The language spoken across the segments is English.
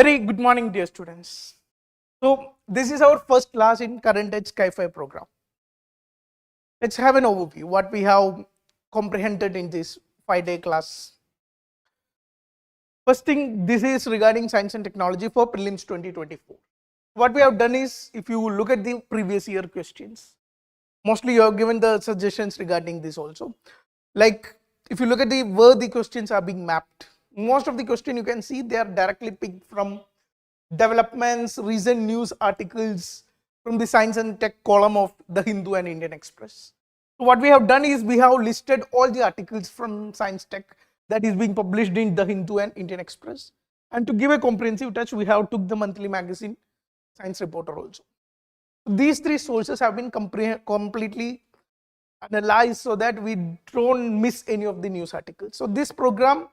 Very good morning, dear students. So, this is our first class in current age Sci-Fi program. Let's have an overview what we have comprehended in this 5-day class. First thing, this is regarding science and technology for prelims 2024. What we have done is, if you look at the previous year questions, mostly you have given the suggestions regarding this also. Like, if you look at where the questions are being mapped, most of the question you can see they are directly picked from developments, recent news articles from the science and tech column of the Hindu and Indian Express. So what we have done is we have listed all the articles from science tech that is being published in the Hindu and Indian Express, and to give a comprehensive touch we have took the monthly magazine Science Reporter also. These three sources have been completely analyzed so that we don't miss any of the news articles. So this program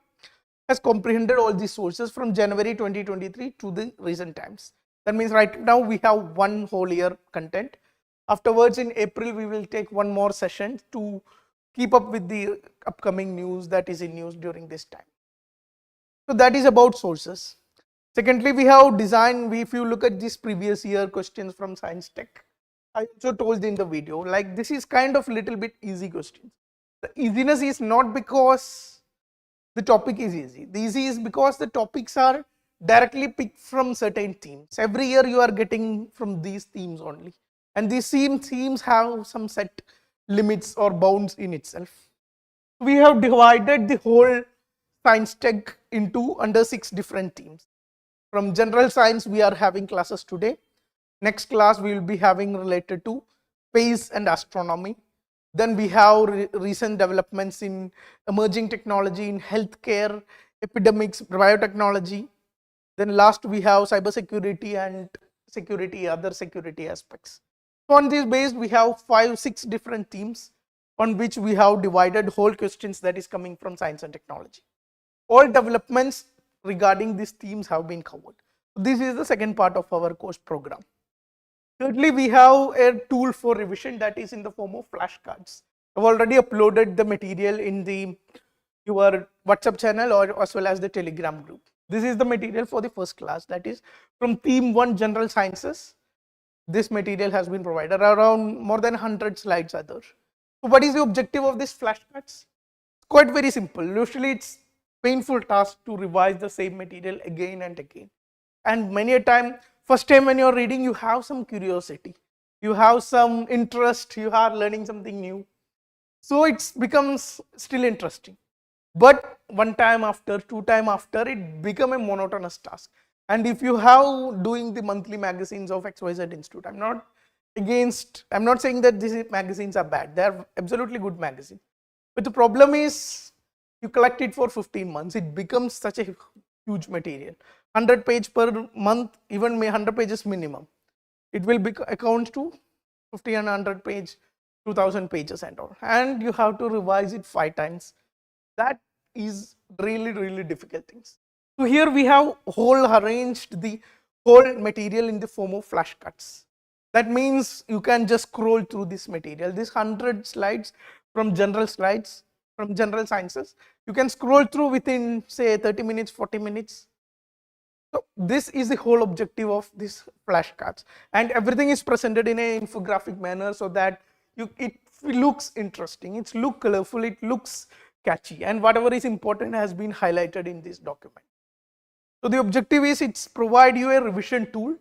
has comprehended all these sources from January 2023 to the recent times. That means right now we have one whole year content. Afterwards in April we will take one more session to keep up with the upcoming news that is in news during this time. So that is about sources. Secondly, we have designed, if you look at this previous year questions from science tech, I also told in the video, like this is kind of little bit easy questions. The easiness is not because the topic is easy. The easy is because the topics are directly picked from certain themes. Every year you are getting from these themes only. And these themes have some set limits or bounds in itself. We have divided the whole science tech into under 6 different themes. From general science we are having classes today. Next class we will be having related to space and astronomy. Then we have recent developments in emerging technology in healthcare, epidemics, biotechnology. Then last we have cybersecurity and security, other security aspects. So on this base we have 5-6 different themes on which we have divided whole questions that is coming from science and technology. All developments regarding these themes have been covered. This is the second part of our course program. Thirdly, we have a tool for revision that is in the form of flashcards. I've already uploaded the material in your WhatsApp channel or as well as the Telegram group. This is the material for the first class, that is from theme 1 general sciences. This material has been provided, around more than 100 slides are there. So what is the objective of these flashcards? Quite very simple. Usually it's painful task to revise the same material again and again. And many a time, first time when you're reading, you have some curiosity, you have some interest, you are learning something new. So it becomes still interesting. But one time after, 2 times after, it becomes a monotonous task. And if you have doing the monthly magazines of XYZ Institute, I'm not saying that these magazines are bad. They are absolutely good magazines. But the problem is you collect it for 15 months. It becomes such a huge material. 100 pages per month, even 100 pages minimum. It will account to 50 and 100 page, 2000 pages and all. And you have to revise it 5 times. That is really difficult things. So here we have arranged the whole material in the form of flashcards. That means you can just scroll through this material. This 100 slides from general sciences, you can scroll through within say 30 minutes, 40 minutes. So this is the whole objective of these flashcards, and everything is presented in an infographic manner so that it looks interesting, it looks colorful, it looks catchy, and whatever is important has been highlighted in this document. So the objective is it's provide you a revision tool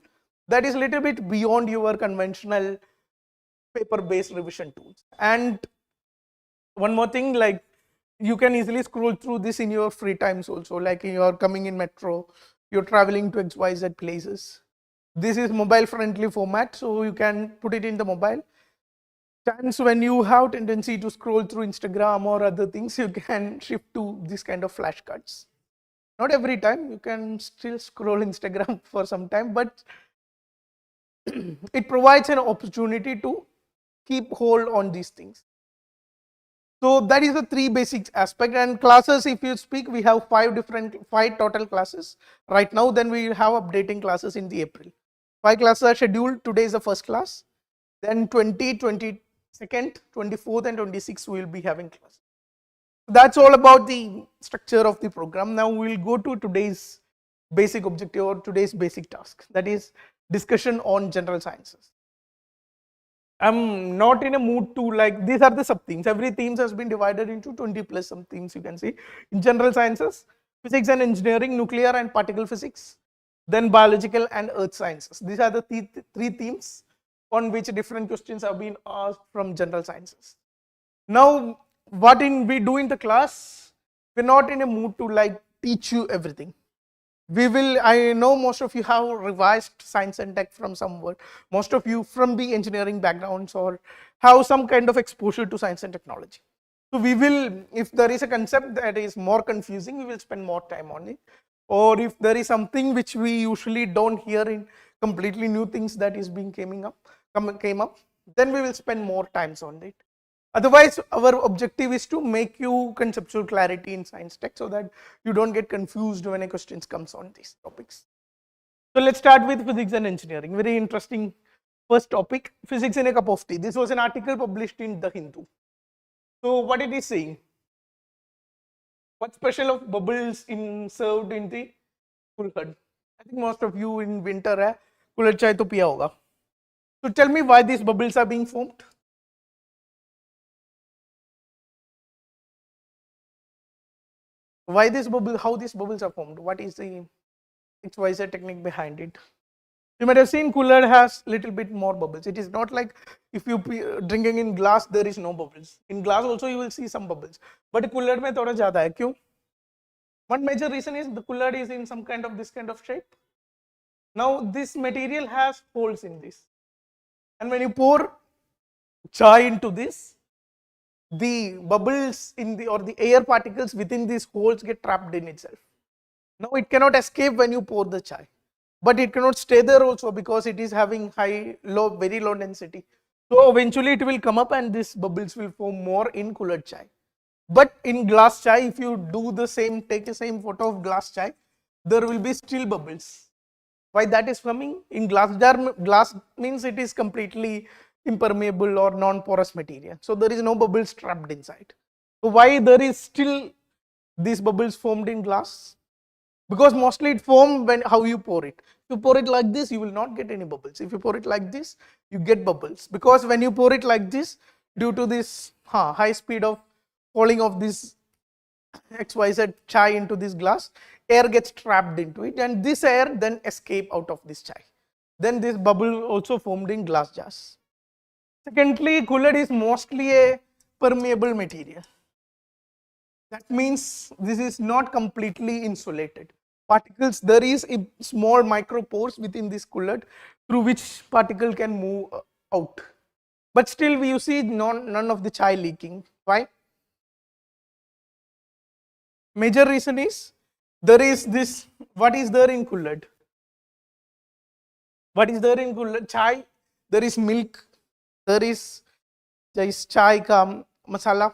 that is a little bit beyond your conventional paper-based revision tools. And one more thing, like you can easily scroll through this in your free times also, like you're coming in metro, you're traveling to XYZ places. This is mobile friendly format, so you can put it in the mobile. Times when you have tendency to scroll through Instagram or other things, you can shift to this kind of flashcards. Not every time, you can still scroll Instagram for some time, but it provides an opportunity to keep hold on these things. So that is the 3 basic aspect. And classes, if you speak, we have 5 total classes right now. Then we will have updating classes in the April. 5 classes are scheduled. Today is the first class. Then 20, 22nd, 24th and 26th we will be having class. That's all about the structure of the program. Now we will go to today's basic objective or today's basic task, that is discussion on general sciences. I'm not in a mood to like, these are the sub themes. Every themes has been divided into 20 plus some themes you can see. In general sciences, physics and engineering, nuclear and particle physics, then biological and earth sciences. These are the three themes on which different questions have been asked from general sciences. Now, what we do in the class, we're not in a mood to like teach you everything. I know most of you have revised science and tech from somewhere. Most of you from the engineering backgrounds or have some kind of exposure to science and technology. So we will, if there is a concept that is more confusing, we will spend more time on it. Or if there is something which we usually don't hear in completely new things that is being came up, then we will spend more times on it. Otherwise, our objective is to make you conceptual clarity in science tech so that you don't get confused when a question comes on these topics. So let's start with physics and engineering. Very interesting first topic, physics in a cup of tea. This was an article published in The Hindu. So what it is saying? What special of bubbles served in the kulhad? I think most of you in winter kulhad chai to piya hoga. So tell me why these bubbles are being formed. Why this bubble, how these bubbles are formed, what is the XYZ technique behind it? You might have seen cooler has little bit more bubbles. It is not like if you drinking in glass there is no bubbles. In glass also you will see some bubbles, but cooler mein thoda zyada hai. Kyun? One major reason is the cooler is in some kind of this kind of shape. Now this material has holes in this, and when you pour chai into this, the bubbles in the or the air particles within these holes get trapped in itself. Now it cannot escape when you pour the chai, but it cannot stay there also because it is having very low density. So eventually it will come up and these bubbles will form more in cooler chai. But in glass chai, if you do the same, take the same photo of glass chai, there will be still bubbles. Why that is coming? In glass jar, glass means it is completely impermeable or non-porous material. So there is no bubbles trapped inside. So why there is still these bubbles formed in glass? Because mostly it forms when how you pour it. If you pour it like this, you will not get any bubbles. If you pour it like this, you get bubbles. Because when you pour it like this, due to this high speed of falling of this XYZ chai into this glass, air gets trapped into it and this air then escape out of this chai. Then this bubble also formed in glass jars. Secondly, cooler is mostly a permeable material. That means this is not completely insulated. Particles, there is a small micropores within this cooler through which particle can move out. But still you see none of the chai leaking. Why? Major reason is there is this, what is there in cooler? What is there in cooler? Chai, there is milk, there is chai ka masala,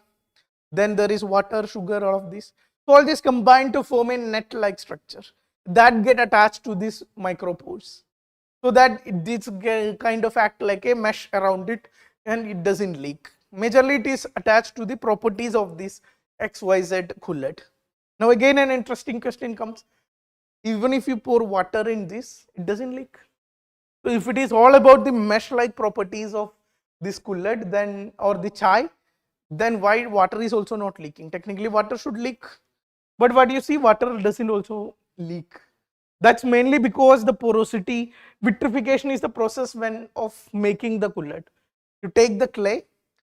then there is water, sugar, all of this. So all this combined to form a net-like structure that get attached to these micropores. So that this kind of act like a mesh around it and it doesn't leak. Majorly it is attached to the properties of this XYZ cooler. Now again an interesting question comes, even if you pour water in this, it doesn't leak. So if it is all about the mesh-like properties of this cooler then or the chai, then why water is also not leaking? Technically water should leak, but what you see, water doesn't also leak. That's mainly because the porosity, vitrification is the process of making the cooler. You take the clay,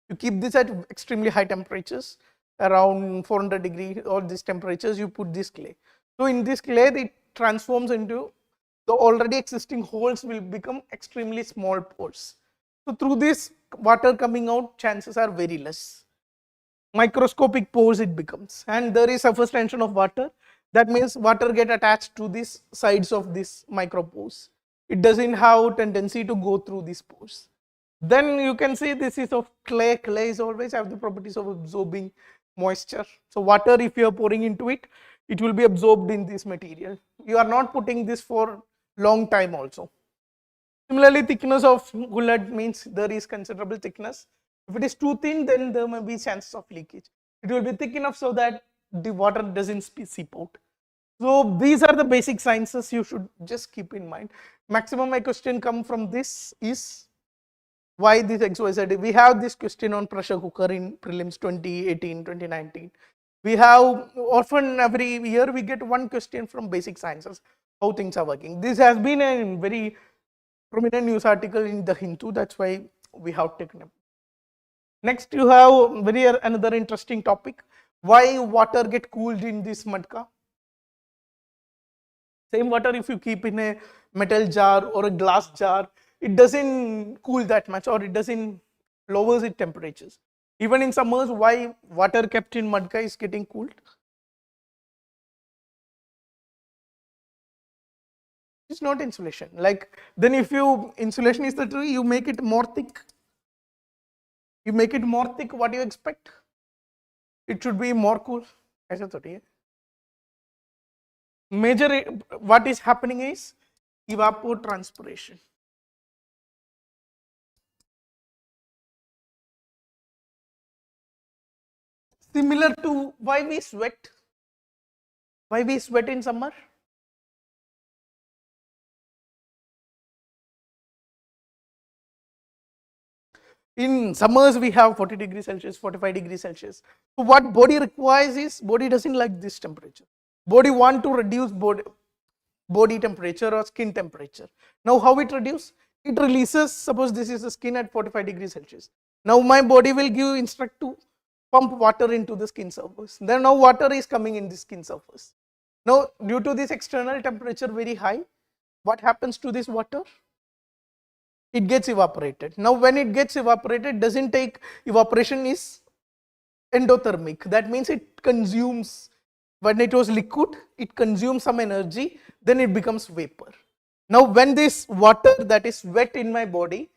you keep this at extremely high temperatures, around 400 degrees or these temperatures, you put this clay. So in this clay, it transforms into the already existing holes will become extremely small pores. So through this water coming out, chances are very less. Microscopic pores it becomes, and there is surface tension of water. That means water get attached to these sides of these micropores. It doesn't have tendency to go through these pores. Then you can see this is of clay. Clay is always have the properties of absorbing moisture. So water, if you are pouring into it, it will be absorbed in this material. You are not putting this for long time also. Similarly, thickness of cooler means there is considerable thickness. If it is too thin, then there may be chances of leakage. It will be thick enough so that the water doesn't seep out. So these are the basic sciences you should just keep in mind. Maximum my question come from this is why this XYZ. We have this question on pressure cooker in prelims 2018, 2019. We have often every year we get one question from basic sciences, how things are working. This has been a very prominent news article in the Hindu, that's why we have taken up. Next you have another interesting topic, why water get cooled in this madka. Same water if you keep in a metal jar or a glass jar, it doesn't cool that much or it doesn't lowers its temperatures. Even in summers, why water kept in madka is getting cooled? It's not insulation. Like then if you insulation is the tree, you make it more thick. You make it more thick, what do you expect? It should be more cool. ऐसा थोड़ी है. Major what is happening is evapotranspiration. Similar to why we sweat. Why we sweat in summer? In summers we have 40 degrees Celsius, 45 degrees Celsius. So what body requires is, body doesn't like this temperature. Body want to reduce body temperature or skin temperature. Now how it reduce? It releases, suppose this is the skin at 45 degrees Celsius. Now my body will give instruct to pump water into the skin surface. Then now water is coming in the skin surface. Now due to this external temperature very high, what happens to this water? It gets evaporated. Now when it gets evaporated, doesn't take, evaporation is endothermic. That means it consumes, when it was liquid, it consumes some energy, then it becomes vapor. Now when this water that is wet in my body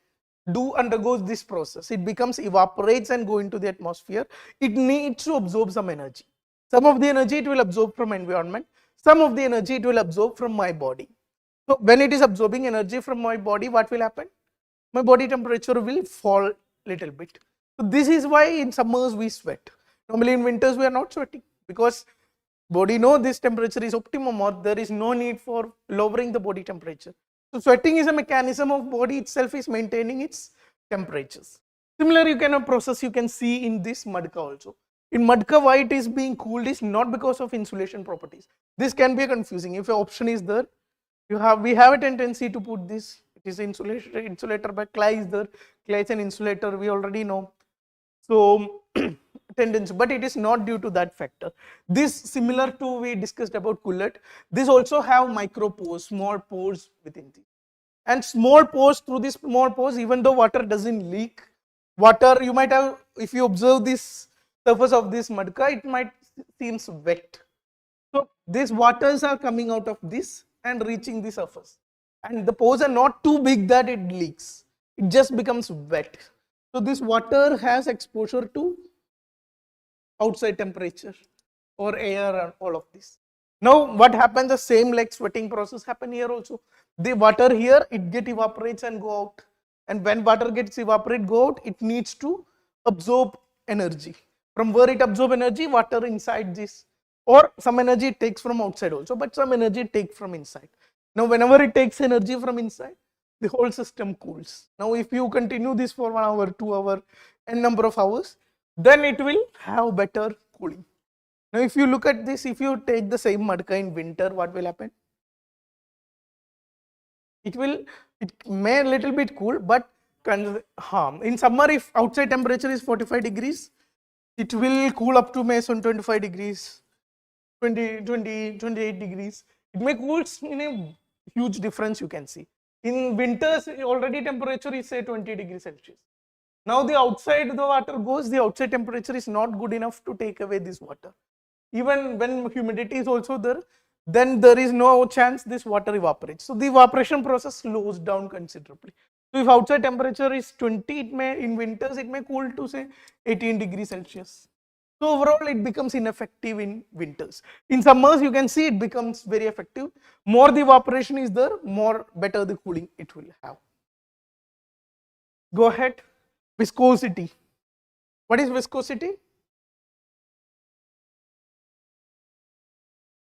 undergoes this process, it becomes evaporates and go into the atmosphere, it needs to absorb some energy. Some of the energy it will absorb from environment, some of the energy it will absorb from my body. So when it is absorbing energy from my body, what will happen? My body temperature will fall little bit. So this is why in summers we sweat. Normally in winters we are not sweating because body know this temperature is optimum or there is no need for lowering the body temperature. So sweating is a mechanism of body itself is maintaining its temperatures. Similar you can process you can see in this madka also. In madka why it is being cooled is not because of insulation properties. This can be confusing. If an option is there, we have a tendency to put this. It is insulator, but clay is there. Clay is an insulator, we already know. So tendency, but it is not due to that factor. This similar to we discussed about coolant. This also have micro pores, small pores within this. And small pores, through these small pores, even though water doesn't leak, water you might have, if you observe this surface of this madka, it might seems wet. So these waters are coming out of this and reaching the surface. And the pores are not too big that it leaks. It just becomes wet. So this water has exposure to outside temperature or air and all of this. Now what happens, the same like sweating process happen here also. The water here, it get evaporates and go out. And when water gets evaporate, go out, it needs to absorb energy. From where it absorb energy, water inside this. Or some energy it takes from outside also, but some energy it takes from inside. Now whenever it takes energy from inside, the whole system cools. Now if you continue this for 1 hour, 2 hour, n number of hours, then it will have better cooling. Now if you look at this, if you take the same madka in winter, what will happen? It may a little bit cool, but in summer if outside temperature is 45 degrees, it will cool up to may 25 degrees, 28 degrees. It may cool in a huge difference you can see. In winters already temperature is say 20 degrees Celsius. Now the outside the water goes, the outside temperature is not good enough to take away this water. Even when humidity is also there, then there is no chance this water evaporates. So the evaporation process slows down considerably. So if outside temperature is 20, it may in winters it may cool to say 18 degrees Celsius. So overall it becomes ineffective in winters. In summers you can see it becomes very effective. More the evaporation is there, more better the cooling it will have. Go ahead. Viscosity. What is viscosity?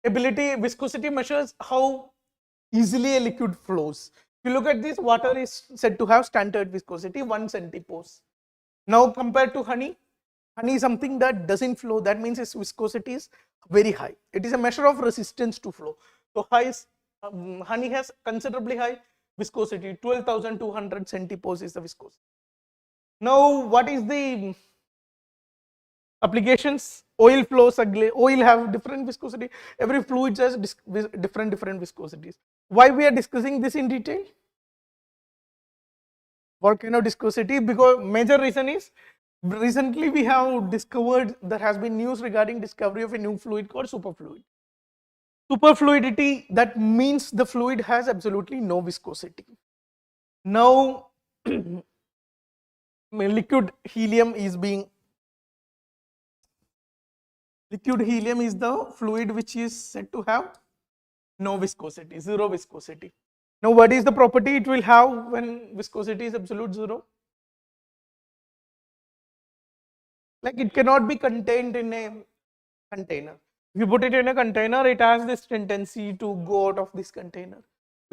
Ability, viscosity measures how easily a liquid flows. If you look at this, water is said to have standard viscosity 1 centipose. Now compared to honey, honey is something that doesn't flow. That means its viscosity is very high. It is a measure of resistance to flow. So honey has considerably high viscosity. 12,200 centipose is the viscosity. Now what is the applications? Oil flows, oil have different viscosity. Every fluid has different viscosities. Why we are discussing this in detail? Volcano viscosity, because major reason is recently we have discovered, there has been news regarding discovery of a new fluid called superfluid. Superfluidity, that means the fluid has absolutely no viscosity. Now liquid helium is the fluid which is said to have no viscosity, zero viscosity. Now what is the property it will have when viscosity is absolute zero? Like it cannot be contained in a container. If you put it in a container, it has this tendency to go out of this container.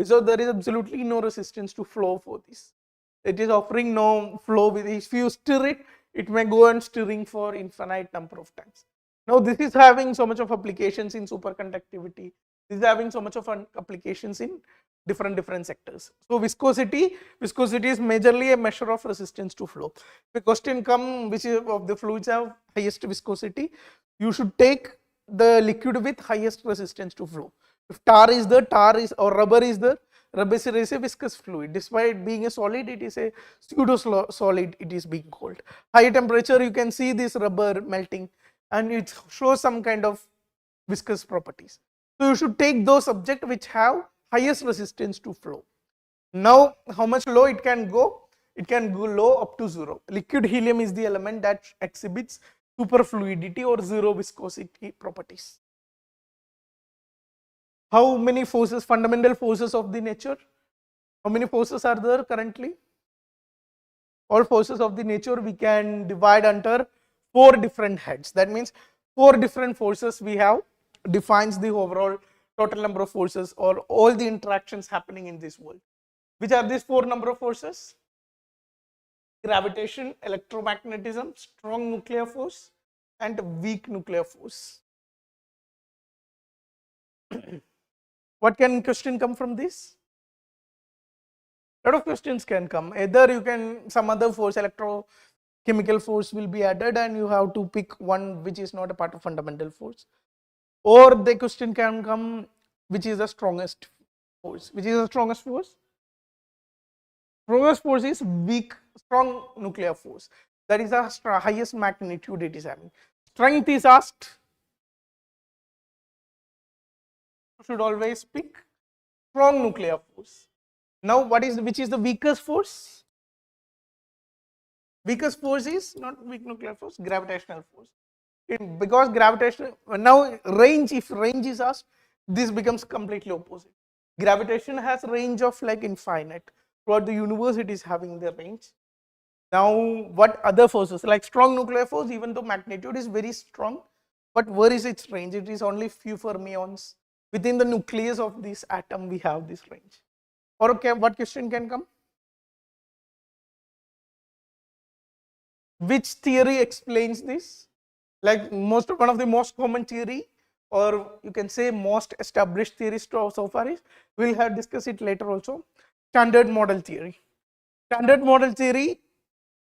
So there is absolutely no resistance to flow for this. It is offering no flow with it. If you stir it, it may go on stirring for infinite number of times. Now this is having so much of applications in superconductivity. This is having so much of applications in different sectors. So viscosity is majorly a measure of resistance to flow. If the question comes, which of the fluids have highest viscosity, you should take the liquid with highest resistance to flow. If tar is or rubber is there, rubber is a viscous fluid. Despite being a solid, it is a pseudo solid, it is being called. High temperature, you can see this rubber melting and it shows some kind of viscous properties. So you should take those subjects which have highest resistance to flow. Now how much low it can go? It can go low up to zero. Liquid helium is the element that exhibits superfluidity or zero viscosity properties. How many forces, fundamental forces of the nature? How many forces are there currently? All forces of the nature we can divide under 4 different heads. That means 4 different forces we have defines the overall total number of forces or all the interactions happening in this world. Which are these 4 number of forces? Gravitation, electromagnetism, strong nuclear force and weak nuclear force. What can question come from this? A lot of questions can come. Either you can, some other force, electrochemical force will be added and you have to pick one which is not a part of fundamental force. Or the question can come, which is the strongest force? Which is the strongest force? Strongest force is strong nuclear force. That is the highest magnitude it is having. Strength is asked. You should always pick strong nuclear force. Now which is the weakest force? Weakest force is not weak nuclear force, gravitational force. Because gravitational, now range, if range is asked, this becomes completely opposite. Gravitation has range of like infinite. Throughout the universe it is having the range. Now what other forces, like strong nuclear force, even though magnitude is very strong, but where is its range? It is only few fermions. Within the nucleus of this atom we have this range. Or okay, what question can come? Which theory explains this? Like one of the most common theory, or you can say most established theories so far is, we'll have discussed it later also, standard model theory. Standard model theory,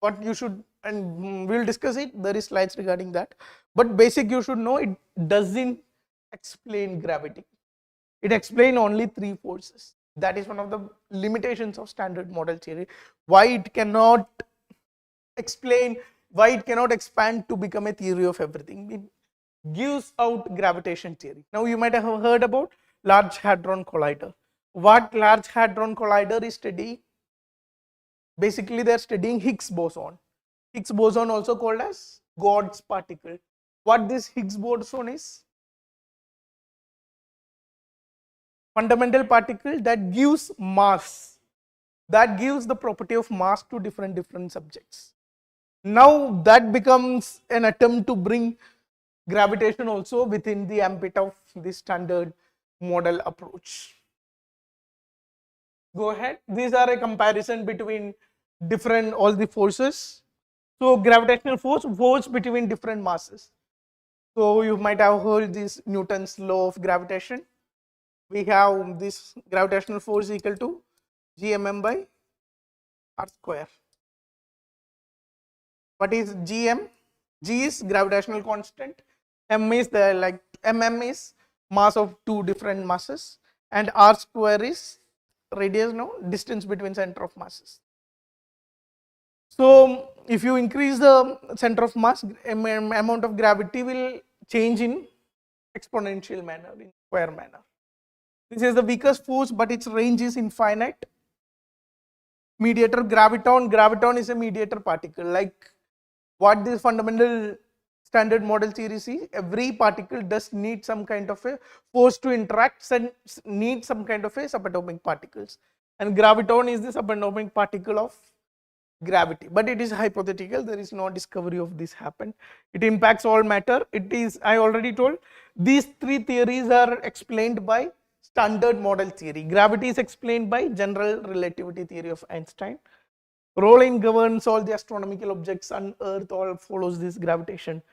what you should, and we'll discuss it, there is slides regarding that, but basic you should know, it doesn't explain gravity. It explains only 3 forces. That is one of the limitations of standard model theory. Why it cannot explain, why it cannot expand to become a theory of everything. It gives out gravitation theory. Now you might have heard about Large Hadron Collider. What Large Hadron Collider is studying? Basically they are studying Higgs boson. Higgs boson also called as God's particle. What this Higgs boson is? Fundamental particle that gives mass, that gives the property of mass to different subjects. Now that becomes an attempt to bring gravitation also within the ambit of the standard model approach. Go ahead. These are a comparison between different all the forces. So gravitational force between different masses. So you might have heard this Newton's law of gravitation. We have this gravitational force equal to gmm by r square. What is gm? G is gravitational constant. M is mm is mass of two different masses, and r square is radius, no, distance between center of masses. So if you increase the center of mass, amount of gravity will change in exponential manner, in square manner. This is the weakest force, but its range is infinite. Mediator graviton is a mediator particle. Like what this fundamental standard model theory sees, every particle does need some kind of a force to interact and need some kind of a subatomic particles, and graviton is the subatomic particle of gravity, but it is hypothetical. There is no discovery of this happened. It impacts all matter. It is, I already told, these three theories are explained by standard model theory. Gravity is explained by general relativity theory of Einstein. Rolling governs all the astronomical objects on Earth, all follows this gravitation.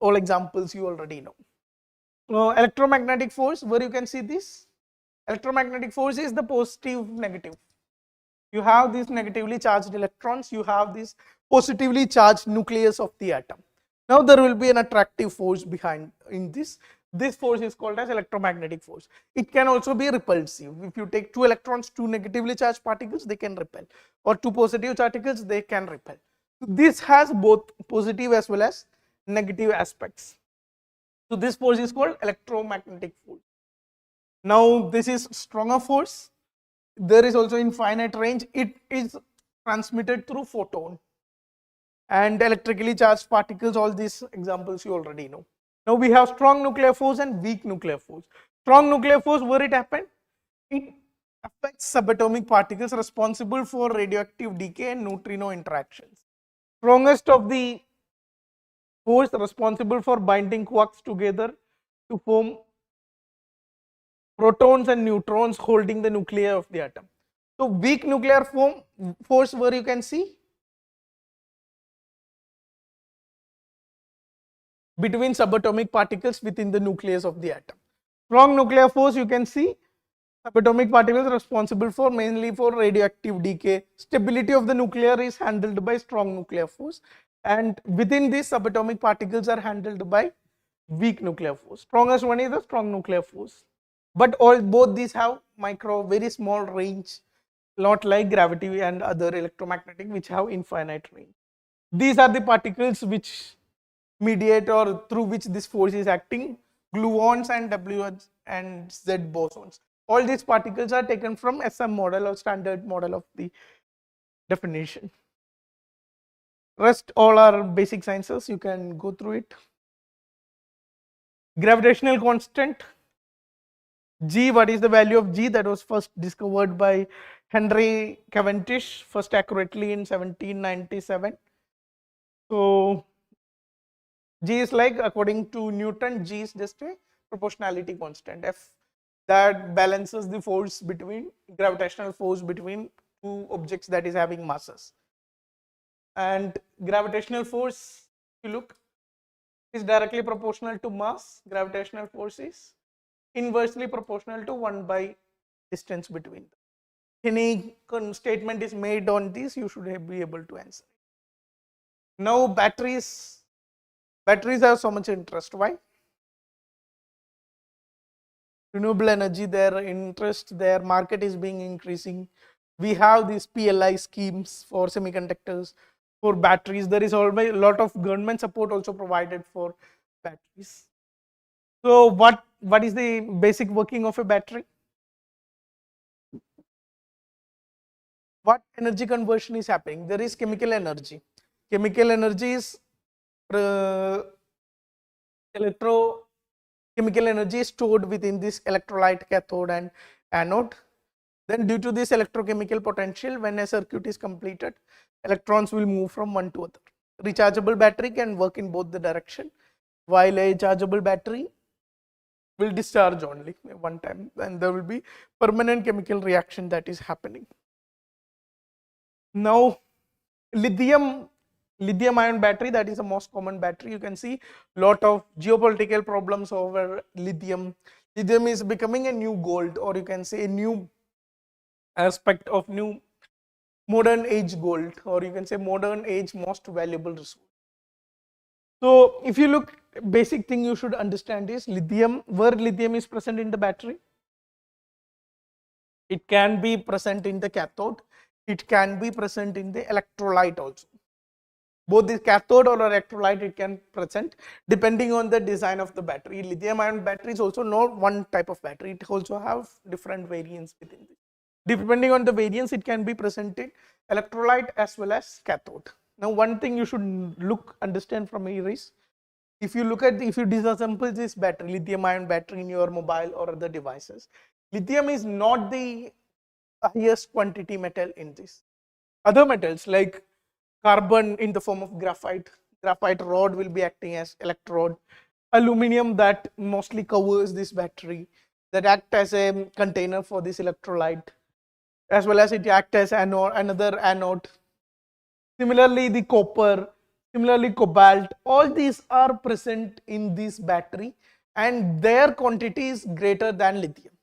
All examples you already know. Electromagnetic force, where you can see this. Electromagnetic force is the positive negative. You have these negatively charged electrons, you have this positively charged nucleus of the atom. Now there will be an attractive force behind in this. This force is called as electromagnetic force. It can also be repulsive. If you take two electrons, two negatively charged particles, they can repel, or two positive particles, they can repel. This has both positive as well as negative aspects. So this force is called electromagnetic force. Now this is stronger force. There is also infinite range. It is transmitted through photon and electrically charged particles. All these examples you already know. Now we have strong nuclear force and weak nuclear force. Strong nuclear force, where it happened? It affects subatomic particles responsible for radioactive decay and neutrino interactions. Strongest of the force responsible for binding quarks together to form protons and neutrons holding the nuclei of the atom. So weak nuclear force, where you can see between subatomic particles within the nucleus of the atom. Strong nuclear force, you can see subatomic particles responsible for mainly for radioactive decay. Stability of the nuclear is handled by strong nuclear force, and within these subatomic particles are handled by weak nuclear force. Strongest one is the strong nuclear force. But both these have very small range, not like gravity and other electromagnetic, which have infinite range. These are the particles which mediate or through which this force is acting: gluons and W and Z bosons. All these particles are taken from SM model or standard model of the definition. Rest all are basic sciences, you can go through it. Gravitational constant G, what is the value of G? That was first discovered by Henry Cavendish, first accurately in 1797. So G is like, according to Newton, G is just a proportionality constant, F, that balances the force between, gravitational force between two objects that is having masses. And gravitational force, if you look, is directly proportional to mass. Gravitational force is inversely proportional to 1 by distance between them. Any statement is made on this, you should be able to answer. Now batteries have so much interest. Why? Renewable energy, their interest, their market is being increasing. We have these PLI schemes for semiconductors, for batteries. There is always a lot of government support also provided for batteries. So what is the basic working of a battery? What energy conversion is happening? There is chemical energy. Chemical energy is chemical energy is stored within this electrolyte cathode and anode. Then due to this electrochemical potential, when a circuit is completed, electrons will move from one to other. Rechargeable battery can work in both the direction. while a chargeable battery will discharge only one time, and there will be permanent chemical reaction that is happening. Now, lithium ion battery, that is the most common battery. You can see lot of geopolitical problems over lithium. Lithium is becoming a new gold, or you can say a new aspect of new modern age gold, or you can say modern age most valuable resource. So if you look, basic thing you should understand is lithium, where lithium is present in the battery. It can be present in the cathode, it can be present in the electrolyte also. Both the cathode or electrolyte it can present depending on the design of the battery. Lithium ion battery is also not one type of battery, it also have different variants within it. Depending on the variants, it can be presented electrolyte as well as cathode. Now, one thing you should understand from here is, if you look at, if you disassemble this battery, lithium ion battery in your mobile or other devices, lithium is not the highest quantity metal in this. Other metals like carbon in the form of graphite rod will be acting as electrode, aluminum that mostly covers this battery, that act as a container for this electrolyte, as well as it acts as another anode. Similarly, the copper, similarly cobalt, all these are present in this battery and their quantity is greater than lithium.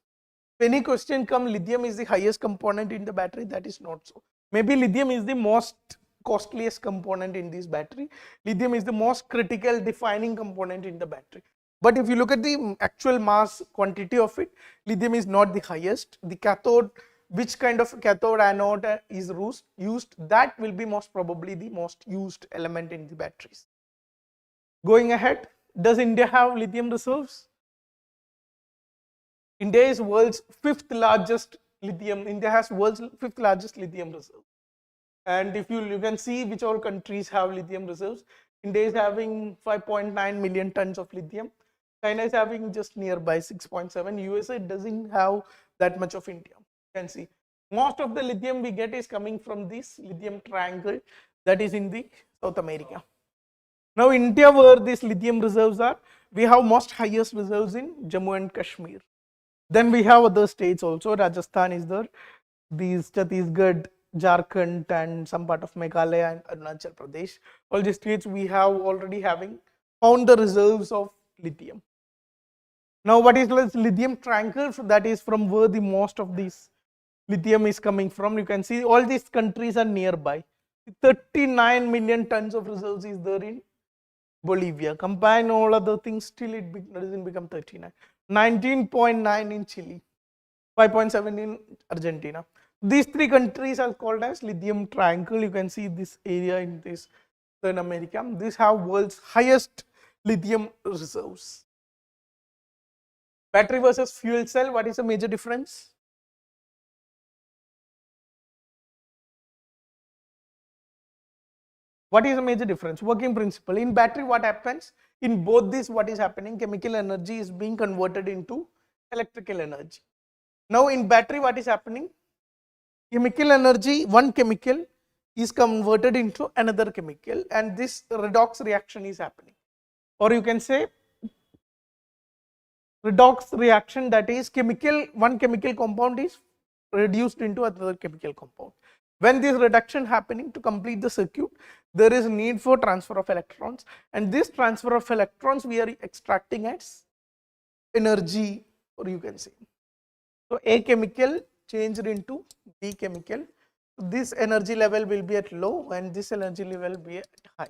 If any question comes, lithium is the highest component in the battery, that is not so. Maybe lithium is the most costliest component in this battery. Lithium is the most critical defining component in the battery. But if you look at the actual mass quantity of it, lithium is not the highest. The cathode, which kind of cathode anode is used, that will be most probably the most used element in the batteries. Going ahead, does India have lithium reserves? India is world's fifth largest lithium. India has world's fifth largest lithium reserve. And if you can see which all countries have lithium reserves, India is having 5.9 million tons of lithium. China is having just nearby 6.7. USA doesn't have that much of India. You can see most of the lithium we get is coming from this lithium triangle that is in the South America. Now India, where these lithium reserves are, we have most highest reserves in Jammu and Kashmir. Then we have other states also. Rajasthan is there, these Chhattisgarh, Jharkhand and some part of Meghalaya and Arunachal Pradesh. All these states we have already found the reserves of lithium. Now what is this lithium triangle? So that is from where the most of this lithium is coming from. You can see all these countries are nearby. 39 million tons of reserves is there in Bolivia. Combine all other things, still it doesn't become 39. 19.9 in Chile, 5.7 in Argentina. These three countries are called as lithium triangle. You can see this area in this Southern America. These have world's highest lithium reserves. Battery versus fuel cell, what is the major difference? What is the major difference? Working principle. In battery, what happens? In both these, what is happening? Chemical energy is being converted into electrical energy. Now in battery, what is happening? Chemical energy, one chemical is converted into another chemical and this redox reaction is happening. Or you can say redox reaction, that is one chemical compound is reduced into another chemical compound. When this reduction happening, to complete the circuit, there is need for transfer of electrons, and this transfer of electrons we are extracting as energy, or you can say. So A chemical changed into B chemical. This energy level will be at low and this energy level will be at high.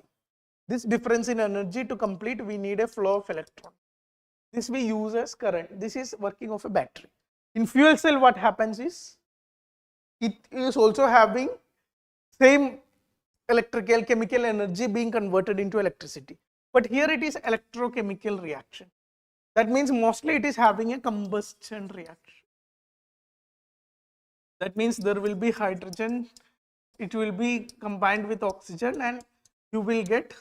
This difference in energy, to complete, we need a flow of electron. This we use as current. This is working of a battery. In fuel cell, what happens is, it is also having same electrical chemical energy being converted into electricity, but here it is electrochemical reaction. That means mostly it is having a combustion reaction. That means there will be hydrogen, it will be combined with oxygen and you will get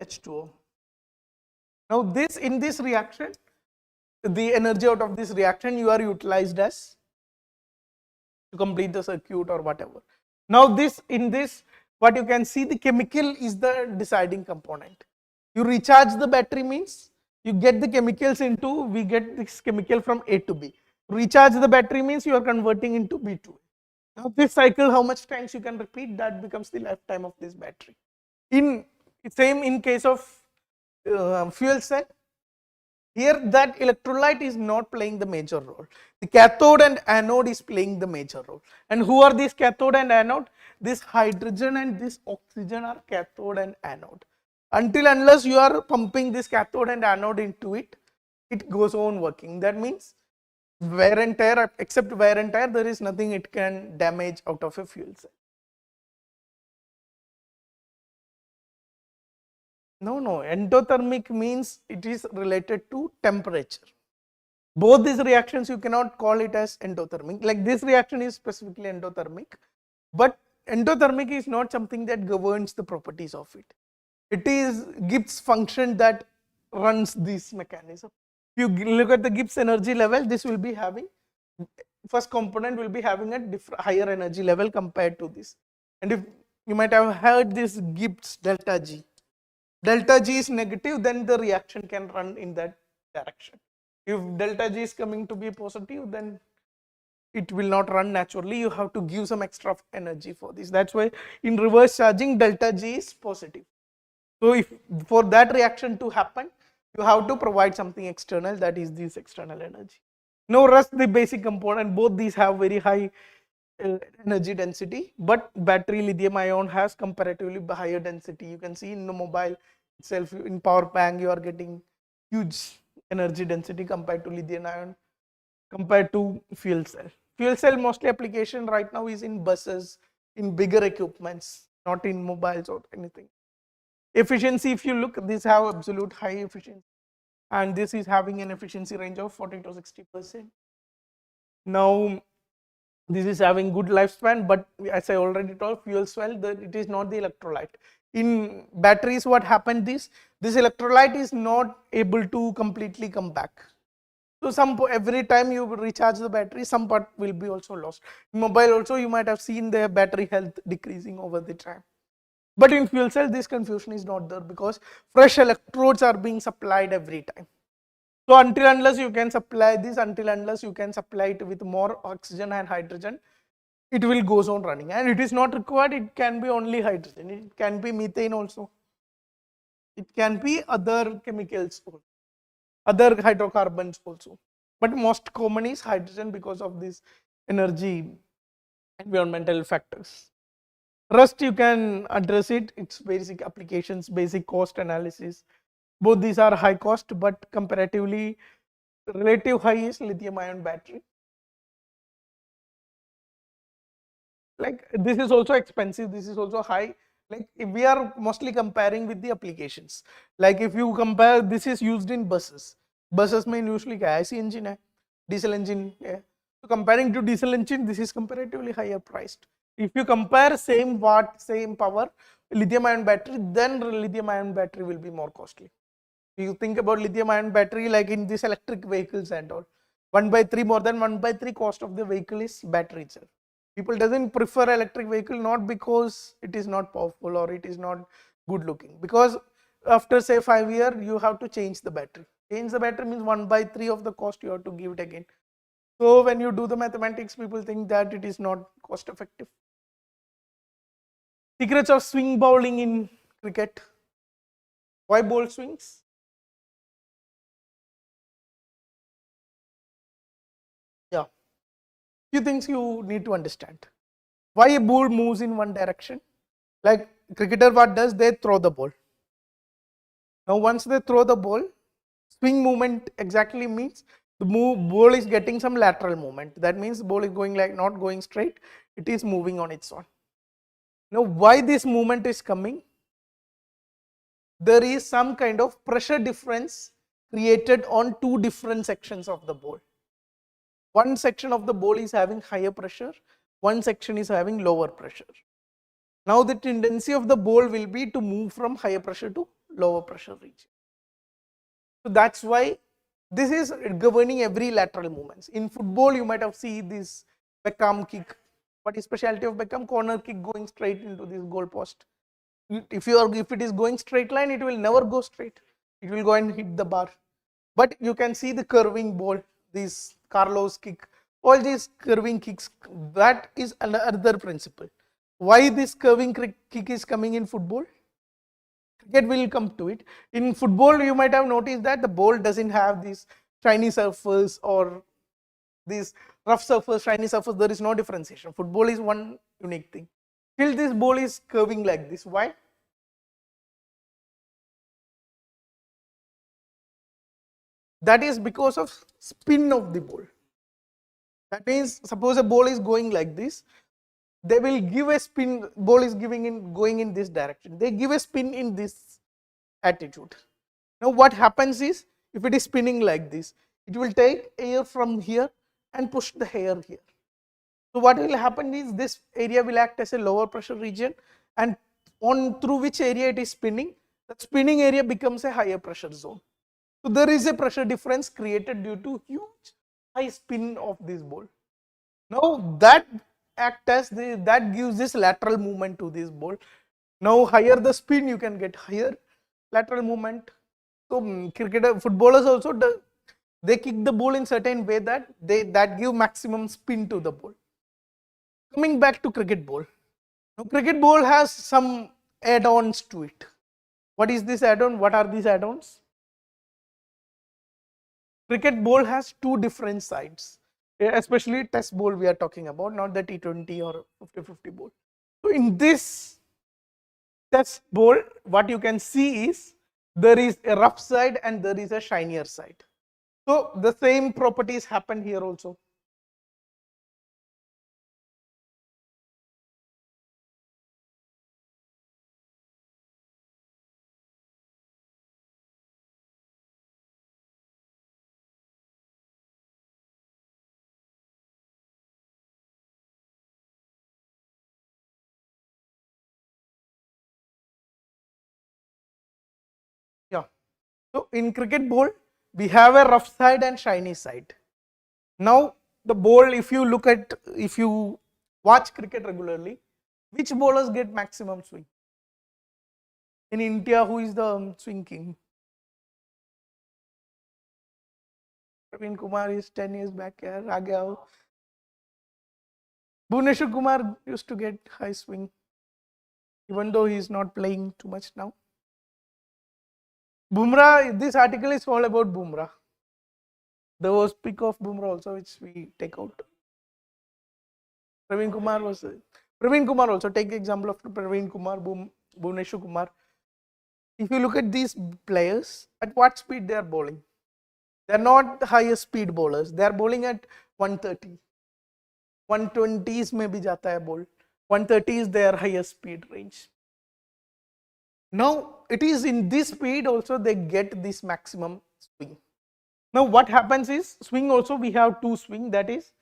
H2O. Now this, in this reaction, the energy out of this reaction you are utilized as to complete the circuit or whatever. Now this, in this, what you can see, the chemical is the deciding component. You recharge the battery means you get the chemicals into, we get this chemical from A to B. Recharge the battery means you are converting into B to A. Now this cycle, how much times you can repeat, that becomes the lifetime of this battery. In same in case of fuel cell, here that electrolyte is not playing the major role. The cathode and anode is playing the major role. And who are these cathode and anode? This hydrogen and this oxygen are cathode and anode. Until unless you are pumping this cathode and anode into it, it goes on working. That means wear and tear, except wear and tear, there is nothing it can damage out of a fuel cell. No, endothermic means it is related to temperature. Both these reactions you cannot call it as endothermic. Like this reaction is specifically endothermic, but endothermic is not something that governs the properties of it. It is Gibbs function that runs this mechanism. If you look at the Gibbs energy level, this will be having, first component will be having a higher energy level compared to this. And if you might have heard this Gibbs delta G. Delta G is negative, then the reaction can run in that direction. If delta G is coming to be positive, then it will not run naturally. You have to give some extra energy for this. That's why in reverse charging, delta G is positive. So if for that reaction to happen, you have to provide something external, that is this external energy. Now rest the basic component, both these have very high energy density, but battery lithium ion has comparatively higher density. You can see in the mobile itself, in power bank, you are getting huge energy density compared to lithium ion, compared to fuel cell. Fuel cell mostly application right now is in buses, in bigger equipments, not in mobiles or anything. Efficiency, if you look, these have absolute high efficiency, and this is having an efficiency range of 40 to 60%. Now this is having good lifespan, but as I already told, fuel cell, it is not the electrolyte. In batteries, what happened this electrolyte is not able to completely come back. So every time you recharge the battery, some part will be also lost. In mobile also, you might have seen their battery health decreasing over the time. But in fuel cell, this confusion is not there because fresh electrodes are being supplied every time. So until unless you can supply this, until unless you can supply it with more oxygen and hydrogen, it will goes on running. And it is not required, it can be only hydrogen, it can be methane also, it can be other chemicals also, other hydrocarbons also. But most common is hydrogen because of this energy environmental factors. Rest you can address it, its basic applications, basic cost analysis. Both these are high cost, but comparatively relative high is lithium ion battery. Like this is also expensive, this is also high. Like if we are mostly comparing with the applications, like if you compare, this is used in buses. Buses में usually क्या है, IC engine है, diesel engine है. So comparing to diesel engine, this is comparatively higher priced. If you compare same watt, same power, lithium ion battery, then lithium ion battery will be more costly. You think about lithium ion battery like in these electric vehicles and all, 1/3, more than 1/3 cost of the vehicle is battery itself. People doesn't prefer electric vehicle not because it is not powerful or it is not good looking, because after say 5 years you have to change the battery. Change the battery means 1/3 of the cost you have to give it again. So when you do the mathematics, people think that it is not cost effective. Secrets of swing bowling in cricket. Why ball swings? Yeah, few things you need to understand. Why a ball moves in one direction? Like cricketer, what does? They throw the ball. Now once they throw the ball, swing movement exactly means the ball is getting some lateral movement. That means the ball is going like not going straight, it is moving on its own. Now why this movement is coming? There is some kind of pressure difference created on two different sections of the ball. One section of the ball is having higher pressure, one section is having lower pressure. Now the tendency of the ball will be to move from higher pressure to lower pressure region. So that's why this is governing every lateral movements. In football, you might have seen this Beckham kick. What is specialty of Beckham? Corner kick going straight into this goal post. If it is going straight line, it will never go straight. It will go and hit the bar. But you can see the curving ball, this Carlos kick, all these curving kicks, that is another principle. Why this curving kick is coming in football? Cricket will come to it. In football, you might have noticed that the ball doesn't have this shiny surface or this rough surface, shiny surface. There is no differentiation. Football is one unique thing. Still, this ball is curving like this. Why? That is because of spin of the ball. That means, suppose a ball is going like this, they will give a spin. Ball is going in this direction. They give a spin in this attitude. Now what happens is, if it is spinning like this, it will take air from here and push the air here. So what will happen is, this area will act as a lower pressure region, and through which area it is spinning, that spinning area becomes a higher pressure zone. So there is a pressure difference created due to huge high spin of this ball. Now that that gives this lateral movement to this ball. Now higher the spin, you can get higher lateral movement. So footballers also they kick the ball in certain way that give maximum spin to the ball. Coming back to cricket ball. Now cricket ball has some add-ons to it. What is this add-on? What are these add-ons? Cricket ball has two different sides, especially test ball we are talking about, not the T20 or 50-50 ball. So in this test ball, what you can see is, there is a rough side and there is a shinier side. So the same properties happen here also. Yeah. So in cricket ball, we have a rough side and shiny side. Now the ball, if you watch cricket regularly, which bowlers get maximum swing? In India, who is the swing king? Praveen Kumar is 10 years back here. Bhuvneshwar Kumar used to get high swing, even though he is not playing too much now. Bumrah, this article is all about Bumrah. There was pick of Bumrah also, which we take out. Praveen Kumar also, take the example of Praveen Kumar, Bhuvneshwar Kumar. If you look at these players, at what speed they are bowling? They are not the highest speed bowlers. They are bowling at 130. 120s में भी जाता है ball. 130 is their highest speed range. Now it is in this speed also they get this maximum swing. Now what happens is, swing also we have two swing, that is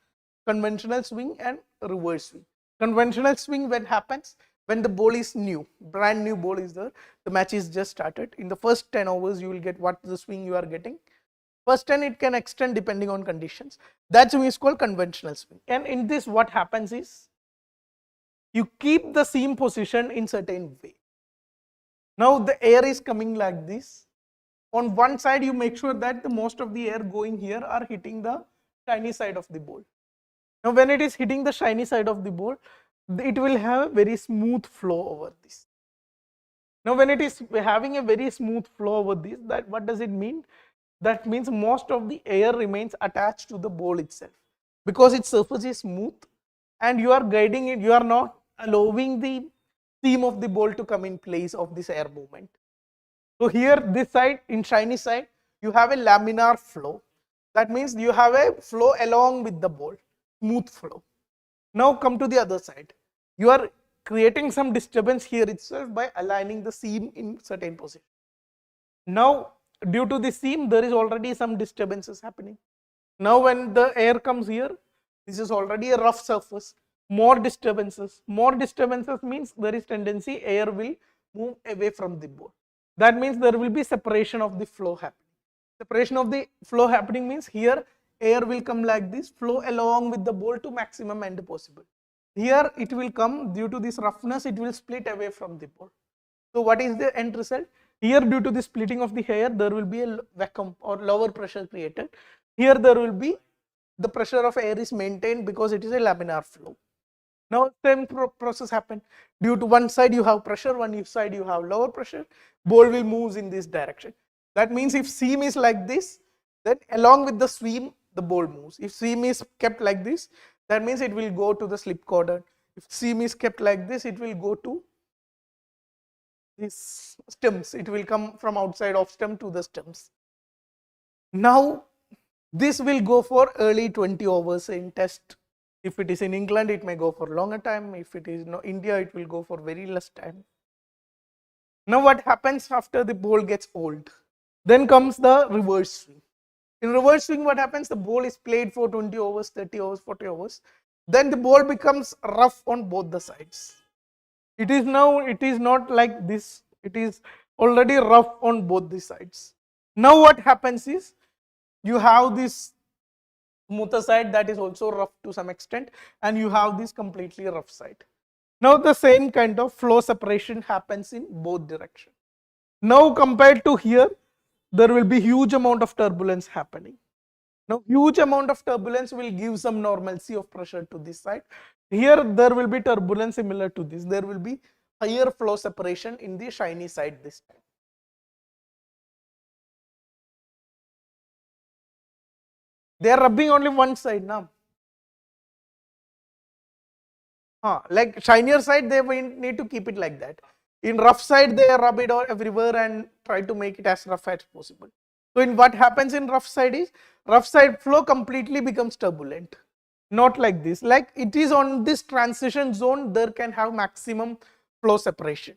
conventional swing and reverse swing. Conventional swing when happens when the ball is new, brand new ball is there, the match is just started. In the first 10 overs you will get what the swing you are getting. First 10 it can extend depending on conditions. That swing is called conventional swing. And in this what happens is, you keep the seam position in certain way. Now the air is coming like this. On one side you make sure that the most of the air going here are hitting the shiny side of the ball. Now when it is hitting the shiny side of the ball, it will have a very smooth flow over this. Now when it is having a very smooth flow over this, that what does it mean? That means most of the air remains attached to the ball itself, because its surface is smooth and you are guiding it, you are not allowing the seam of the ball to come in place of this air movement. So here this side, in shiny side, you have a laminar flow. That means you have a flow along with the ball, smooth flow. Now come to the other side. You are creating some disturbance here itself by aligning the seam in certain position. Now due to the seam, there is already some disturbances happening. Now when the air comes here, this is already a rough surface. More disturbances means there is tendency air will move away from the ball. That means there will be separation of the flow happening. Separation of the flow happening means here air will come like this, flow along with the ball to maximum end possible. Here it will come, due to this roughness, it will split away from the ball. So what is the end result? Here, due to the splitting of the air, there will be a vacuum or lower pressure created. Here there will be the pressure of air is maintained because it is a laminar flow. Now same process happen. Due to one side you have pressure, one side you have lower pressure, bowl will move in this direction. That means if seam is like this, then along with the seam the bowl moves. If seam is kept like this, that means it will go to the slip quadrant. If seam is kept like this, it will go to these stems. It will come from outside of stem to the stems. Now this will go for early 20 hours in test. If it is in England, it may go for longer time. If it is in India, it will go for very less time. Now what happens after the bowl gets old? Then comes the reverse swing. In reverse swing, what happens? The bowl is played for 20 hours, 30 hours, 40 hours. Then the bowl becomes rough on both the sides. It is not like this. It is already rough on both the sides. Now what happens is, you have this smoother side that is also rough to some extent, and you have this completely rough side. Now the same kind of flow separation happens in both directions. Now compared to here, there will be huge amount of turbulence happening. Now huge amount of turbulence will give some normalcy of pressure to this side. Here there will be turbulence similar to this. There will be higher flow separation in the shiny side this time. They are rubbing only one side now. Like shinier side, they need to keep it like that. In rough side, they rub it all everywhere and try to make it as rough as possible. So in what happens in rough side is, rough side flow completely becomes turbulent. Not like this. Like it is on this transition zone, there can have maximum flow separation.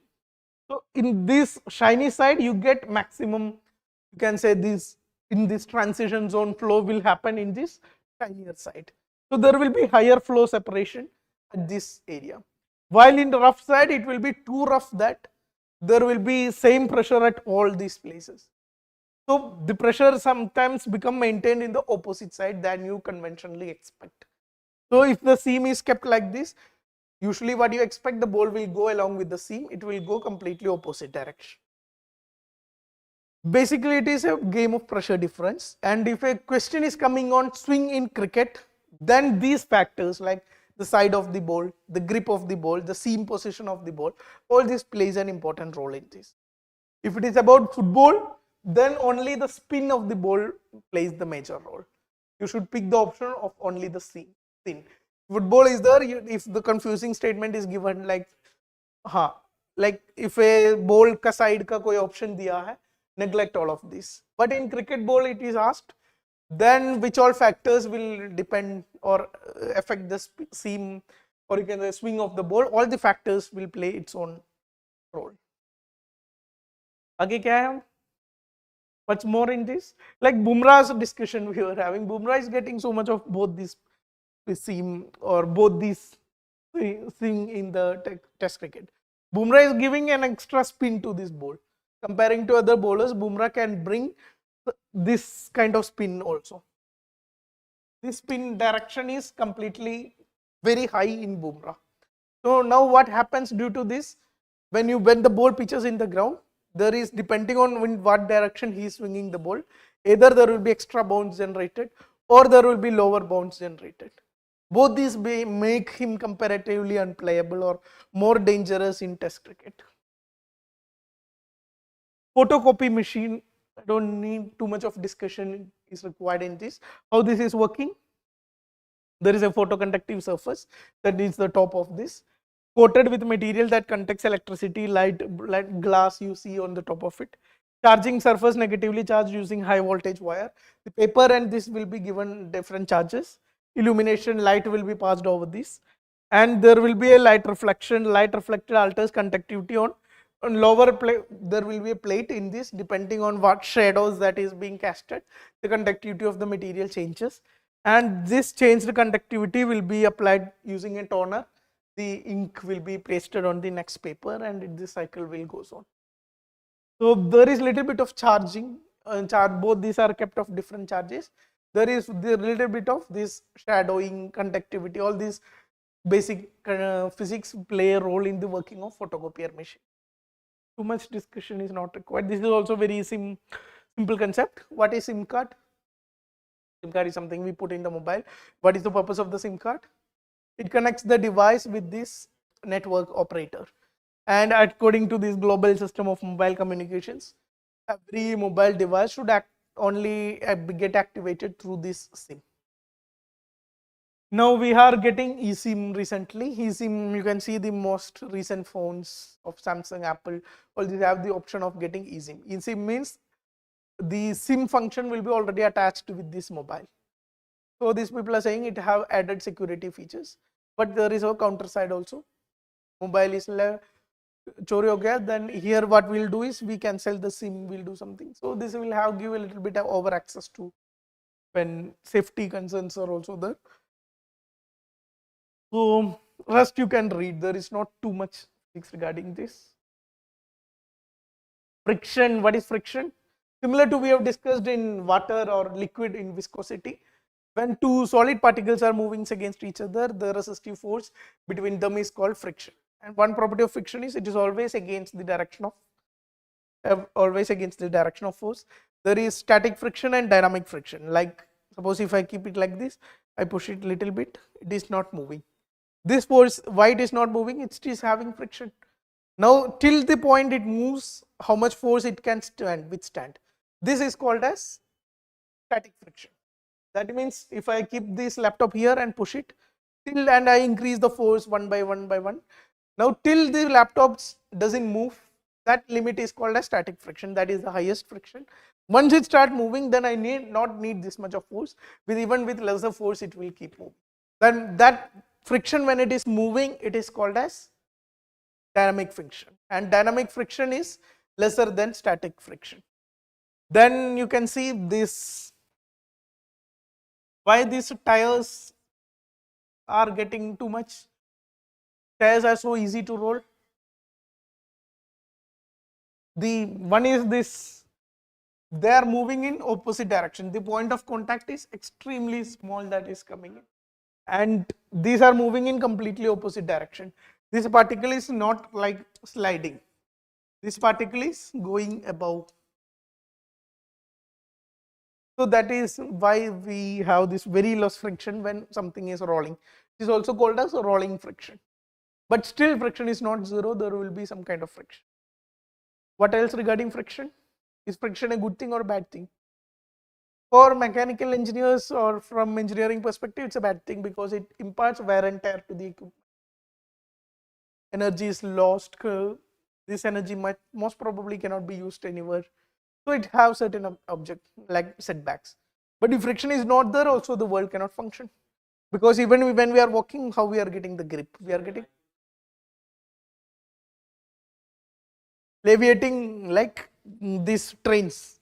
So in this shiny side, you get maximum, you can say this, in this transition zone flow will happen in this shinier side. So there will be higher flow separation at this area. While in the rough side, it will be too rough that there will be same pressure at all these places. So the pressure sometimes become maintained in the opposite side than you conventionally expect. So if the seam is kept like this, usually what you expect, the bowl will go along with the seam, it will go completely opposite direction. Basically, it is a game of pressure difference, and if a question is coming on swing in cricket, then these factors like the side of the ball, the grip of the ball, the seam position of the ball, all this plays an important role in this. If it is about football, then only the spin of the ball plays the major role. You should pick the option of only the spin. Football is there, if the confusing statement is given like if a ball ka side ka koi option diya hai, neglect all of this. But in cricket ball, it is asked, then which all factors will depend or affect the seam, or you can say swing of the ball, all the factors will play its own role. Aage kya hai? Much more in this, like Bumrah's discussion we were having. Bumrah is getting so much of both this seam or both these thing in the test cricket. Bumrah is giving an extra spin to this ball. Comparing to other bowlers, Bumrah can bring this kind of spin also. This spin direction is completely very high in Bumrah. So now what happens due to this, when the ball pitches in the ground, there is, depending on in what direction he is swinging the ball, either there will be extra bounce generated or there will be lower bounce generated. Both these make him comparatively unplayable or more dangerous in test cricket. Photocopy machine, I don't need too much of discussion is required in this. How this is working? There is a photoconductive surface that is the top of this, coated with material that conducts electricity, light glass you see on the top of it. Charging surface negatively charged using high voltage wire. The paper and this will be given different charges. Illumination light will be passed over this, and there will be a light reflection. Light reflected alters conductivity on lower plate. There will be a plate in this, depending on what shadows that is being casted, the conductivity of the material changes, and this changed conductivity will be applied using a toner. The ink will be pasted on the next paper and this cycle will goes on. So there is little bit of charging, both these are kept of different charges. There is the little bit of this shadowing, conductivity, all these basic physics play a role in the working of photocopier machine. too much discussion is not required. This is also very simple concept. What is SIM card? SIM card is something we put in the mobile. What is the purpose of the SIM card? It connects the device with this network operator. And according to this global system of mobile communications, every mobile device should only get activated through this SIM. Now we are getting eSIM recently. eSIM, you can see the most recent phones of Samsung, Apple, all these have the option of getting eSIM. eSIM means the SIM function will be already attached with this mobile. So these people are saying it have added security features, but there is a counter side also. Mobile is chori ho gaya, then here what we'll do is we cancel the SIM, we'll do something. So this will give a little bit of over access to when safety concerns are also there. So rest you can read, there is not too much regarding this. Friction, what is friction? Similar to we have discussed in water or liquid in viscosity. When two solid particles are moving against each other, the resistive force between them is called friction. And one property of friction is it is always against the direction of force. There is static friction and dynamic friction. Like suppose if I keep it like this, I push it a little bit, it is not moving. This force, why it is not moving? It is having friction. Now till the point it moves, how much force it can withstand. This is called as static friction. That means if I keep this laptop here and push it till and I increase the force one by one. Now till the laptop doesn't move, that limit is called as static friction. That is the highest friction. Once it starts moving, then I not need this much of force. Even with lesser force, it will keep moving. Then that friction, when it is moving, it is called as dynamic friction, and dynamic friction is lesser than static friction. Then you can see this, why these tires are getting too much. Tires are so easy to roll. The one is this, they are moving in opposite direction. The point of contact is extremely small that is coming in, and these are moving in completely opposite direction. This particle is not like sliding. This particle is going above. So that is why we have this very less friction when something is rolling. It is also called as rolling friction. But still friction is not zero, there will be some kind of friction. What else regarding friction? Is friction a good thing or a bad thing? For mechanical engineers or from engineering perspective, it's a bad thing because it imparts wear and tear to the equipment. Energy is lost. This energy most probably cannot be used anywhere. So it has certain object like setbacks. But if friction is not there, also the world cannot function. Because even when we are walking, how we are getting the grip? We are getting leviating like these trains,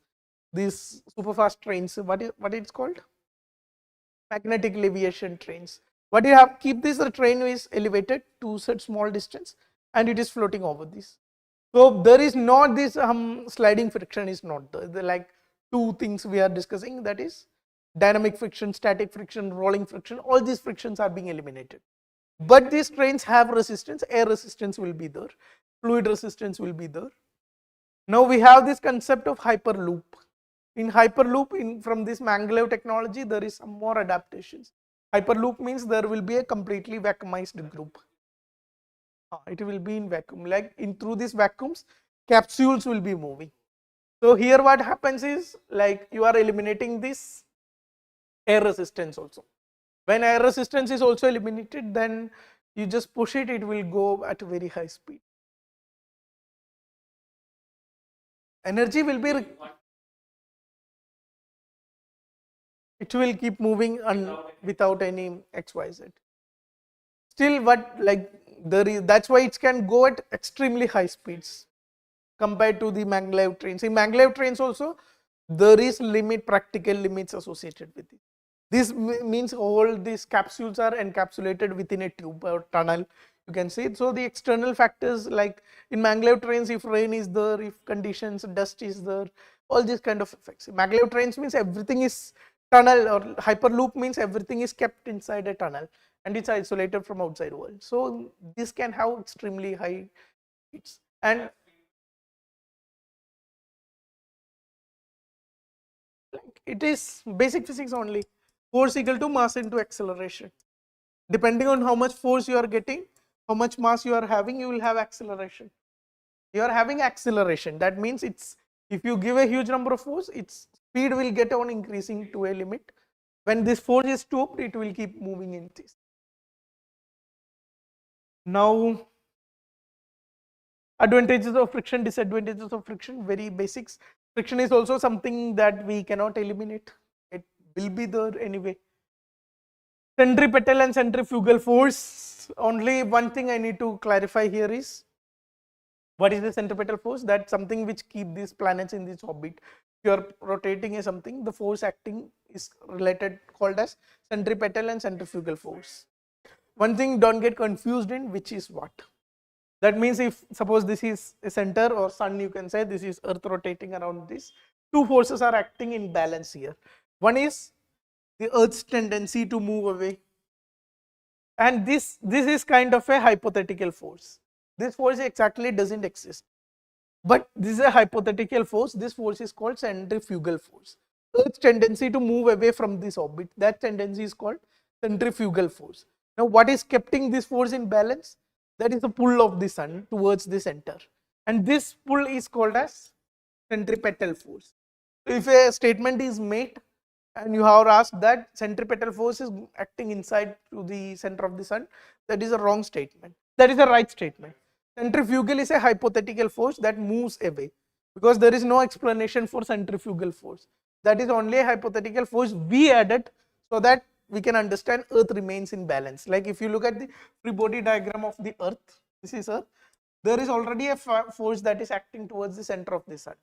these super fast trains. What it's called? Magnetic leviation trains. What you have, keep this, the train is elevated to such small distance and it is floating over this. So there is not this sliding friction is not there. They're like two things we are discussing, that is dynamic friction, static friction, rolling friction. All these frictions are being eliminated. But these trains have resistance, air resistance will be there, fluid resistance will be there. Now we have this concept of hyperloop. In hyperloop, from this Manglev technology, there is some more adaptations. Hyperloop means there will be a completely vacuumized group. It will be in vacuum, like through these vacuums, capsules will be moving. So here what happens is, like you are eliminating this air resistance also. When air resistance is also eliminated, then you just push it, it will go at a very high speed. Energy will be, it will keep moving without any XYZ. Still what, like there is, that's why it can go at extremely high speeds compared to the maglev trains. In maglev trains also there is practical limits associated with it. This means all these capsules are encapsulated within a tube or tunnel, you can see. So the external factors, like in maglev trains, if rain is there, if conditions, dust is there, all these kind of effects. Maglev trains means everything is tunnel, or hyperloop means everything is kept inside a tunnel and it's isolated from outside world. So this can have extremely high heats. And It is basic physics only. Force equal to mass into acceleration. Depending on how much force you are getting, how much mass you are having, you will have acceleration. You are having acceleration. That means it's, if you give a huge number of force, its speed will get on increasing to a limit. When this force is stopped, it will keep moving in this. Now, advantages of friction, disadvantages of friction, very basics. Friction is also something that we cannot eliminate. It will be there anyway. Centripetal and centrifugal force. Only one thing I need to clarify here is, what is the centripetal force? That's something which keep these planets in this orbit. If you are rotating a something, the force acting is related, called as centripetal and centrifugal force. One thing don't get confused in, which is what. That means if suppose this is a center or sun, you can say this is earth rotating around this. Two forces are acting in balance here. One is the earth's tendency to move away. And this is kind of a hypothetical force. This force exactly doesn't exist. But this is a hypothetical force. This force is called centrifugal force. Earth's tendency to move away from this orbit, that tendency is called centrifugal force. Now, what is keeping this force in balance? That is the pull of the sun towards the center. And this pull is called as centripetal force. So, if a statement is made and you have asked that centripetal force is acting inside to the center of the sun, that is a wrong statement. That is a right statement. Centrifugal is a hypothetical force that moves away, because there is no explanation for centrifugal force. That is only a hypothetical force we added so that we can understand earth remains in balance. Like if you look at the free body diagram of the earth, this is earth, there is already a force that is acting towards the center of the sun.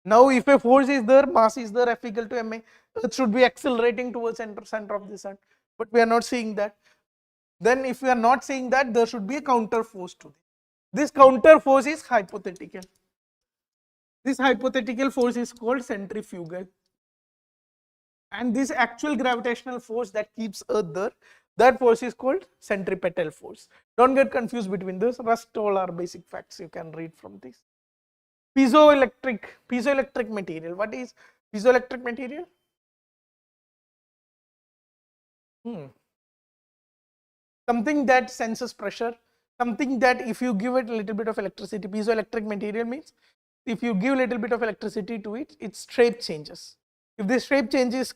Now if a force is there, mass is there, F equal to ma, earth should be accelerating towards center of the sun, but we are not seeing that. Then if we are not seeing that, there should be a counter force to this. This counter force is hypothetical. This hypothetical force is called centrifugal. And this actual gravitational force that keeps earth there, that force is called centripetal force. Don't get confused between this. Rest all are basic facts you can read from this. Piezoelectric material. What is piezoelectric material? Something that senses pressure, something that if you give it a little bit of electricity, piezoelectric material means if you give a little bit of electricity to it, its shape changes. If this shape change is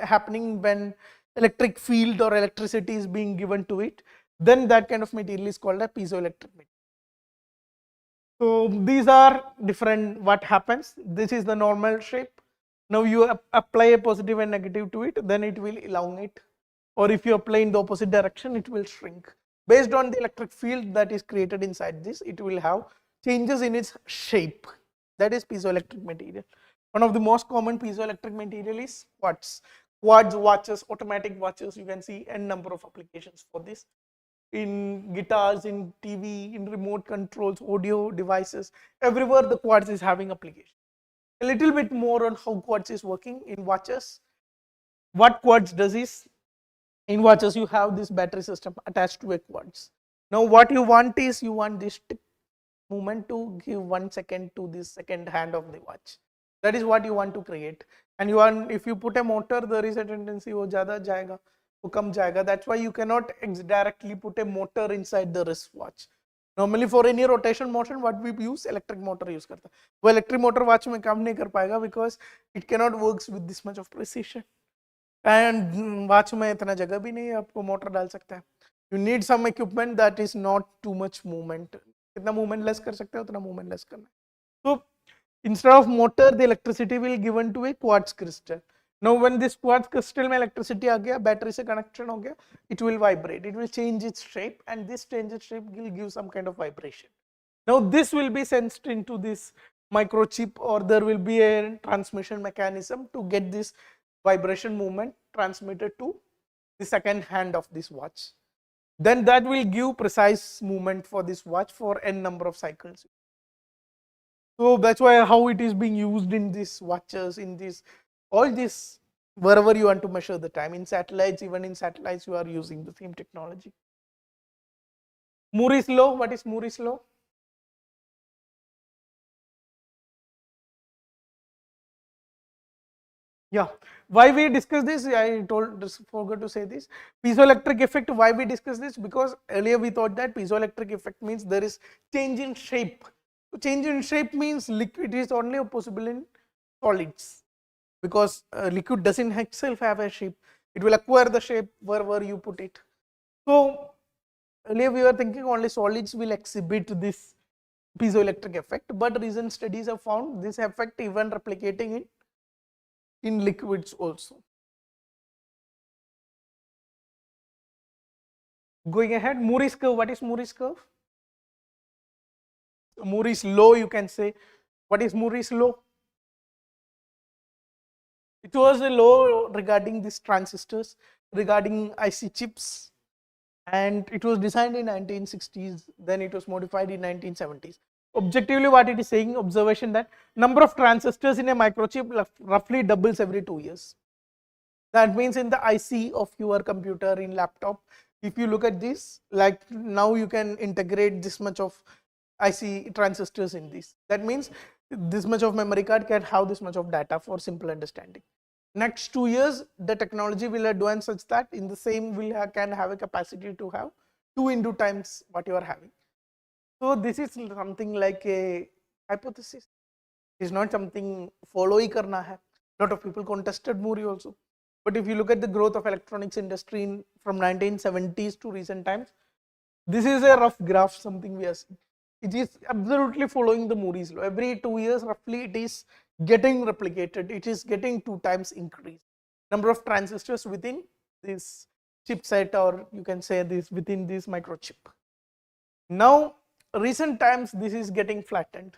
happening when electric field or electricity is being given to it, then that kind of material is called a piezoelectric material. So these are different, what happens, this is the normal shape. Now you apply a positive and negative to it, then it will elongate, or if you apply in the opposite direction, it will shrink. Based on the electric field that is created inside this, it will have changes in its shape. That is piezoelectric material. One of the most common piezoelectric material is quartz. Quartz watches, automatic watches, you can see n number of applications for this. In guitars, in TV, in remote controls, audio devices, everywhere the quartz is having application. A little bit more on how quartz is working in watches. What quartz does is, in watches you have this battery system attached to a quartz. Now what you want is, you want this movement to give 1 second to this second hand of the watch. That is what you want to create. And you want, if you put a motor, there is a tendency wo zyada jayega, wo kam jayega. That's why you cannot directly put a motor inside the wristwatch. Normally for any rotation motion, what we use, electric motor use karta. वो electric motor watch में काम नहीं कर पाएगा because it cannot works with this much of precision. And watch में इतना जगह भी नहीं है आपको मोटर डाल सकता है. You need some equipment that is not too much movement. कितना movement less कर सकते हैं उतना movement less करना है. So instead of motor, the electricity will given to a quartz crystal. Now when this quartz crystal में electricity आ गया, battery से connection हो गया, it will vibrate. It will change its shape, and this change its shape will give some kind of vibration. Now this will be sensed into this microchip, or there will be a transmission mechanism to get this vibration movement transmitted to the second hand of this watch. Then that will give precise movement for this watch for n number of cycles. So that's why how it is being used in these watches, in this, all this, wherever you want to measure the time, in satellites, even in satellites you are using the same technology. Muus Low, what is Muus Low? Yeah, why we discuss this? I forgot to say this. Piezoelectric effect. Why we discuss this? Because earlier we thought that piezoelectric effect means there is change in shape. Change in shape means liquid is only possible in solids, because liquid doesn't itself have a shape. It will acquire the shape wherever you put it. So earlier we were thinking only solids will exhibit this piezoelectric effect, but recent studies have found this effect even replicating in liquids also. Going ahead, Muus curve. What is Muus curve? Muus Low, you can say. What is Muus Low? It was a law regarding these transistors, regarding IC chips, and it was designed in 1960s. Then it was modified in 1970s. Objectively, what it is saying, observation that number of transistors in a microchip roughly doubles every 2 years. That means in the IC of your computer, in laptop, if you look at this, like now you can integrate this much of IC transistors in this. That means this much of memory card can have this much of data for simple understanding. Next 2 years, the technology will advance such that in the same can have a capacity to have 2 into times what you are having. So this is something like a hypothesis. It is not something follow hi karna hai. Lot of people contested Muri also. But if you look at the growth of electronics industry from 1970s to recent times, this is a rough graph, something we are seeing. It is absolutely following the Moore's law. Every 2 years, roughly, it is getting replicated. It is getting 2 times increase. Number of transistors within this chipset, or you can say this within this microchip. Now, recent times, this is getting flattened.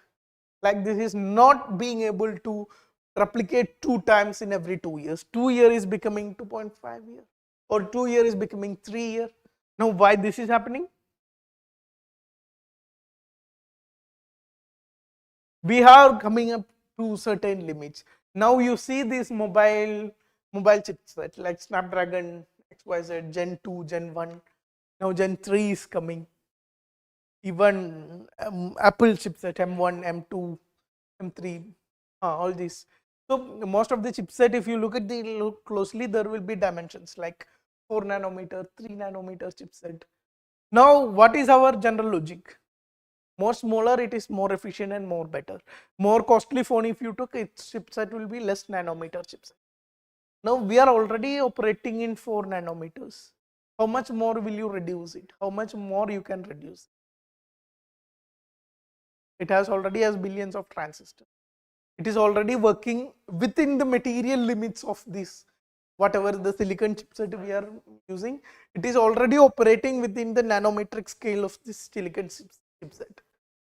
Like this is not being able to replicate 2 times in every 2 years. 2 year is becoming 2.5 year, or 2 year is becoming 3 year. Now, why this is happening? We are coming up to certain limits. Now you see this mobile chipset like Snapdragon XYZ Gen 2, Gen 1, now Gen 3 is coming. Even Apple chipset M1, M2, M3, all these. So most of the chipset, if you look closely, there will be dimensions like 4 nanometer, 3 nanometer chipset. Now, what is our general logic? More smaller, it is more efficient and more better. More costly phone, if you took, its chipset will be less nanometer chipset. Now we are already operating in 4 nanometers. How much more will you reduce it? How much more you can reduce? It already has billions of transistors. It is already working within the material limits of this, whatever the silicon chipset we are using. It is already operating within the nanometric scale of this silicon chipset.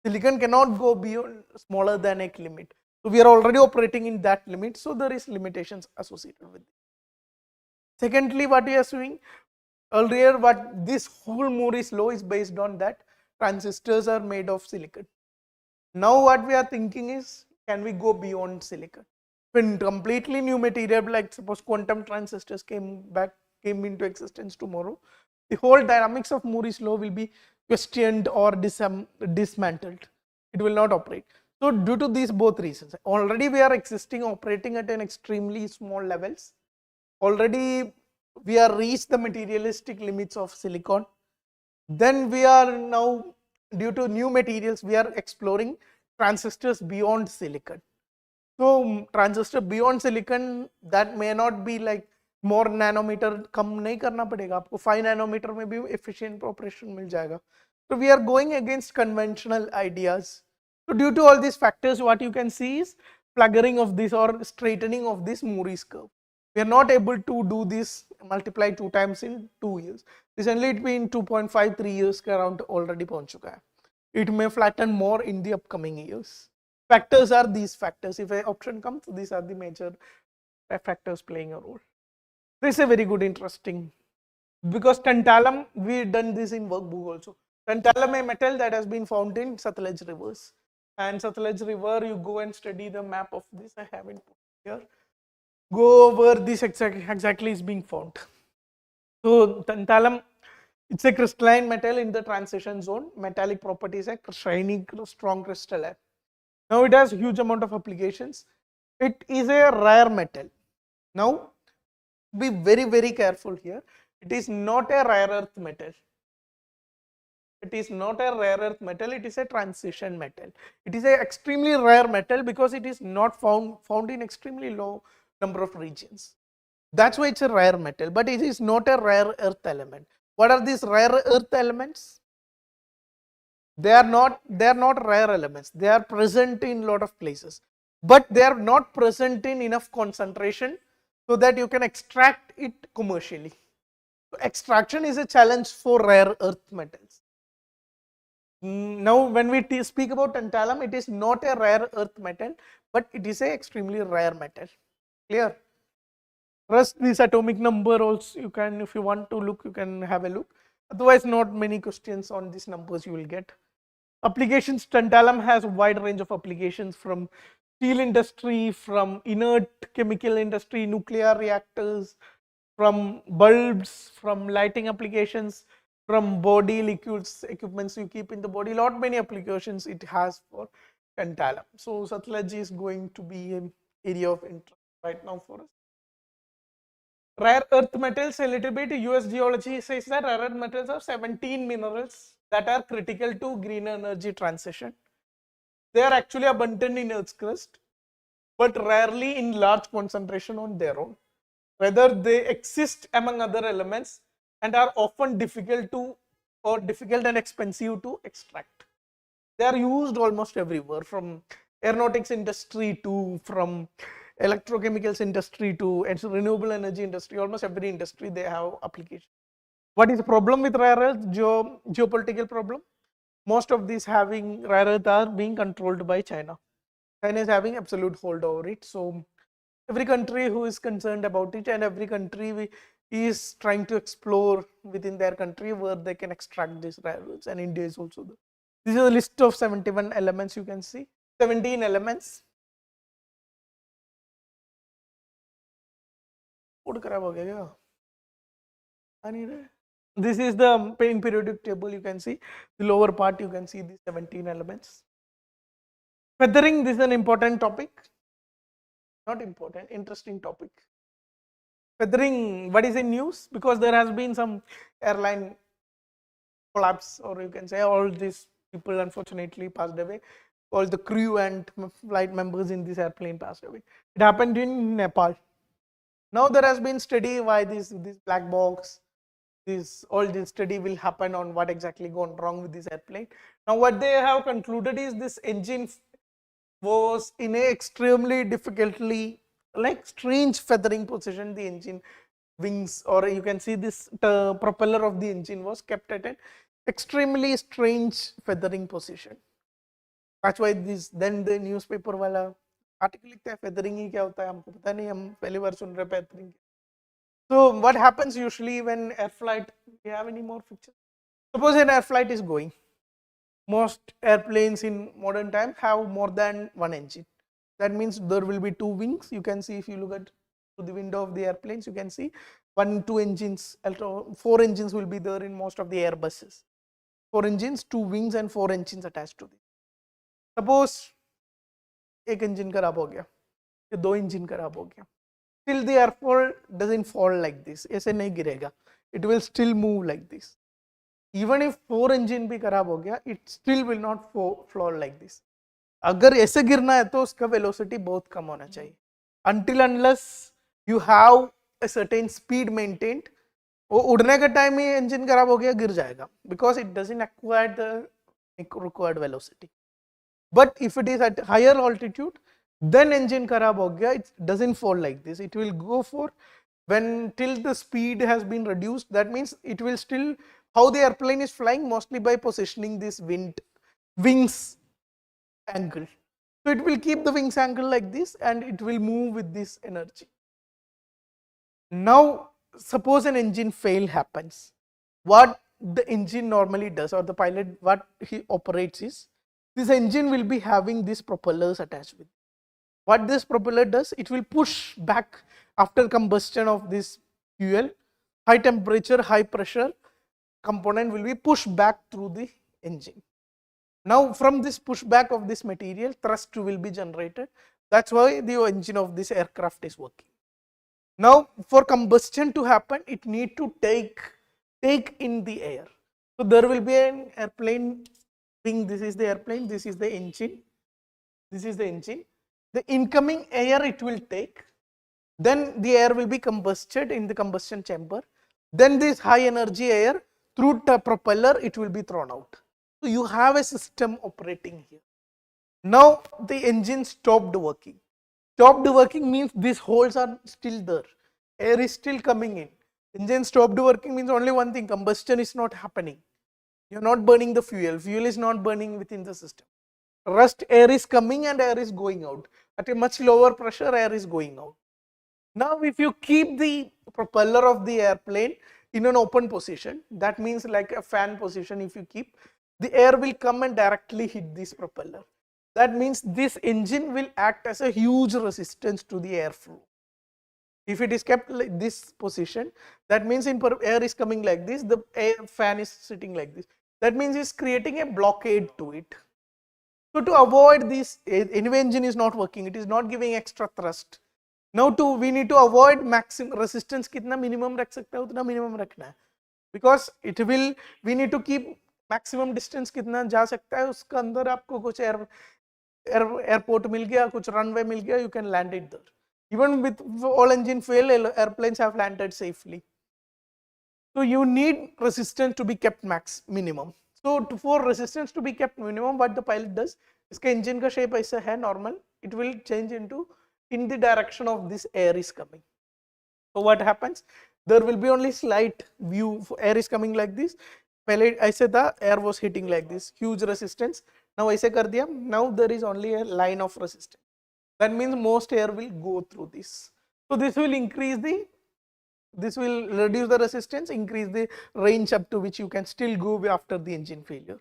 Silicon cannot go beyond smaller than a limit. So we are already operating in that limit. So there is limitations associated with it. Secondly, what we are doing earlier, what this whole Moore's law is based on, that transistors are made of silicon. Now what we are thinking is, can we go beyond silicon? When completely new material, like suppose quantum transistors came into existence tomorrow, the whole dynamics of Moore's law will be questioned or dismantled. It will not operate. So due to these both reasons, already we are operating at an extremely small levels. Already we are reached the materialistic limits of silicon. Then we are now, due to new materials, we are exploring transistors beyond silicon. So transistor beyond silicon, that may not be like more nanometer कम नहीं करना पड़ेगा आपको, 5 nanometre में भी efficient operation मिल जाएगा. So we are going against conventional ideas. So due to all these factors, what you can see is flaggering of this or straightening of this Moore's curve. We are not able to do this multiply 2 times in 2 years. Recently it been 2.5 3 years के around already पहुंच चुका है. It may flatten more in the upcoming years. Factors are these factors. If an option comes, these are the major factors playing a role. This is a very good interesting, because tantalum, we done this in workbook also. Tantalum, a metal that has been found in Satluj rivers, and Satluj river, you go and study the map of this. I haven't put here. Go where this exactly is being found. So tantalum, it's a crystalline metal in the transition zone. Metallic properties, a shiny, strong crystal. Now it has huge amount of applications. It is a rare metal. Now, be very careful here. It is not a rare earth metal. It is not a rare earth metal, it is a transition metal. It is an extremely rare metal because it is not found in extremely low number of regions. That's why it's a rare metal, but it is not a rare earth element. What are these rare earth elements? They are not rare elements. They are present in a lot of places, but they are not present in enough concentration so that you can extract it commercially. So extraction is a challenge for rare earth metals. Now, when we speak about tantalum, it is not a rare earth metal, but it is a extremely rare metal. Clear? Rest this atomic number also you can, if you want to look, you can have a look. Otherwise, not many questions on these numbers you will get. Applications, tantalum has a wide range of applications from steel industry, from inert chemical industry, nuclear reactors, from bulbs, from lighting applications, from body liquids, equipments you keep in the body, lot many applications it has for tantalum. So Satluj is going to be an area of interest right now for us. Rare earth metals, a little bit, US geology says that rare earth metals are 17 minerals that are critical to green energy transition. They are actually abundant in Earth's crust, but rarely in large concentration on their own. Rather, they exist among other elements and are often difficult and expensive to extract. They are used almost everywhere, from aeronautics industry to from electrochemicals industry to renewable energy industry. Almost every industry they have application. What is the problem with rare earth? Geopolitical problem. Most of these having rare earth are being controlled by China. China is having absolute hold over it. So every country who is concerned about it, and every country is trying to explore within their country where they can extract these rare earths, and India is also there. This is a list of 71 elements you can see, 17 elements. This is the periodic table. You can see the lower part, you can see the 17 elements. Feathering, this is an important topic. Not important, interesting topic. Feathering, what is in news? Because there has been some airline collapse, or you can say all these people unfortunately passed away. All the crew and flight members in this airplane passed away. It happened in Nepal. Now there has been study why this black box, all this study will happen on what exactly gone wrong with this airplane. Now what they have concluded is this engine was in a extremely difficultly, like strange feathering position. The engine wings, or you can see this propeller of the engine was kept at an extremely strange feathering position. That's why this, then the newspaper वाला article लिखता है feathering ही क्या होता है, हमको पता नहीं, हम पहली बार सुन रहे feathering. So what happens usually when air flight, do you have any more pictures? Suppose an air flight is going. Most airplanes in modern time have more than one engine. That means there will be two wings. You can see if you look at through the window of the airplanes, you can see 2 engines, 4 engines will be there in most of the Airbuses. 4 engines, 2 wings and 4 engines attached to it. Suppose एक engine खराब हो गया, या 2 engine खराब हो गया. Still the airfoil doesn't fall like this. ऐसे नहीं गिरेगा. It will still move like this. Even if 4 engine भी खराब हो गया, it still will not fall like this. अगर ऐसे गिरना है तो उसका velocity बहुत कम होना चाहिए. Until unless you have a certain speed maintained, वो उड़ने के टाइम ही engine खराब हो गया, गिर जाएगा, because it doesn't acquire the required velocity. But if it is at higher altitude, then engine खराब हो गया, it doesn't fall like this. It will go for when till the speed has been reduced. That means it will still, how the airplane is flying, mostly by positioning this wings angle. So it will keep the wings angle like this and it will move with this energy. Now suppose an engine fail happens. What the engine normally does, or the pilot what he operates is, this engine will be having these propellers attached with it. What this propeller does, it will push back after combustion of this fuel, high temperature, high pressure component will be pushed back through the engine. Now from this pushback of this material, thrust will be generated. That's why the engine of this aircraft is working. Now for combustion to happen, it need to take in the air. So there will be an airplane wing, this is the airplane, this is the engine, this is the engine. The incoming air it will take, then the air will be combusted in the combustion chamber. Then this high energy air through the propeller it will be thrown out. So you have a system operating here. Now the engine stopped working. Stopped working means these holes are still there. Air is still coming in. Engine stopped working means only one thing, combustion is not happening. You are not burning the fuel. Fuel is not burning within the system. Rust air is coming and air is going out. At a much lower pressure, air is going out. Now if you keep the propeller of the airplane in an open position, that means like a fan position, if you keep, the air will come and directly hit this propeller. That means this engine will act as a huge resistance to the airflow. If it is kept like this position, that means in air is coming like this, the air fan is sitting like this. That means it's creating a blockade to it. So to avoid this, anyway engine is not working, it is not giving extra thrust. Now we need to avoid maximum resistance, कितना minimum रख सकता है उतना minimum रखना है, because it will, we need to keep maximum distance कितना जा सकता है उसका अंदर आपको कुछ airport मिल गया, कुछ runway मिल गया, you can land it there. Even with all engine fail, airplanes have landed safely. So you need resistance to be kept minimum. So for resistance to be kept minimum, what the pilot does, इसका engine का shape ऐसा है normal, it will change into in the direction of this air is coming. So what happens? There will be only slight view, air is coming like this. पहले ऐसे था, air was hitting like this, huge resistance. Now ऐसे कर दिया, now there is only a line of resistance. That means most air will go through this. So this will increase the, this will reduce the resistance, increase the range up to which you can still go after the engine failure.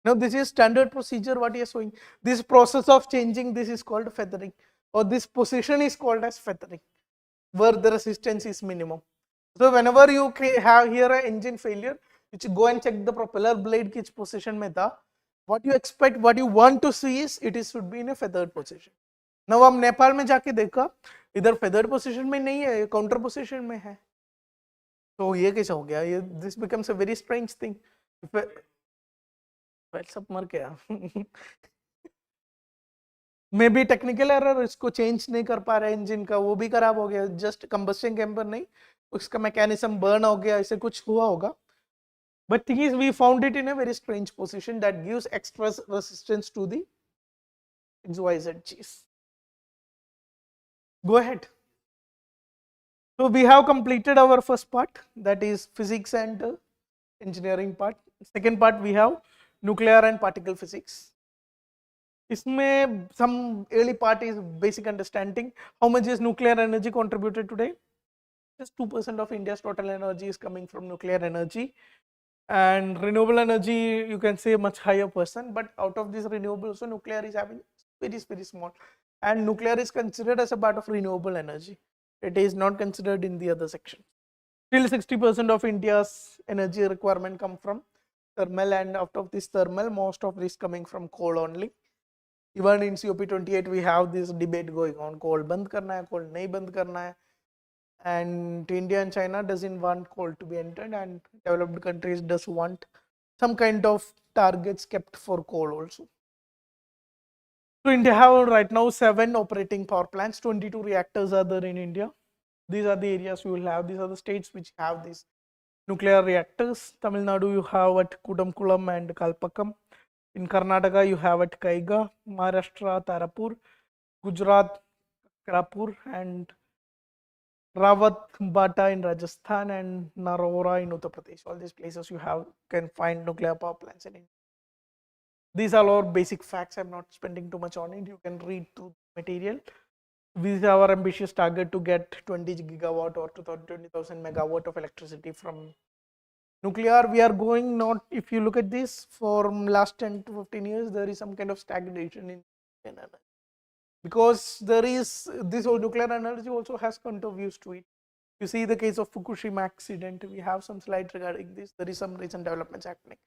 Now this is standard procedure what you are showing. This process of changing this is called feathering, or this position is called as feathering, where the resistance is minimum. So whenever you have here an engine failure, you go and check the propeller blade which position mein tha. What you expect, what you want to see is it should be in a feathered position. Now हम नेपाल में जाके देखा, इधर feathered position में नहीं है, counter position में है. तो ये कैसा हो गया? ये this becomes a very strange thing. Well, सब मर गया. मे बी टेक्निकल एरर, इसको चेंज नहीं कर पा रहे इंजन का, वो भी खराब हो गया. जस्ट कंबस्शन चैम्बर नहीं, उसका मैकेनिज्म बर्न हो गया, ऐसे कुछ हुआ होगा. But thing is, we found it in a very strange position that gives extra resistance to the XYZ cheese. Go ahead. So we have completed our first part, that is physics and engineering part. Second part we have nuclear and particle physics. इसमें some early part is basic understanding. How much is nuclear energy contributed today? Just 2% of India's total energy is coming from nuclear energy, and renewable energy you can say much higher percent, but out of this renewable, so nuclear is having very small, and nuclear is considered as a part of renewable energy. It is not considered in the other section. Still 60% of India's energy requirement come from thermal, and out of this thermal, most of this coming from coal only. Even in COP28 we have this debate going on, coal बंद करना है, coal नहीं बंद करना है, and India and China doesn't want coal to be entered, and developed countries does want some kind of targets kept for coal also. So India have right now 7 operating power plants, 22 reactors are there in India. These are the areas you will have, these are the states which have these nuclear reactors. Tamil Nadu you have at Kudamkulam and Kalpakam. In Karnataka you have at Kaiga, Maharashtra Tarapur, Gujarat Krapur, and Rawat Bata in Rajasthan, and Narora in Uttar Pradesh. All these places you can find nuclear power plants in India. These are all basic facts. I'm not spending too much on it. You can read through the material. This is our ambitious target to get 20 gigawatt or 20,000 megawatt of electricity from nuclear. We are going, not, if you look at this, for last 10 to 15 years, there is some kind of stagnation in energy, because there is this whole nuclear energy also has contributes to it. You see the case of Fukushima accident, we have some slides regarding this. There is some recent developments happening.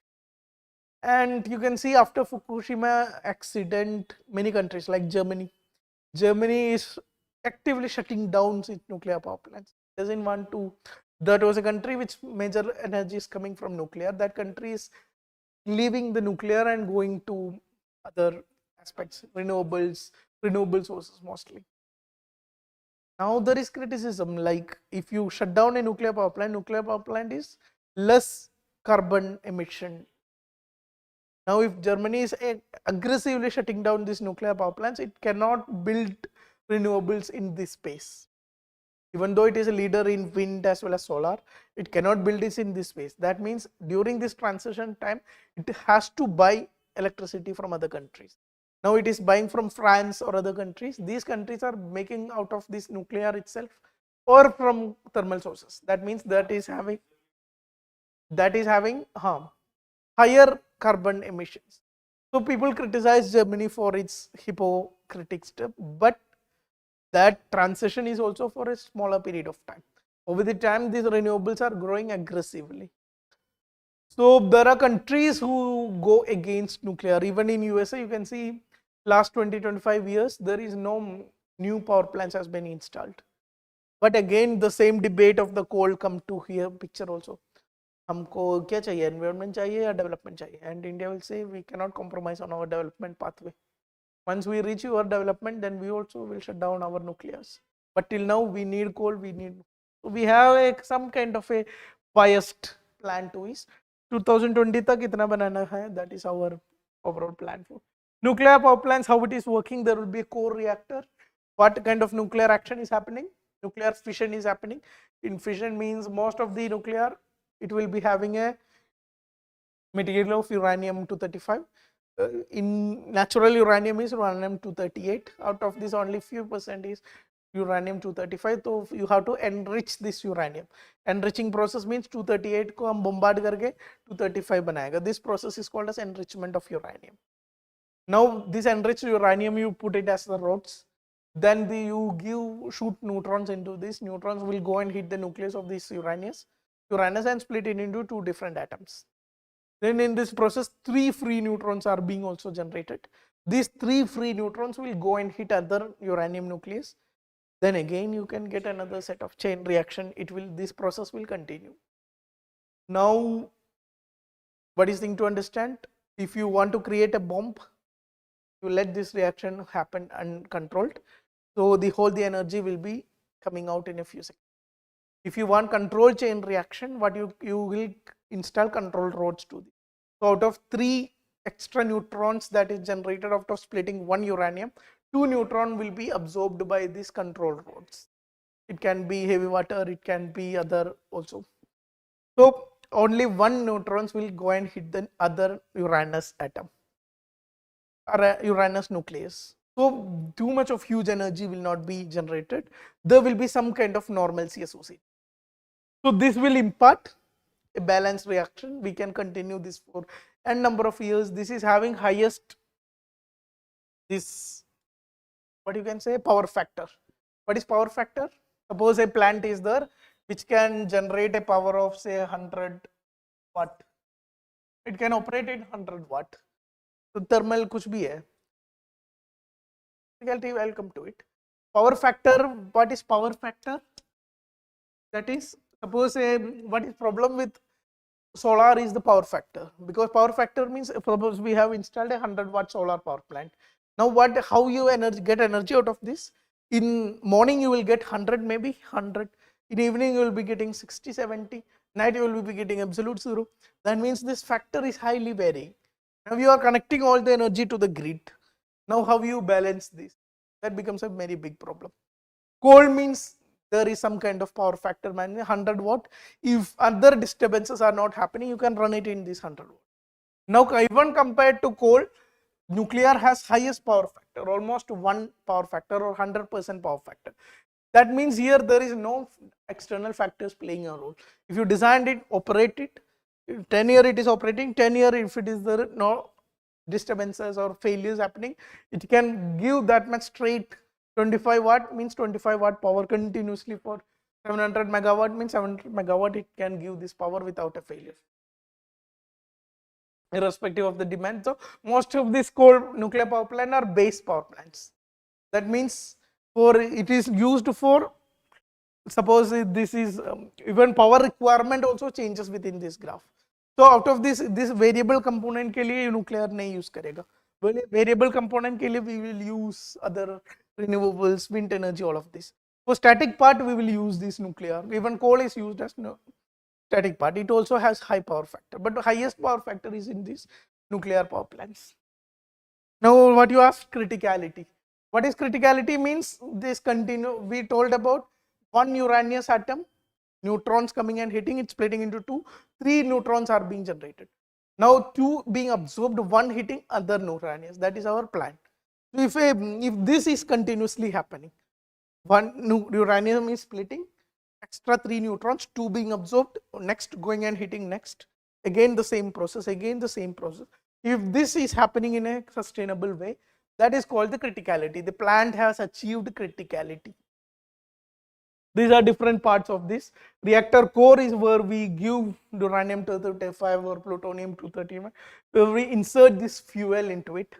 And you can see after Fukushima accident, many countries like Germany is actively shutting down its nuclear power plants. Doesn't want to. That was a country which major energy is coming from nuclear. That country is leaving the nuclear and going to other aspects, renewable sources mostly. Now there is criticism, like if you shut down a nuclear power plant is less carbon emission. Now if Germany is aggressively shutting down these nuclear power plants, it cannot build renewables in this space. Even though it is a leader in wind as well as solar, it cannot build this in this space. That means during this transition time, it has to buy electricity from other countries. Now it is buying from France or other countries. These countries are making out of this nuclear itself or from thermal sources. That means that is having higher carbon emissions. So people criticize Germany for its hypocritic step, but that transition is also for a smaller period of time. Over the time, these renewables are growing aggressively. So there are countries who go against nuclear. Even in USA, you can see last 20-25 years, there is no new power plants has been installed. But again, the same debate of the coal come to here picture also. हमको क्या चाहिए, environment चाहिए या development चाहिए? And India will say we cannot compromise on our development pathway. Once we reach our development, then we also will shut down our nuclears. But till now, we need coal, so we have some kind of a biased plan to is 2020 तक इतना बनाना है. That is our overall plan for nuclear power plants. How it is working? There will be a core reactor. What kind of nuclear action is happening? Nuclear fission is happening. In fission means most of the nuclear, it will be having a material of uranium-235. In natural uranium is uranium-238. Out of this, only few percent is uranium-235. So you have to enrich this uranium. Enriching process means 238 को हम bombard करके 235 बनाएगा. This process is called as enrichment of uranium. Now this enriched uranium, you put it as the rods. Then you shoot neutrons into this. Neutrons will go and hit the nucleus of this Uranus and split it into two different atoms. Then in this process, 3 free neutrons are being also generated. These 3 free neutrons will go and hit other uranium nucleus. Then again, you can get another set of chain reaction. This process will continue. Now, what is the thing to understand? If you want to create a bomb, you let this reaction happen uncontrolled. So the energy will be coming out in a few seconds. If you want control chain reaction, what you will install control rods to this. So out of 3 extra neutrons that is generated after splitting 1 uranium, 2 neutron will be absorbed by these control rods. It can be heavy water, it can be other also. So only 1 neutrons will go and hit the other Uranus atom or Uranus nucleus. So too much of huge energy will not be generated. There will be some kind of normalcy associated. So this will impart a balanced reaction. We can continue this for n number of years. This is having highest what you can say power factor. What is power factor? Suppose a plant is there which can generate a power of say 100 watt. It can operate at 100 watt. So thermal kuch bhi hai. I'll come to it. Power factor. What is power factor? That is, suppose what is problem with solar is the power factor, because power factor means suppose we have installed a 100-watt solar power plant. Now how you get energy out of this? In morning you will get 100, maybe 100. In evening you will be getting 60, 70. Night you will be getting absolute 0. That means this factor is highly varying. Now you are connecting all the energy to the grid. Now how you balance this? That becomes a very big problem. Coal means there is some kind of power factor, 100 watt. If other disturbances are not happening, you can run it in this 100 watt. Now even compared to coal, nuclear has highest power factor, almost 1 power factor or 100% power factor. That means here there is no external factors playing a role. If you designed it, operate it, 10 years it is operating, 10 years if it is there no disturbances or failures happening, it can give that much straight 25 watt means 25 watt power continuously for 700 megawatt means 700 megawatt it can give this power without a failure, irrespective of the demand. So most of these coal nuclear power plants are base power plants. That means For it is used for, suppose this is even power requirement also changes within this graph. So out of this variable component के लिए nuclear नहीं use करेगा. Variable component के लिए we will use other renewables, wind energy, all of this. For static part we will use this nuclear. Even coal is used as static part. It also has high power factor, but the highest power factor is in these nuclear power plants. Now what you ask, criticality. What is criticality means? This continue, we told about one Uranus atom, neutrons coming and hitting, it splitting into two, 3 neutrons are being generated. Now 2 being absorbed, 1 hitting other Uranus, that is our plan. So if this is continuously happening, one uranium is splitting, extra 3 neutrons, 2 being absorbed, next going and hitting next, again the same process, again the same process. If this is happening in a sustainable way, that is called the criticality. The plant has achieved criticality. These are different parts of this. Reactor core is where we give uranium-235 or plutonium-231, where we insert this fuel into it.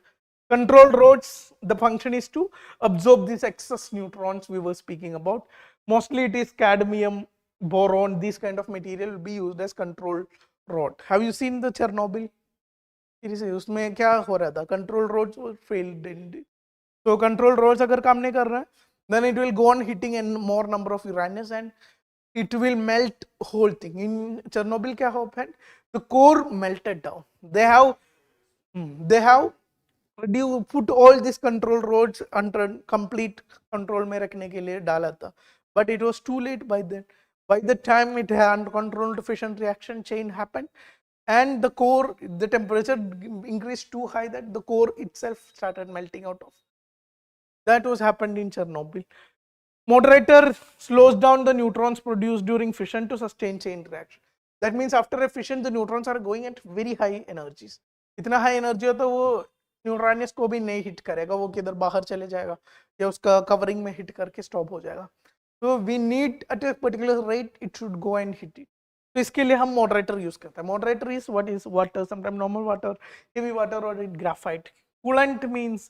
Control rods, the function is to absorb these excess neutrons we were speaking about. Mostly it is cadmium, boron, this kind of material will be used as control rod. Have you seen the Chernobyl? उसमें क्या हो रहा था, control rods failed in. So control rods अगर काम नहीं कर रहा है, then it will go on hitting and more number of Uranus and it will melt whole thing. In Chernobyl क्या happened? The core melted down. They have put all these control rods under complete control में रखने के लिए डाला था, but it was too late by then. By the time it had uncontrolled fission reaction chain happened, and the core, the temperature increased too high that the core itself started melting out of. That was happened in Chernobyl. Moderator slows down the neutrons produced during fission to sustain chain reaction. That means after a fission the neutrons are going at very high energies. इतना high energy होता वो न्यूट्रॉनियस को भी नहीं hit करेगा, वो किधर बाहर चले जाएगा या उसका कवरिंग में हिट करके स्टॉप हो जाएगा. So we need at a particular rate it should go and hit it. तो इसके लिए हम moderator use करते हैं. Moderator is what is water, sometimes normal water, heavy water or graphite. Coolant means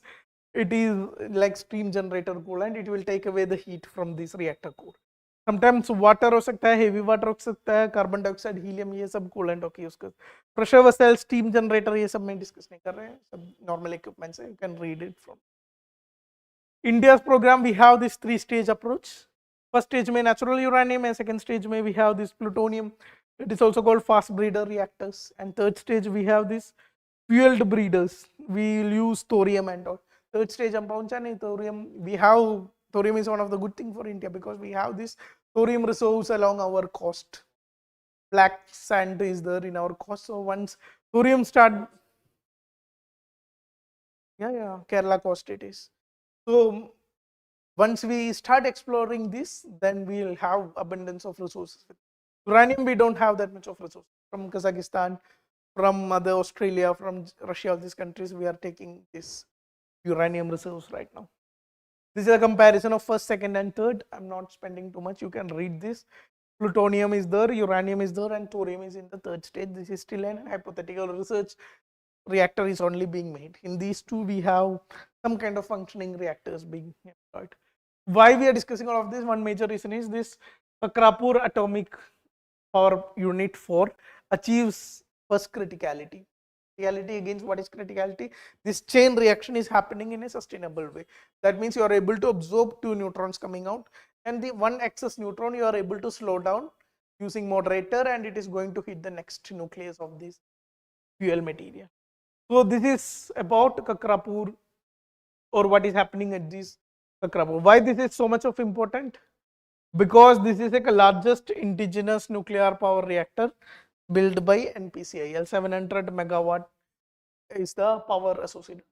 it is like steam generator coolant, it will take away the heat from this reactor core. Sometimes water हो सकता है, heavy water हो सकता है, carbon dioxide, helium, ये सब coolant होके use करते हैं. Pressure vessel, steam generator ये सब मैं discuss नहीं कर रहे हैं, सब normal equipment है, you can read it from. India's program we have this 3-stage approach. First stage में natural uranium and second stage में we have this plutonium. It is also called fast breeder reactors. And third stage we have this fueled breeders. We will use thorium and all. Third stage हम पहुंचा नहीं, thorium. We have thorium is one of the good thing for India because we have this thorium reserves along our coast. Black sand is there in our coast. So once thorium start, Kerala coast it is. So once we start exploring this, then we will have abundance of resources. Uranium, we don't have that much of resources. From Kazakhstan, from other Australia, from Russia, all these countries, we are taking this uranium reserves right now. This is a comparison of first, second and third. I'm not spending too much. You can read this. Plutonium is there, uranium is there, and thorium is in the third stage. This is still an hypothetical research. Reactor is only being made. In these two, we have some kind of functioning reactors being employed. Why we are discussing all of this? One major reason is this Pakrapur Atomic Power Unit 4 achieves first criticality. Criticality against what is criticality? This chain reaction is happening in a sustainable way. That means you are able to absorb 2 neutrons coming out, and the one excess neutron you are able to slow down using moderator, and it is going to hit the next nucleus of this fuel material. So this is about Kakrapur, or what is happening at this Kakrapur. Why this is so much of important? Because this is the largest indigenous nuclear power reactor built by NPCIL. 700 megawatt is the power associated.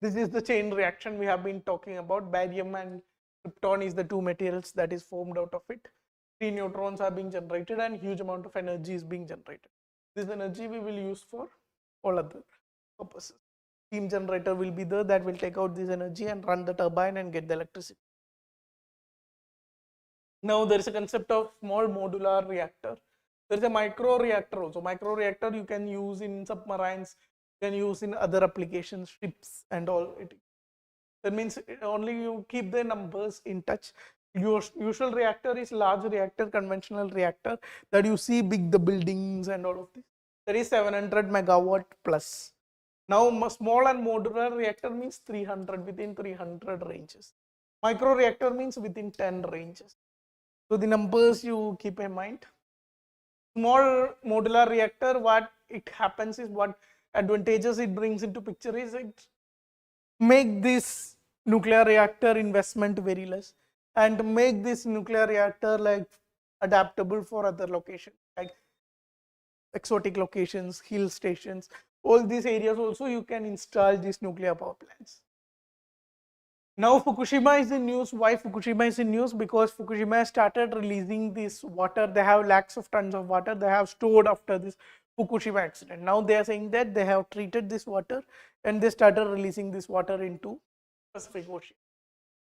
This is the chain reaction we have been talking about. Barium and krypton is the two materials that is formed out of it. 3 neutrons are being generated and huge amount of energy is being generated. This energy we will use for all other purposes. Steam generator will be there that will take out this energy and run the turbine and get the electricity. Now there is a concept of small modular reactor. There is a micro reactor also. Micro reactor you can use in submarines, you can use in other applications, ships and all. That means only you keep the numbers in touch. Your usual reactor is large reactor, conventional reactor that you see big the buildings and all of this. That is 700 megawatt plus. Now small and modular reactor means 300, within 300 ranges. Micro reactor means within 10 ranges. So the numbers you keep in mind. Small modular reactor, what it happens is, what advantages it brings into picture is, it make this nuclear reactor investment very less, and make this nuclear reactor like adaptable for other locations like exotic locations, hill stations, all these areas also you can install these nuclear power plants. Now Fukushima is in news. Why Fukushima is in news? Because Fukushima started releasing this water. They have lakhs of tons of water they have stored after this Fukushima accident. Now they are saying that they have treated this water and they started releasing this water into Pacific Ocean.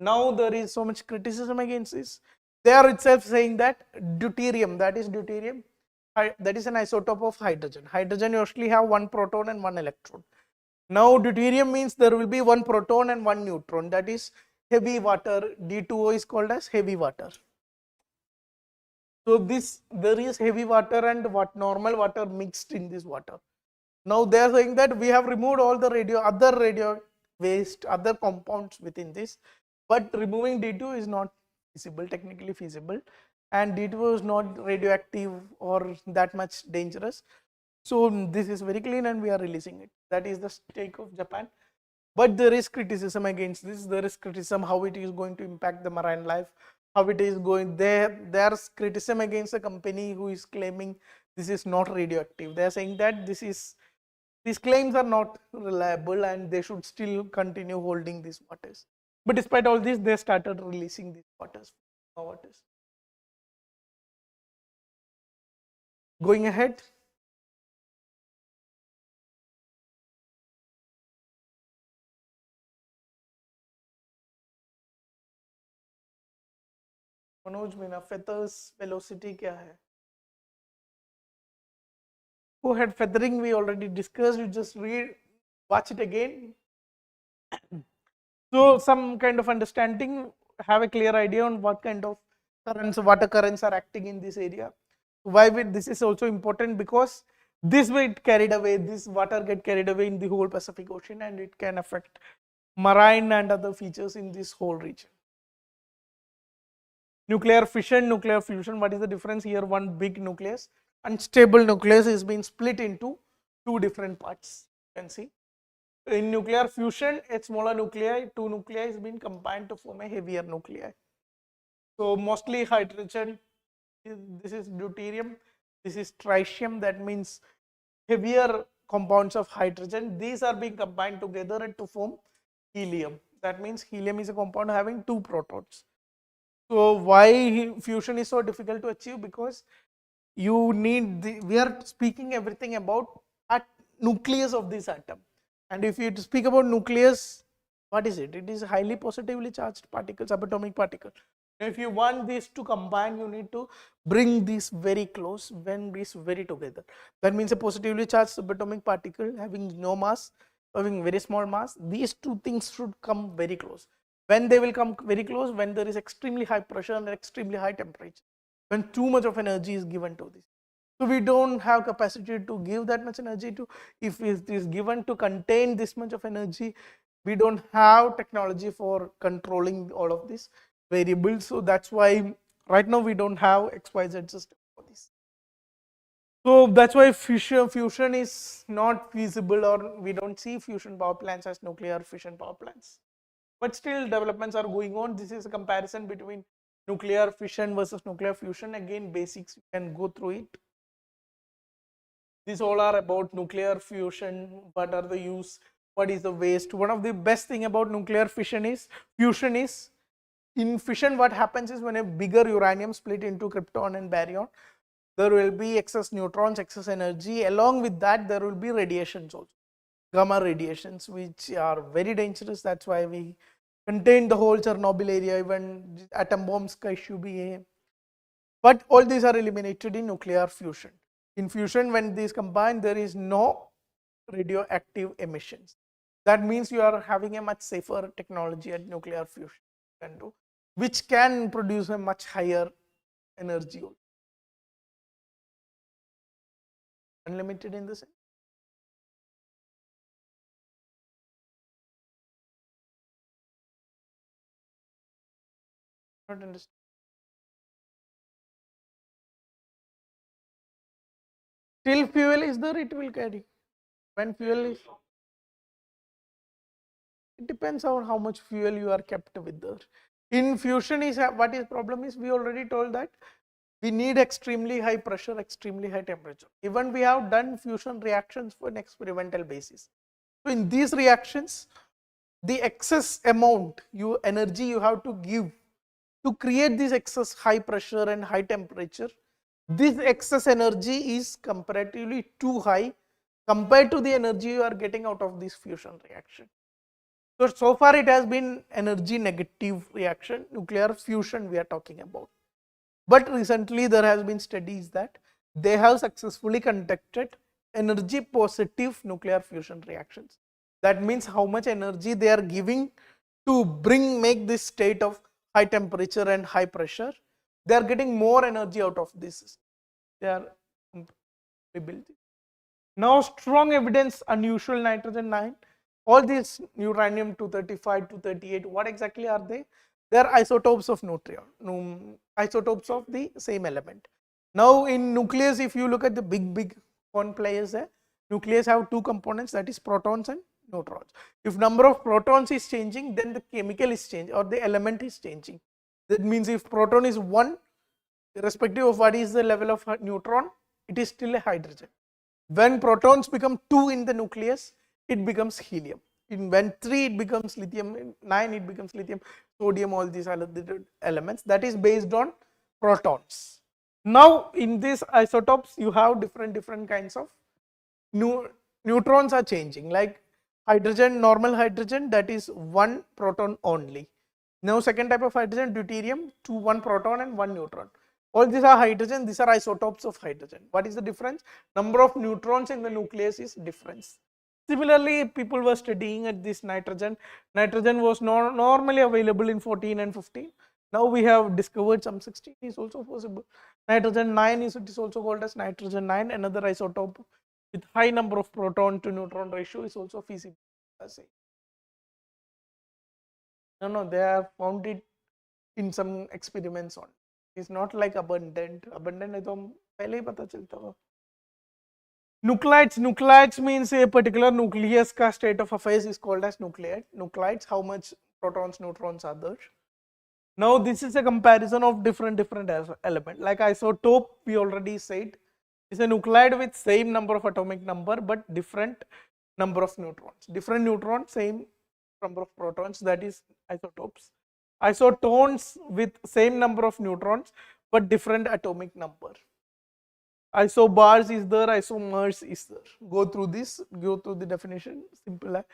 Now there is so much criticism against this. They are itself saying that deuterium, that is an isotope of hydrogen. Hydrogen usually have one proton and one electron. Now deuterium means there will be one proton and one neutron, that is heavy water. D2O is called as heavy water. So there is heavy water and normal water mixed in this water. Now they are saying that we have removed all the other radio waste, other compounds within this, but removing D2 is not feasible, technically feasible, and D2 is not radioactive or that much dangerous. So this is very clean and we are releasing it. That is the stake of Japan. But there is criticism against this. There is criticism how it is going to impact the marine life, how it is going. There's criticism against the company who is claiming this is not radioactive. They are saying that these claims are not reliable and they should still continue holding these waters. But despite all this, they started releasing these waters. Going ahead. Manoj Meena, feathers velocity क्या है? Go ahead, feathering we already discussed, you just watch it again. So some kind of understanding, have a clear idea on what kind of currents, water currents are acting in this area. Why this is also important, because this way it carried away, this water get carried away in the whole Pacific Ocean and it can affect marine and other features in this whole region. Nuclear fission, nuclear fusion, what is the difference here? One big nucleus, unstable nucleus is being split into two different parts. You can see in nuclear fusion, a smaller nuclei, two nuclei is being combined to form a heavier nuclei. So mostly hydrogen, this is deuterium, this is tritium, that means heavier compounds of hydrogen. These are being combined together to form helium. That means helium is a compound having two protons. So why fusion is so difficult to achieve? Because you need we are speaking everything about at nucleus of this atom, and if you speak about nucleus, what is it? It is highly positively charged particles, subatomic particle. If you want these to combine, you need to bring these very close, when these very together. That means a positively charged subatomic particle having no mass, having very small mass, these two things should come very close. When they will come very close? When there is extremely high pressure and extremely high temperature, when too much of energy is given to this. So we don't have capacity to give that much energy to, if it is given to contain this much of energy, we don't have technology for controlling all of these variables. So that's why right now we don't have XYZ system for this. So that's why fusion is not feasible, or we don't see fusion power plants as nuclear fission power plants. But still developments are going on. This is a comparison between nuclear fission versus nuclear fusion. Again, basics, you can go through it. These all are about nuclear fusion. What are the use? What is the waste? One of the best thing about nuclear fusion is, in fission what happens is, when a bigger uranium split into krypton and baryon, there will be excess neutrons, excess energy. Along with that, there will be radiations also, gamma radiations, which are very dangerous. That's why we contained the whole Chernobyl area, even atom bombs ka issue bhi hai. But all these are eliminated in nuclear fusion. In fusion, when these combine, there is no radioactive emissions. That means you are having a much safer technology at nuclear fusion can do, which can produce a much higher energy. Unlimited in the sense. Not understand. Till fuel is there, it will carry. When fuel is, it depends on how much fuel you are kept with there. In fusion is what is problem is we already told that we need extremely high pressure, extremely high temperature. Even we have done fusion reactions for an experimental basis. So in these reactions, the excess amount energy you have to give to create this excess high pressure and high temperature, this excess energy is comparatively too high compared to the energy you are getting out of this fusion reaction. So far it has been energy negative reaction, nuclear fusion we are talking about. But recently there has been studies that they have successfully conducted energy positive nuclear fusion reactions. That means how much energy they are giving to make this state of high temperature and high pressure. They are getting more energy out of this. They are rebuilt. Now strong evidence unusual nitrogen 9. All these uranium 235, 238, what exactly are they? They are isotopes of isotopes of the same element. Now in nucleus, if you look at the big one players there, nucleus have two components, that is protons and neutrons. If number of protons is changing, then the chemical is changing or the element is changing. That means if proton is 1, irrespective of what is the level of neutron, it is still a hydrogen. When protons become 2 in the nucleus, it becomes helium. When 3 it becomes lithium, 9 it becomes lithium, sodium, all these elements. That is based on protons. Now in these isotopes you have different kinds of neutrons are changing, like hydrogen, normal hydrogen, that is 1 proton only. Now second type of hydrogen, deuterium, 1 proton and 1 neutron. All these are hydrogen, these are isotopes of hydrogen. What is the difference? Number of neutrons in the nucleus is difference. Similarly, people were studying at this nitrogen. Nitrogen was normally available in 14 and 15. Now we have discovered some 16 is also possible. Nitrogen 9 it is also called as nitrogen 9, another isotope with high number of proton to neutron ratio is also feasible. No, they have found it in some experiments on. It's not like abundant. Abundant is पहले ही पता चलता होगा. Nuclides means a particular nucleus ka state of affairs is called as nuclide. Nuclides, how much protons, neutrons are there. Now this is a comparison of different element. Like isotope, we already said, is a nuclide with same number of atomic number but different number of neutrons. Different neutrons, same number of protons, that is isotopes. Isotones with same number of neutrons but different atomic number. Isobars is there, isomers is there. Go through the definition, simple,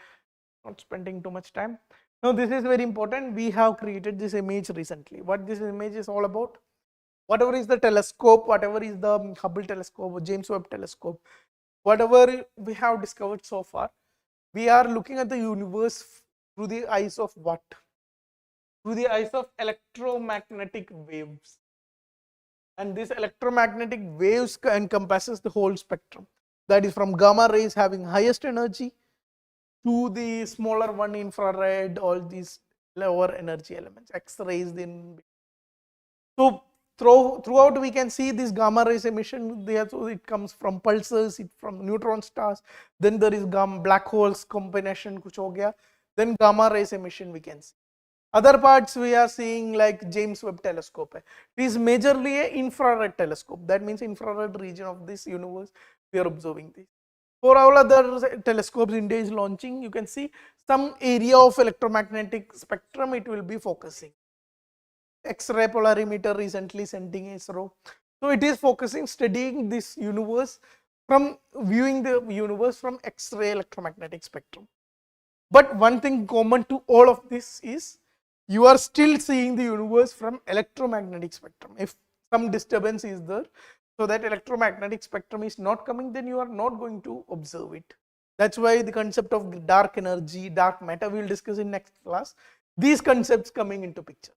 not spending too much time. Now this is very important, we have created this image recently. What this image is all about? Whatever is the telescope, whatever is the Hubble telescope, James Webb telescope, whatever we have discovered so far, we are looking at the universe through the eyes of what? Through the eyes of electromagnetic waves. And this electromagnetic waves encompasses the whole spectrum. That is from gamma rays having highest energy to the smaller one, infrared, all these lower energy elements, X-rays. So throughout we can see this gamma rays emission. So it comes from pulsars, from neutron stars. Then there is black holes combination, kuch ho gaya. Then gamma rays emission we can see. Other parts we are seeing like James Webb telescope. It is majorly an infrared telescope. That means infrared region of this universe we are observing this. For all other telescopes India is launching, you can see some area of electromagnetic spectrum it will be focusing. X-ray polarimeter recently sending ISRO. So it is focusing, studying this universe from viewing the universe from X-ray electromagnetic spectrum. But one thing common to all of this is you are still seeing the universe from electromagnetic spectrum. If some disturbance is there, so that electromagnetic spectrum is not coming, then you are not going to observe it. That's why the concept of dark energy, dark matter, we will discuss in next class. These concepts coming into picture.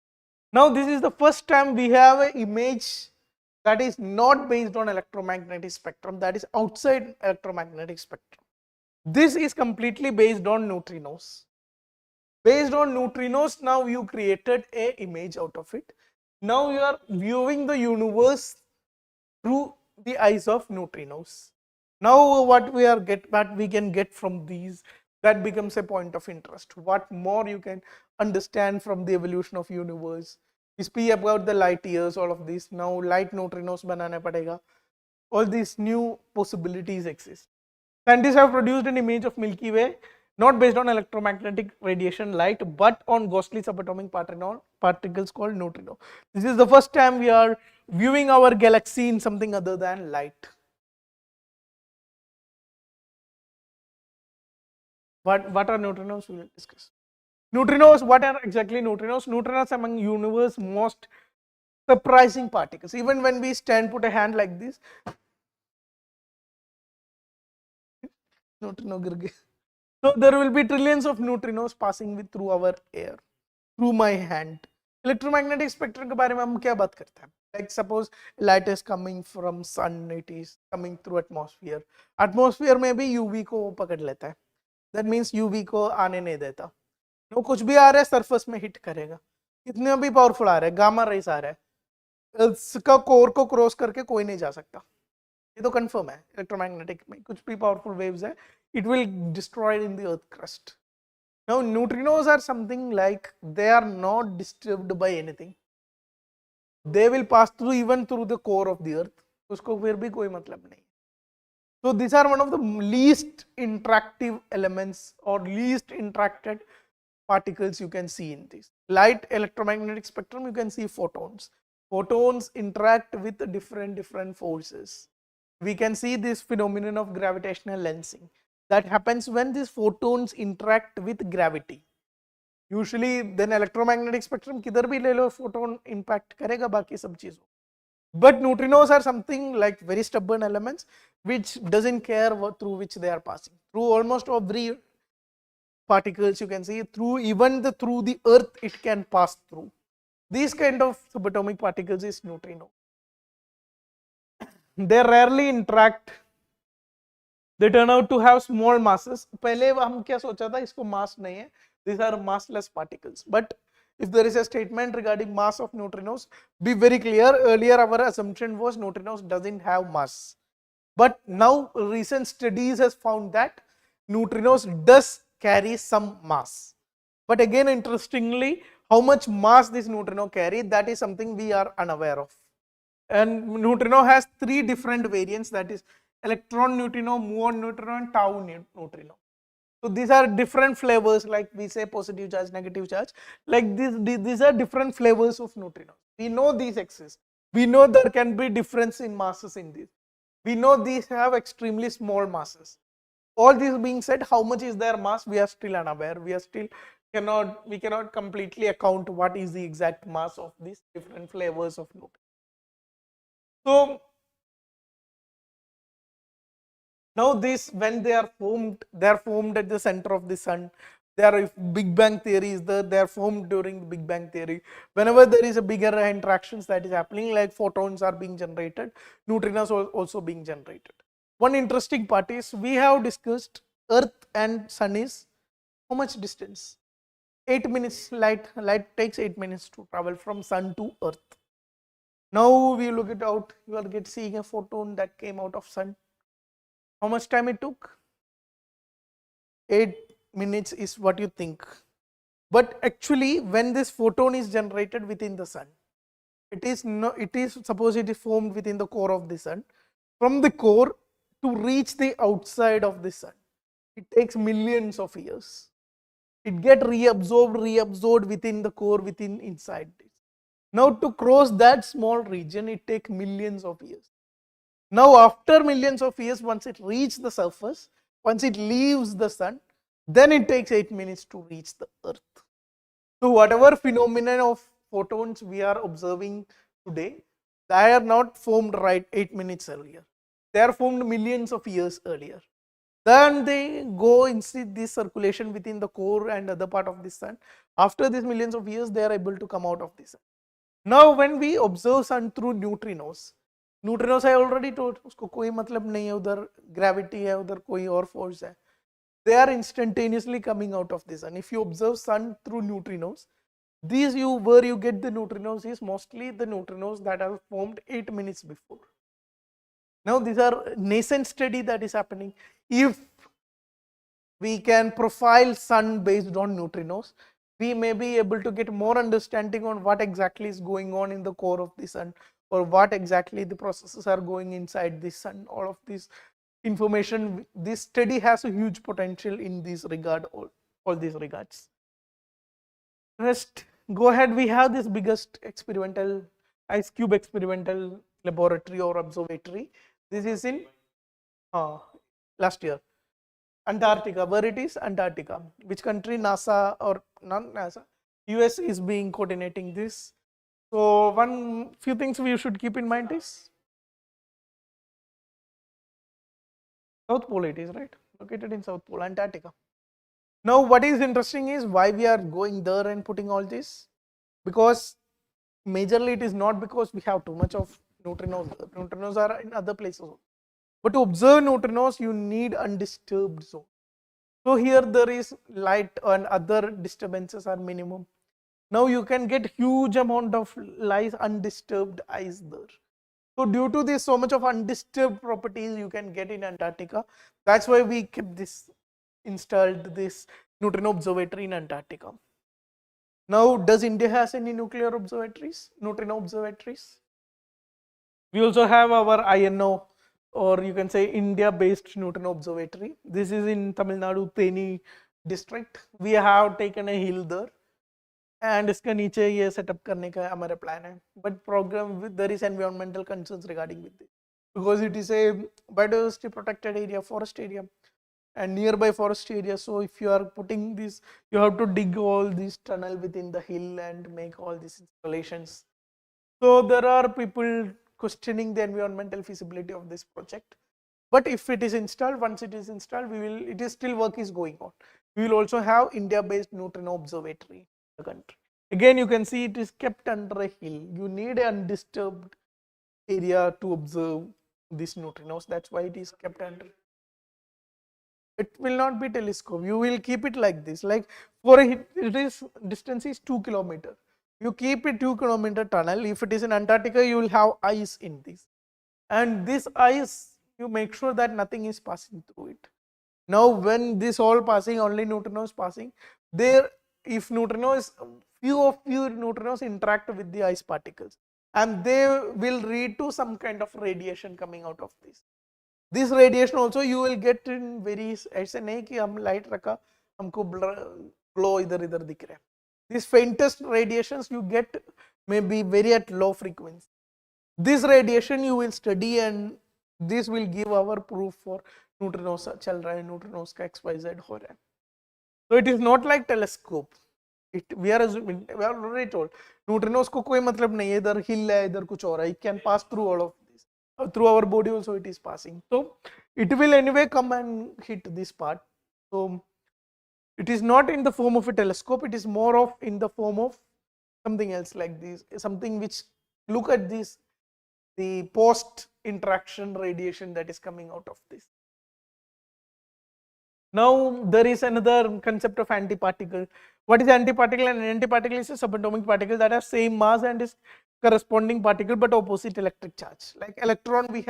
Now this is the first time we have an image that is not based on electromagnetic spectrum, that is outside electromagnetic spectrum. This is completely based on neutrinos. Based on neutrinos, now you created a image out of it. Now you are viewing the universe through the eyes of neutrinos. Now what we can get from these, that becomes a point of interest. What more you can understand from the evolution of universe. We speak about the light years, all of this. Now light neutrinos banana padega. All these new possibilities exist. Scientists have produced an image of Milky Way not based on electromagnetic radiation light but on ghostly subatomic particles called neutrino. This is the first time we are viewing our galaxy in something other than light. What are neutrinos? We will discuss. Neutrinos, what are exactly neutrinos? Neutrinos are among universe's most surprising particles. Even when we put a hand like this, neutrino गिर गए. So there will be trillions of neutrinos passing through our air, through my hand. Electromagnetic spectrum के बारे में हम क्या बात करते हैं? Like suppose light is coming from sun, it is coming through atmosphere. Atmosphere में भी UV को पकड़ लेता है. That means UV को आने नहीं देता. वो कुछ भी आ रहा है सरफेस में हिट करेगा. कितने भी पावरफुल आ रहा है, गामा रेस आ रहा है, इसका कोर को क्रॉस करके कोई नहीं जा सकता. ये तो कंफर्म है. इलेक्ट्रोमैग्नेटिक में कुछ भी पावरफुल वेव्स है, it will destroy in the earth crust. Now neutrinos are something like they are not disturbed by anything. They will pass through even through the core of the earth. उसको फिर भी कोई मतलब नहीं. So these are one of the least interactive elements or least interacted particles you can see in this. Light electromagnetic spectrum, you can see photons. Photons interact with different forces. We can see this phenomenon of gravitational lensing. That happens when these photons interact with gravity. Usually then electromagnetic spectrum किधर भी ले लो photon impact करेगा बाकी सब चीजों. But neutrinos are something like very stubborn elements which doesn't care through which they are passing. Through almost every particles you can see, through even through the earth it can pass through. These kind of subatomic particles is neutrino. They rarely interact. They turn out to have small masses. पहले हम क्या सोचा था, इसको mass नहीं है. These are massless particles. But if there is a statement regarding mass of neutrinos, be very clear. Earlier our assumption was neutrinos doesn't have mass. But now recent studies has found that neutrinos does carry some mass. But again, interestingly, how much mass this neutrino carry, that is something we are unaware of. And neutrino has three different variants, that is electron neutrino, muon neutrino and tau neutrino. So these are different flavors, like we say positive charge, negative charge, like these are different flavors of neutrinos. We know these exist. We know there can be difference in masses in these. We know these have extremely small masses. All this being said, how much is their mass, we are still unaware. We cannot completely account what is the exact mass of these different flavors of neutrinos. So now this, when they are formed at the center of the sun. If Big Bang theory is there, they are formed during the Big Bang theory. Whenever there is a bigger interactions that is happening, like photons are being generated, neutrinos are also being generated. One interesting part is we have discussed Earth and Sun is how much distance? 8 minutes. Light takes 8 minutes to travel from Sun to Earth. Now we look it out, you are seeing a photon that came out of Sun. How much time it took? 8 minutes is what you think. But actually when this photon is generated within the sun, suppose it is formed within the core of the sun. From the core to reach the outside of the sun, it takes millions of years. It gets reabsorbed within the core, inside this. Now to cross that small region, it takes millions of years. Now after millions of years, once it reaches the surface, once it leaves the sun, then it takes 8 minutes to reach the earth. So whatever phenomenon of photons we are observing today, they are not formed 8 minutes earlier. They are formed millions of years earlier. Then they go inside this circulation within the core and other part of the sun. After these millions of years, they are able to come out of the sun. Now when we observe sun through neutrinos I already told उसको कोई मतलब नहीं है, उधर gravity है, उधर कोई और force है. They are instantaneously coming out of the sun. If you observe sun through neutrinos, these where you get the neutrinos is mostly the neutrinos that are formed 8 minutes before. Now these are nascent study that is happening. If we can profile sun based on neutrinos, we may be able to get more understanding on what exactly is going on in the core of the sun, or what exactly the processes are going inside the sun. All of this information, this study has a huge potential in this regard, all these regards. Rest, go ahead, we have this biggest experimental ice cube experimental laboratory or observatory. This is in last year, Antarctica. Where it is? Antarctica. Which country? NASA, or not NASA, US is being coordinating this. So few things we should keep in mind is South Pole it is, right? Located in South Pole, Antarctica. Now what is interesting is why we are going there and putting all this, because majorly it is not because we have too much of neutrinos. Neutrinos are in other places, but to observe neutrinos you need undisturbed zone. So here there is light and other disturbances are minimum. Now you can get huge amount of light undisturbed ice there. So due to this so much of undisturbed properties you can get in Antarctica. That's why we kept this installed this neutrino observatory in Antarctica. Now does India has any nuclear observatories, neutrino observatories? We also have our INO, or you can say India based neutrino observatory. This is in Tamil Nadu, Theni district. We have taken a hill there. And इसके नीचे ये setup करने का हमारा plan है, but program there is environmental concerns regarding with this, because it is a biodiversity protected area, forest area and nearby forest area. So if you are putting this, you have to dig all this tunnel within the hill and make all these installations. So there are people questioning the environmental feasibility of this project, but if it is installed, once it is installed, it is still work is going on. We will also have India based neutrino observatory in the country. Again you can see it is kept under a hill. You need an undisturbed area to observe these neutrinos. That's why it is kept under. It will not be telescope. You will keep it like this. Like for it is distance is 2 kilometers. You keep it 2 kilometer tunnel. If it is in Antarctica, you will have ice in this, and this ice you make sure that nothing is passing through it. Now when this all passing, only neutrinos passing there. If neutrinos, few neutrinos interact with the ice particles, and they will lead to some kind of radiation coming out of this. This radiation also you will get in very, ऐसे नहीं कि हम light रखा हमको glow इधर इधर दिख रहा है. These faintest radiations you get may be very at low frequency. This radiation you will study, and this will give our proof for neutrinos चल रहा है, neutrinos का XYZ हो रहा है. So it is not like telescope. We are already told neutrinos को कोई मतलब नहीं है, इधर हिल है, इधर कुछ और है. It can pass through all of this. Through our body also it is passing. So it will anyway come and hit this part. So it is not in the form of a telescope. It is more of in the form of something else like this, something which look at this, the post interaction radiation that is coming out of this. Now there is another concept of antiparticle. What is antiparticle? An antiparticle is a subatomic particle that has same mass and is corresponding particle but opposite electric charge. Like electron, we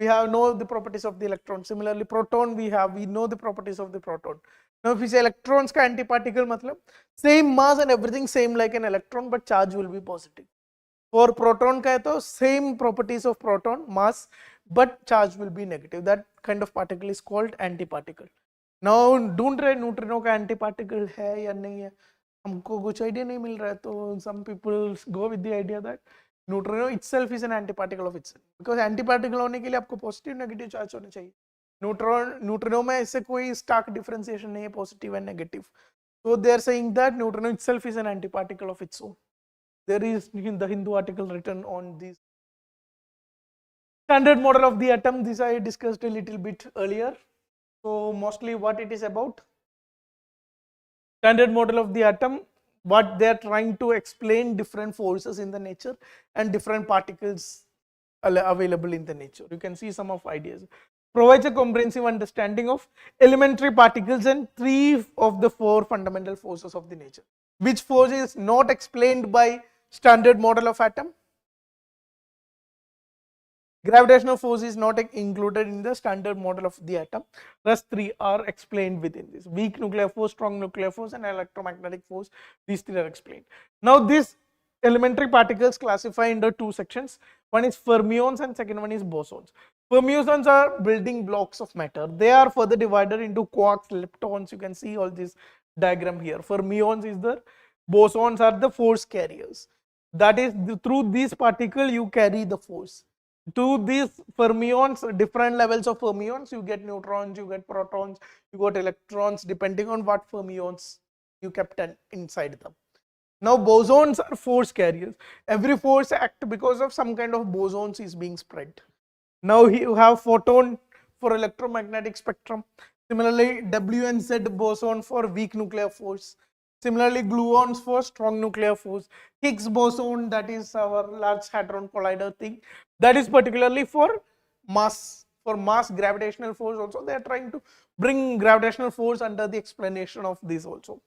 know the properties of the electron. Similarly proton, we know the properties of the proton. Now if we say electrons ka antiparticle, matlab same mass and everything same like an electron, but charge will be positive. For proton ka hai to same properties of proton, mass, but charge will be negative. That kind of particle is called antiparticle. Now ढूंढ रहे neutrino का antiparticle है या नहीं है, हमको कुछ idea नहीं मिल रहा है. तो some people go with the idea that neutrino itself is an antiparticle of itself, because antiparticle होने के लिए आपको पॉजिटिव नेगेटिव चार्ज होने चाहिए. न्यूट्रिनो में ऐसे कोई स्टार्क डिफरेंशिएशन नहीं है positive and negative. So they are saying that neutrino itself is an antiparticle of its own. There is in the Hindu article written on this standard model of the atom. This I discussed a little bit earlier. So mostly what it is about, standard model of the atom, what they are trying to explain different forces in the nature and different particles available in the nature. You can see some of ideas. Provides a comprehensive understanding of elementary particles and 3 of the 4 fundamental forces of the nature. Which force is not explained by standard model of atom? Gravitational force is not included in the standard model of the atom. Rest 3 are explained within this. Weak nuclear force, strong nuclear force, and electromagnetic force. These 3 are explained. Now these elementary particles classify into 2 sections. One is fermions and second one is bosons. Fermions are building blocks of matter. They are further divided into quarks, leptons. You can see all this diagram here. Fermions is the, bosons are the force carriers. That is, through these particles you carry the force. To these fermions, different levels of fermions, you get neutrons, you get protons, you got electrons, depending on what fermions you kept inside them. Now bosons are force carriers. Every force act because of some kind of bosons is being spread. Now you have photon for electromagnetic spectrum. Similarly, W and Z boson for weak nuclear force. Similarly, gluons for strong nuclear force. Higgs boson, that is our Large Hadron Collider thing, that is particularly for mass gravitational force also. They are trying to bring gravitational force under the explanation of this also.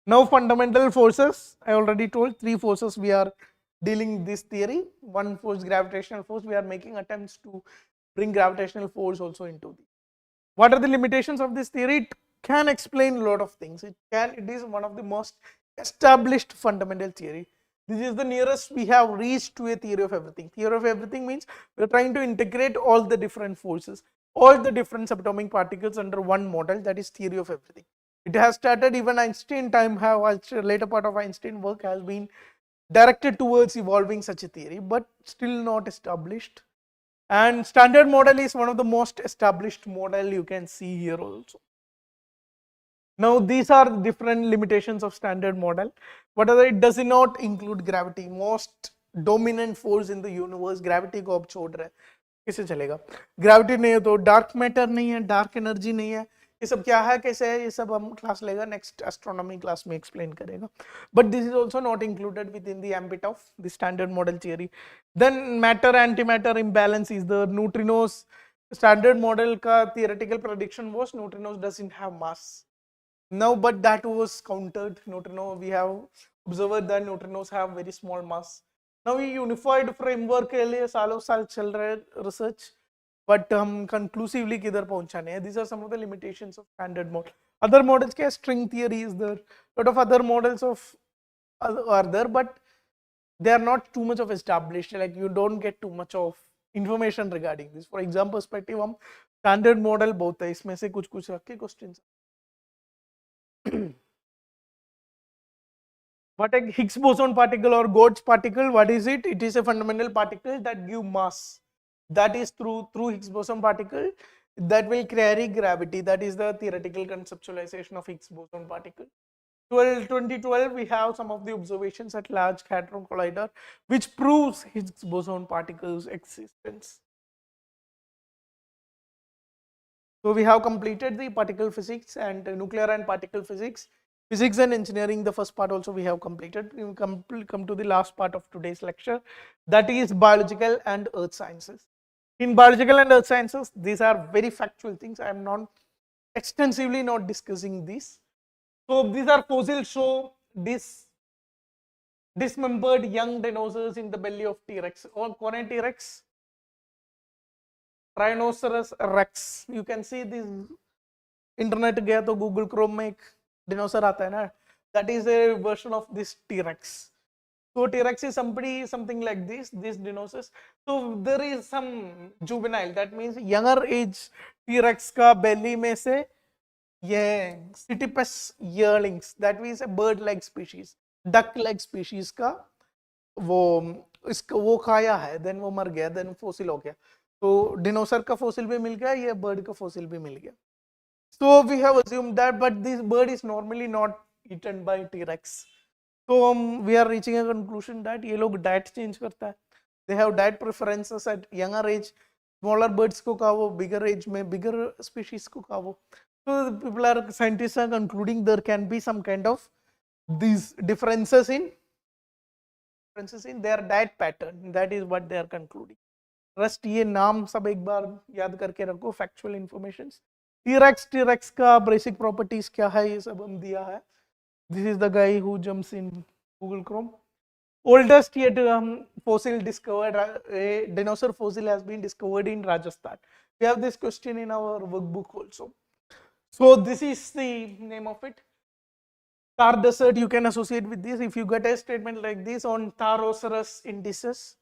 Now fundamental forces, I already told 3 forces we are dealing this theory. One force, gravitational force, we are making attempts to bring gravitational force also into the. What are the limitations of this theory? It can explain a lot of things. It is one of the most established fundamental theory. This is the nearest we have reached to a theory of everything. Theory of everything means we are trying to integrate all the different forces, all the different subatomic particles under one model, that is theory of everything. It has started, even Einstein time, later part of Einstein work has been directed towards evolving such a theory, but still not established. And standard model is one of the most established model you can see here also. Now these are the different limitations of standard model. Whatever, it does not include gravity. Most dominant force in the universe, gravity को अब छोड़ रहा है, कैसे चलेगा? Gravity नहीं है तो dark matter नहीं है, dark energy नहीं है, ये सब क्या है, कैसे है, ये सब हम क्लास लेगा, नेक्स्ट एस्ट्रोनॉमी क्लास में एक्सप्लेन करेगा. But this is also not included with in the ambit of the standard model theory. Then matter antimatter imbalance is the neutrinos. Standard model का theoretical prediction was neutrinos doesn't have mass. Now, but that was countered. Neutrino, we have observed that neutrinos have very small mass. Now, we unified framework के लिए सालों साल चल रहे research, but हम conclusively किधर पहुंचाने हैं. These are some of the limitations of standard model. Other models के string theory is there. Lot of other models of are there, but they are not too much of established. Like you don't get too much of information regarding this. For exam perspective, हम standard model बहुत है. इसमें से कुछ रख के questions. What a Higgs boson particle or God's particle, what is it? It is a fundamental particle that give mass. That is through Higgs boson particle that will carry gravity. That is the theoretical conceptualization of Higgs boson particle. 2012 we have some of the observations at Large Hadron Collider which proves Higgs boson particles existence. So we have completed the particle physics and nuclear and particle physics. Physics and engineering, the first part also we have completed. We will come to the last part of today's lecture, that is biological and earth sciences. In biological and earth sciences, these are very factual things. I am not extensively not discussing this. So these are fossils show dismembered young dinosaurs in the belly of T-Rex. Or कौन है T-Rex? Tyrannosaurus Rex. You can see this. Internet गया तो Google Chrome में एक dinosaur आता है ना. That is a version of this T-Rex. So T-Rex is something like this dinosaurs. So there is some juvenile, that means younger age T-Rex का belly में से ये Centipus yearlings, that means a bird like species, duck like species का वो खाया है, then वो मर गया, then fossil हो गया. तो डिनोसर का फॉसिल भी मिल गया, ये बर्ड का फॉसिल भी मिल गया. So we have assumed that, but this bird is normally not eaten by T-Rex. So we are reaching a conclusion that ये लोग diet change करता है. They have diet preferences at younger age. smaller birds को कहा वो bigger age में bigger species को कहा वो. So people are scientists are concluding there can be some kind of these differences in their diet pattern. That is what they are concluding. Rest ये नाम सब एक बार याद करके रखो, factual informations. T-Rex का basic properties क्या है ये सब हम दिया है. This is the guy who jumps in Google Chrome. Oldest yet fossil discovered, a dinosaur fossil has been discovered in Rajasthan. We have this question in our workbook also. So this is the name of it. Thar Desert you can associate with this. If you get a statement like this on Tharosaurus indices,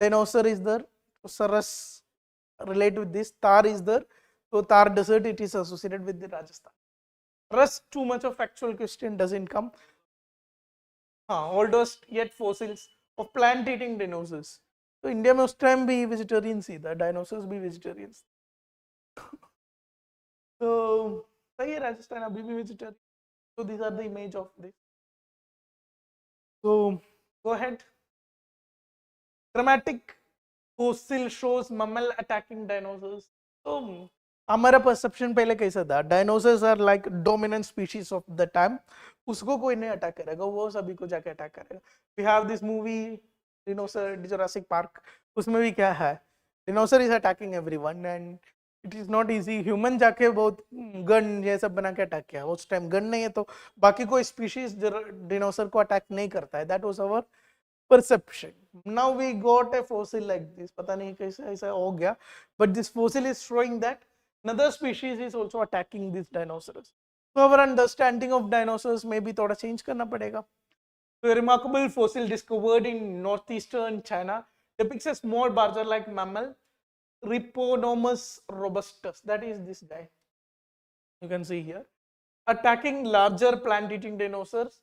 dinosaur is there, Saurus relate with this, Thar is there. So Thar Desert it is associated with the Rajasthan. Rest too much of factual question doesn't come. Oldest yet fossils of plant eating dinosaurs. तो India में उस time भी vegetarians ही था, dinosaurs भी vegetarians. तो सही है, राजस्थान अभी भी vegetarian. So these are the image of this. So go ahead. Dramatic fossil shows mammal attacking dinosaurs. So हमारा परसेप्शन पहले कैसा था, dinosaurs are like dominant species of the time, उसको कोई नहीं अटैक करेगा, वो सभी को जाके अटैक करेगा. We have this movie dinosaur Jurassic Park, उसमें भी क्या है, dinosaur is attacking everyone and it is not easy. Human जाके बहुत गन ये सब बना के अटैक किया, उस टाइम गन नहीं है तो बाकी कोई स्पीशीज डिनोसर को अटैक नहीं करता है. That was our perception. Now we got a fossil like this, पता नहीं कैसे ऐसा हो गया, but this fossil is showing that another species is also attacking these dinosaurs. So our understanding of dinosaurs may be थोड़ा change करना पड़ेगा. So a remarkable fossil discovered in northeastern China depicts a small barger-like mammal, Rhiponomus robustus. That is this guy. You can see here, attacking larger plant-eating dinosaurs,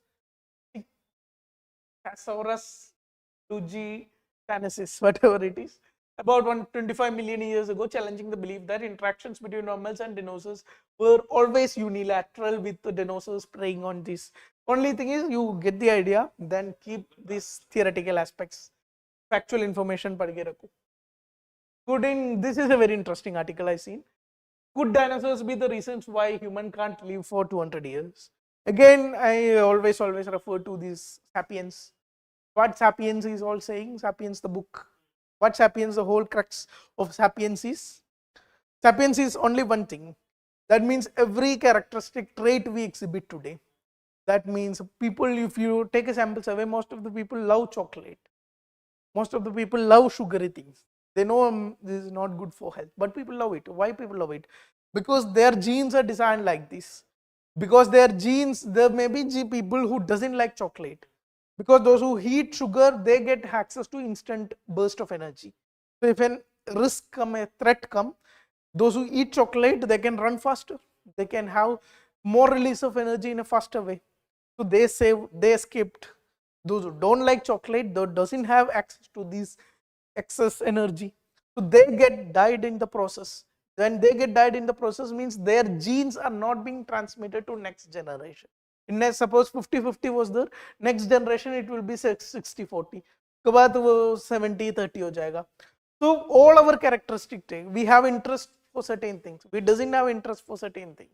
Casaurus Lugitanesis, whatever it is, about 125 million years ago, challenging the belief that interactions between mammals and dinosaurs were always unilateral, with the dinosaurs preying on this. Only thing is, you get the idea, then keep these theoretical aspects, factual information padh ke rakho. This is a very interesting article I seen. Could dinosaurs be the reasons why human can't live for 200 years? Again, I always refer to this Sapiens. What Sapiens is all saying, Sapiens the book. What Sapiens, the whole crux of Sapiens is only one thing. That means every characteristic trait we exhibit today. That means people, if you take a sample survey, most of the people love chocolate. Most of the people love sugary things. They know this is not good for health, but people love it. Why people love it? Because their genes are designed like this. Because their genes, there may be people who doesn't like chocolate. Because those who eat sugar, they get access to instant burst of energy. So if a risk come, a threat come, those who eat chocolate, they can run faster. They can have more release of energy in a faster way. So they escaped. Those who don't like chocolate, those doesn't have access to this excess energy. So they get died in the process. When they get died in the process means their genes are not being transmitted to next generation. In suppose 50-50 was there, next generation it will be 60-40. उसके बाद वो 70-30 हो जाएगा. So all our characteristic, we have interest for certain things. We doesn't have interest for certain things.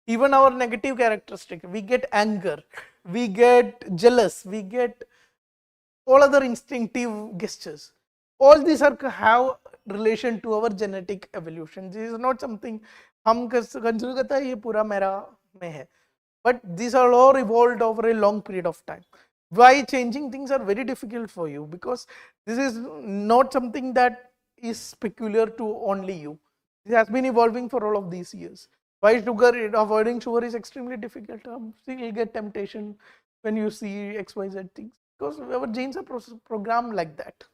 Even our negative characteristic, we get anger, we get jealous, we get all other instinctive gestures. All these have relation to our genetic evolution. This is not something हम consider करता है ये पूरा मेरा में है. But these are all evolved over a long period of time. Why changing things are very difficult for you? Because this is not something that is peculiar to only you. This has been evolving for all of these years. Why avoiding sugar is extremely difficult. Still you get temptation when you see XYZ things, because our genes are programmed like that.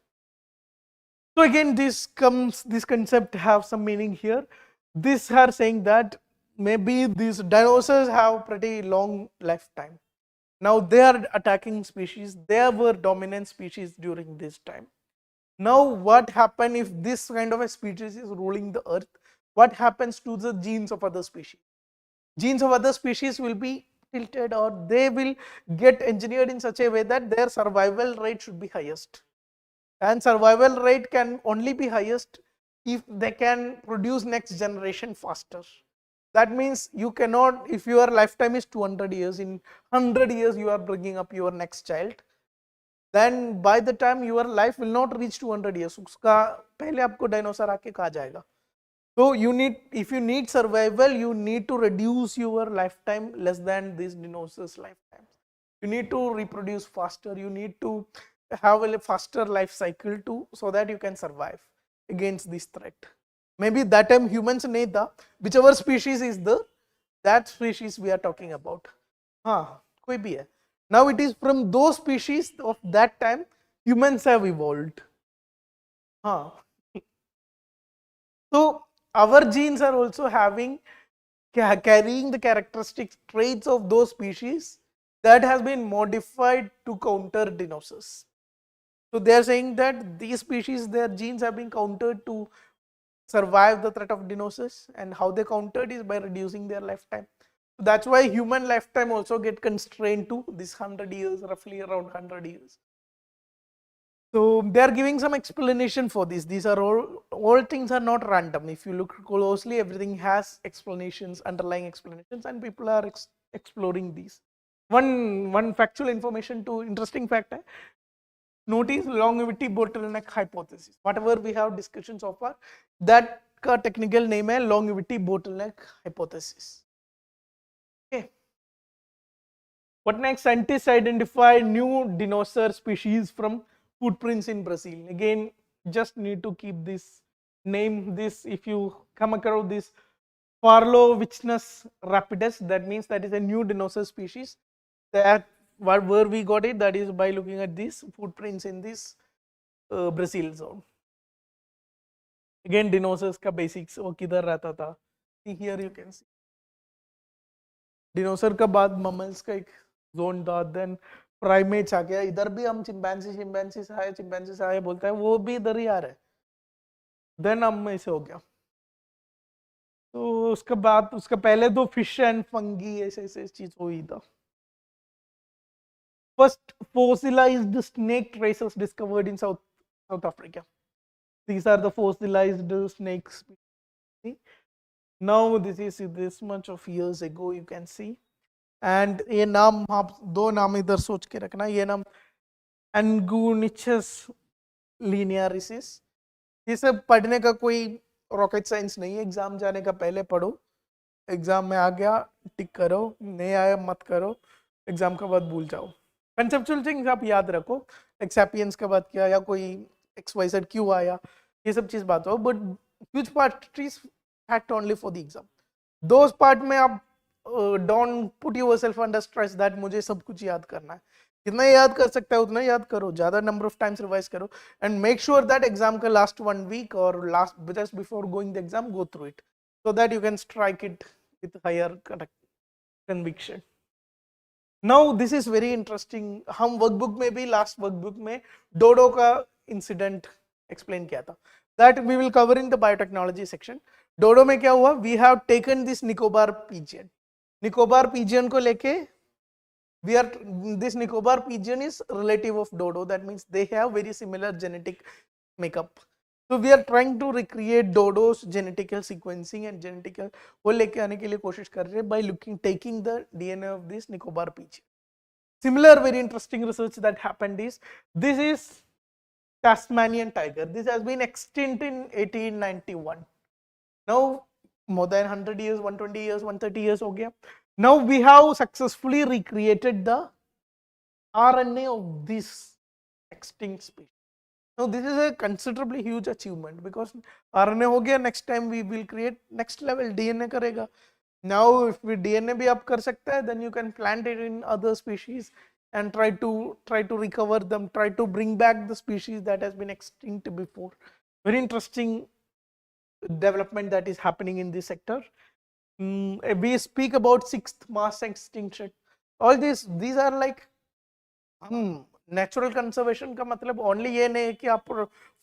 So again, this concept have some meaning here. These are saying that maybe these dinosaurs have pretty long lifetime. Now they are attacking species. They were dominant species during this time. Now what happens if this kind of a species is ruling the earth? What happens to the genes of other species? Genes of other species will be tilted, or they will get engineered in such a way that their survival rate should be highest. And survival rate can only be highest if they can produce next generation faster. That means you cannot, if your lifetime is 200 years, in 100 years you are bringing up your next child, then by the time your life will not reach 200 years, उसका पहले आपको dinosaur आके खा जाएगा. So you need, if you need survival, you need to reduce your lifetime less than these dinosaurs' lifetimes. You need to reproduce faster. You need to have a faster life cycle too, so that you can survive against this threat. Maybe that time humans need the, whichever species is the, that species we are talking about. हाँ, कोई भी है. Now it is from those species of that time humans have evolved. हाँ. So our genes are also carrying the characteristic traits of those species that has been modified to counter dinosaurs. So they are saying that these species, their genes have been countered to survive the threat of dinosaurs, and how they countered is by reducing their lifetime. So that's why human lifetime also get constrained to this 100 years, roughly around 100 years. So they are giving some explanation for this. These are all things are not random. If you look closely, everything has explanations, underlying explanations, and people are exploring these. One factual information to interesting fact है, notice longevity bottleneck hypothesis. Whatever we have discussion so far, that का technical name है longevity bottleneck hypothesis. Okay. What next? Scientists identify new dinosaur species from footprints in Brazil. Again, just need to keep this name. This, if you come across this Parlovichnus rapidus, that means that is a new dinosaur species. That where we got it, that is by looking at these footprints in this Brazil zone. Again, dinosaurs का basics वो किधर रहता था. See here you can see. Dinosaur का बाद mammals का एक zone था, then प्राइमेट्स आ गया. इधर भी हम चिंपैंजीज आए बोलते हैं, वो भी इधर ही आ रहा है. देन हम में से हो गया. तो उसके बाद, उसके पहले तो फिश एंड फंगी ऐसे चीज हुई था. First fossilized snake traces discovered in South Africa. These are the fossilized snakes. Now this is this much of years ago, you can see. And ये नाम आप दो नाम इधर सोच के रखना. ये नाम एंगुनिचस लिनियरिसिस. ये सब पढ़ने का कोई रॉकेट साइंस नहीं है. एग्जाम जाने का पहले पढ़ो, एग्जाम में आ गया टिक करो, नहीं आया मत करो, एग्जाम के बाद भूल जाओ. कंसेप्चुअल थिंग्स आप याद रखो, लाइक सैपियंस के बाद क्या, या कोई XYZ क्यों आया, ये सब चीज बात हो. But which part is fact only for the exam. Those part में आप don't put yourself under stress that मुझे सब कुछ याद करना है. जितना याद कर सकता है उतना याद करो, ज्यादा नंबर ऑफ टाइम्स रिवाइज करो, and make sure that exam का लास्ट 1 वीक और last just before going the exam go through it, so that you can strike it with higher conviction. Now this is very interesting. हम workbook में भी, last workbook में डोडो का incident explain किया था. That we will cover in the biotechnology section. Dodo में क्या हुआ, we have taken this Nicobar pigeon. Nicobar pigeon को लेके this Nicobar pigeon is relative of dodo. That means they have very similar genetic makeup. So we are trying to recreate dodo's genetical sequencing and genetical वो लेके आने के लिए कोशिश कर रहे हैं by taking the DNA of this Nicobar pigeon. Similar very interesting research that happened is, this is Tasmanian tiger. This has been extinct in 1891. Now more than 100 years, 120 years, 130 years हो गया. Now we have successfully recreated the RNA of this extinct species. Now this is a considerably huge achievement, because RNA हो गया, next time we will create next level DNA करेगा. Now if we DNA भी आप कर सकता है, then you can plant it in other species and try to recover them, try to bring back the species that has been extinct before. Very interesting development that is happening in this sector. We speak about 6th mass extinction. All these are like natural conservation का मतलब only ये नहीं है कि आप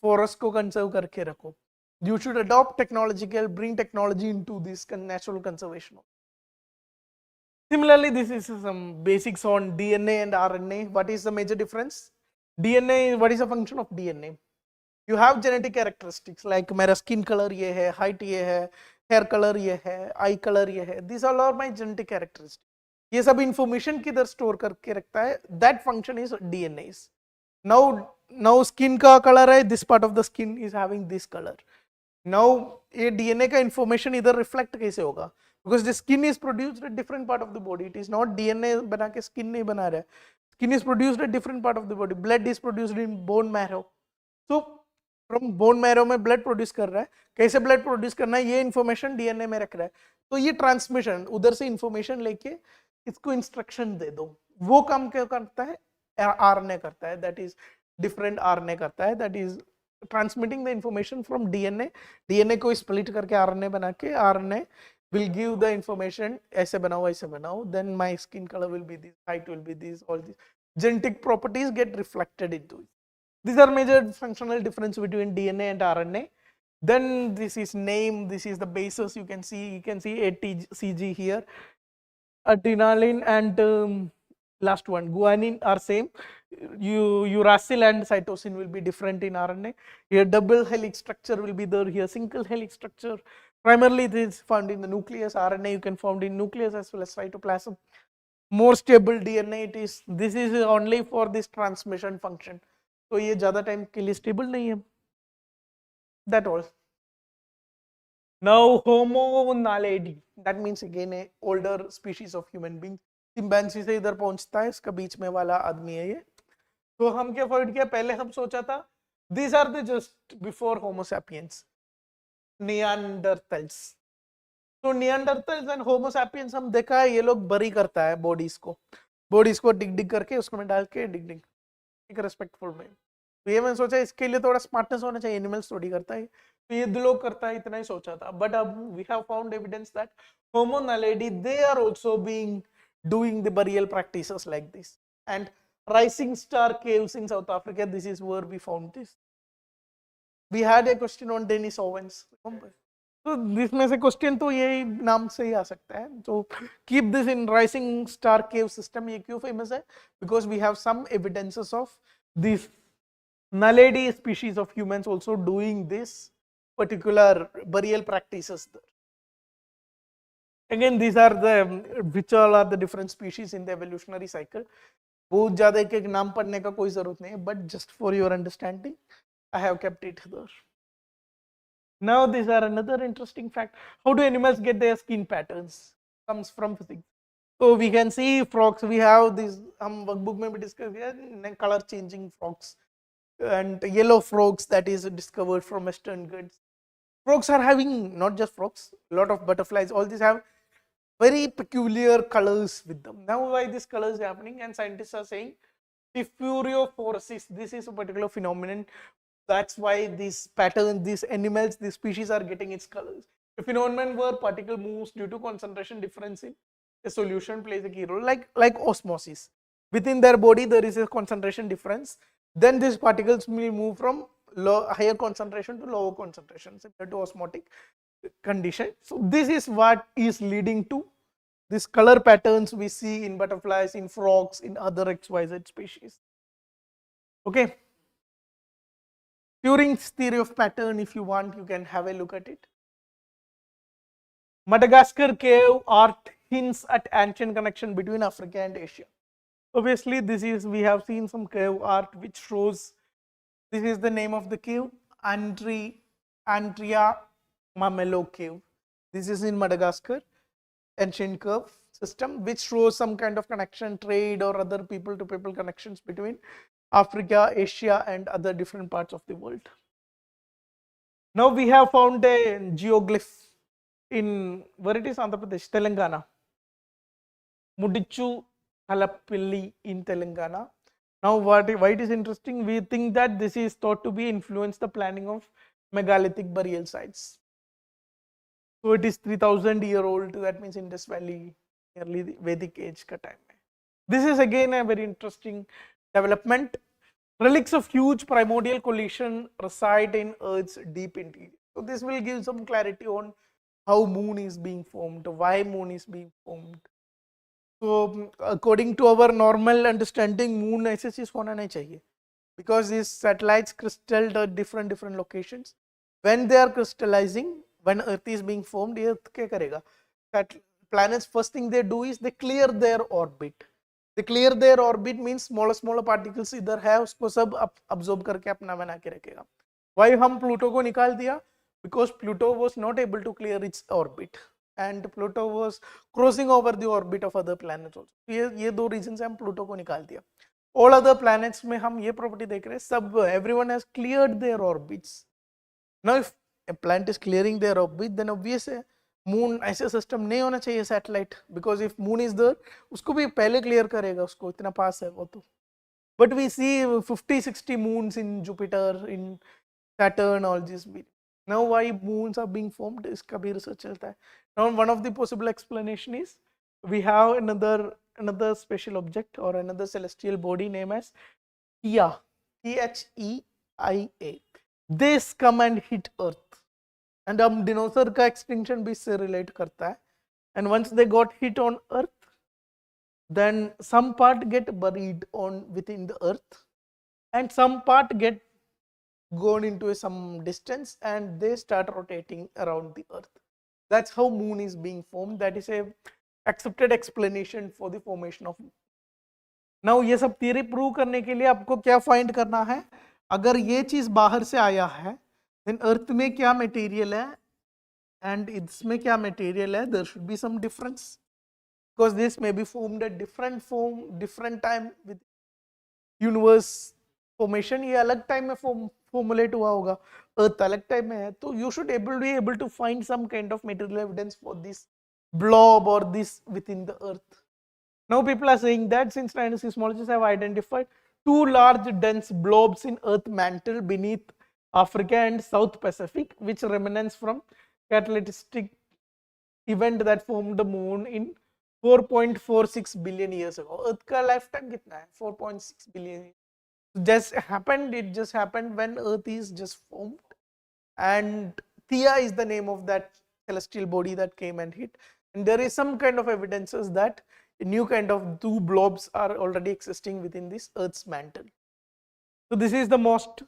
forest को conserve करके रखो. You should adopt technological, bring technology into this natural conservation. Similarly, this is some basics on DNA and RNA. What is the major difference? DNA, what is the function of DNA? You have genetic characteristics like मेरा skin color ये है, height ये है, hair color ये है, eye color ये है. These all are my genetic characteristics. ये सब information किधर store करके रखता है? That function is DNAs. Now skin का color है, this part of the skin is having this color. Now ये DNA का information इधर reflect कैसे होगा? Because the skin is produced at different part of the body. It is not DNA बना के skin नहीं बना रहा है. Skin is produced at different part of the body. Blood is produced in bone marrow. So from bone marrow में blood produce कर रहा है. कैसे blood produce करना है ये information DNA में रख रहा है. तो ये transmission उधर से information लेके इसको instruction दे दो. वो काम क्या करता है? RNA करता है. That is different RNA करता है. That is transmitting the information from DNA. DNA को split करके RNA बना के RNA will give the information ऐसे बनाओ, then my skin color will be this, height will be this, all these genetic properties get reflected into it. These are major functional difference between DNA and RNA. Then this is name, this is the bases. You can see ATCG here. Adenylin and last one guanine are same. Uracil and cytosine will be different in RNA. Here double helix structure will be there. Here single helix structure. Primarily this is found in the nucleus. RNA you can found in nucleus as well as cytoplasm. More stable DNA it is. This is only for this transmission function. So ये ज़्यादा time के लिए stable नहीं है. That all. Now Homo naledi. That means again a older species of human being. Chimpanzee से इधर पहुंचता है, इसका बीच में वाला आदमी है ये. तो हम क्या फाइंड किया? पहले हम सोचा था these are the just before Homo sapiens, Neanderthals. तो Neanderthals and Homo sapiens हम देखा है ये लोग बरी करता है बॉडीज को डिग करके उसको में डाल के डिग एक रेस्पेक्टफुल में. तो ये मैंने सोचा इसके लिए थोड़ा स्मार्टनेस होना चाहिए, एनिमल्स थोड़ी करता है, तो ये दो लोग करता है, इतना ही सोचा था. बट अब we have found evidence that Homo naledi they are also being doing the burial practices like this. And Rising Star Caves in South Africa, this is where we found this. We had a question on Denis Owens. So this में से question तो यही नाम से ही आ सकता है. So keep this in Rising Star Cave system. ये क्यों famous है? Because we have some evidences of this Naledi species of humans also doing this particular burial practices there. Again, these are the which all are the different species in the evolutionary cycle. बहुत ज़्यादा एक नाम पढ़ने का कोई ज़रूरत नहीं है, but just for your understanding, I have kept it there. Now these are another interesting fact. How do animals get their skin patterns? Comes from physics. So we can see frogs. We have these. हम workbook में भी discuss किया color changing frogs and yellow frogs that is discovered from Western Ghats. Frogs are having not just frogs, a lot of butterflies. All these have very peculiar colors with them. Now why this color is happening, and scientists are saying diffuriophorosis, this is a particular phenomenon. That's why this pattern, these animals, these species are getting its colors. A phenomenon where particle moves due to concentration difference in a solution plays a key role, like osmosis. Within their body there is a concentration difference, then these particles will move from higher concentration to lower concentration similar to osmotic condition. So this is what is leading to these color patterns we see in butterflies, in frogs, in other XYZ species. Okay. Turing's theory of pattern, if you want, you can have a look at it. Madagascar cave art hints at ancient connection between Africa and Asia. Obviously, this is, we have seen some cave art which shows, this is the name of the cave, Andrea Mamelo cave. This is in Madagascar, ancient cave system which shows some kind of connection, trade or other people to people connections between Africa, Asia and other different parts of the world. Now we have found a geoglyph in, where it is, Andhra Pradesh, Telangana, Mudichu Halapilli in Telangana. Now why it is interesting, we think that this is thought to be influenced the planning of megalithic burial sites. So it is 3000 year old, that means Indus Valley, nearly the Vedic age ka time. This is again a very interesting development. Relics of huge primordial collision reside in Earth's deep interior. So this will give some clarity on how moon is being formed, why moon is being formed. So according to our normal understanding, moon ऐसे चीज होना नहीं चाहिए. because these satellites crystallized at different locations. When they are crystallizing, when Earth is being formed, Earth क्या करेगा? Planets first thing they do is they clear their orbit. They clear their orbit means smaller particles इधर है उसको सब absorb करके अपना बना के रखेगा. Why हम प्लूटो को निकाल दिया? Because Pluto was not able to clear its orbit and Pluto was crossing over the orbit of other planets also. ये दो reasons से हम प्लूटो को निकाल दिया. All other planets में हम ये property देख रहे हैं सब everyone has cleared their orbits. Now if a planet is clearing their orbit then obvious है मून ऐसे सिस्टम नहीं होना चाहिए satellite, because if moon is there उसको भी पहले क्लियर करेगा, उसको इतना पास है वो तो. But we see 50-60 moons in Jupiter, in Saturn, all this. Now why moons are being formed, इसका भी रिसर्च चलता है. Now one of the possible explanation is we have another special object or another celestial body named as Theia, Theia. This come and hit Earth. And हम डिनोसर का extinction भी इससे relate करता है. And once they got hit on earth then some part get buried on with in the earth and some part get gone into some distance and they start rotating around the earth. That's how moon is being formed. That is a accepted explanation for the formation of moon. Now ये सब theory prove करने के लिए आपको क्या find करना है? अगर ये चीज बाहर से आया है then earth में क्या material है and इसमें क्या material है, there should be some difference because this may be formed at different form, different time with universe formation. ये अलग time में formulate हुआ होगा, earth अलग time में है, तो you should be able to find some kind of material evidence for this blob or this within the earth. Now people are saying that since seismologists have identified two large dense blobs in earth mantle beneath Africa and South Pacific, which remnants from catalytic event that formed the moon in 4.46 billion years ago. Earth का lifetime कितना है? 4.6 billion. It just happened when Earth is just formed, and Theia is the name of that celestial body that came and hit. And there is some kind of evidences that a new kind of two blobs are already existing within this Earth's mantle. So this is the most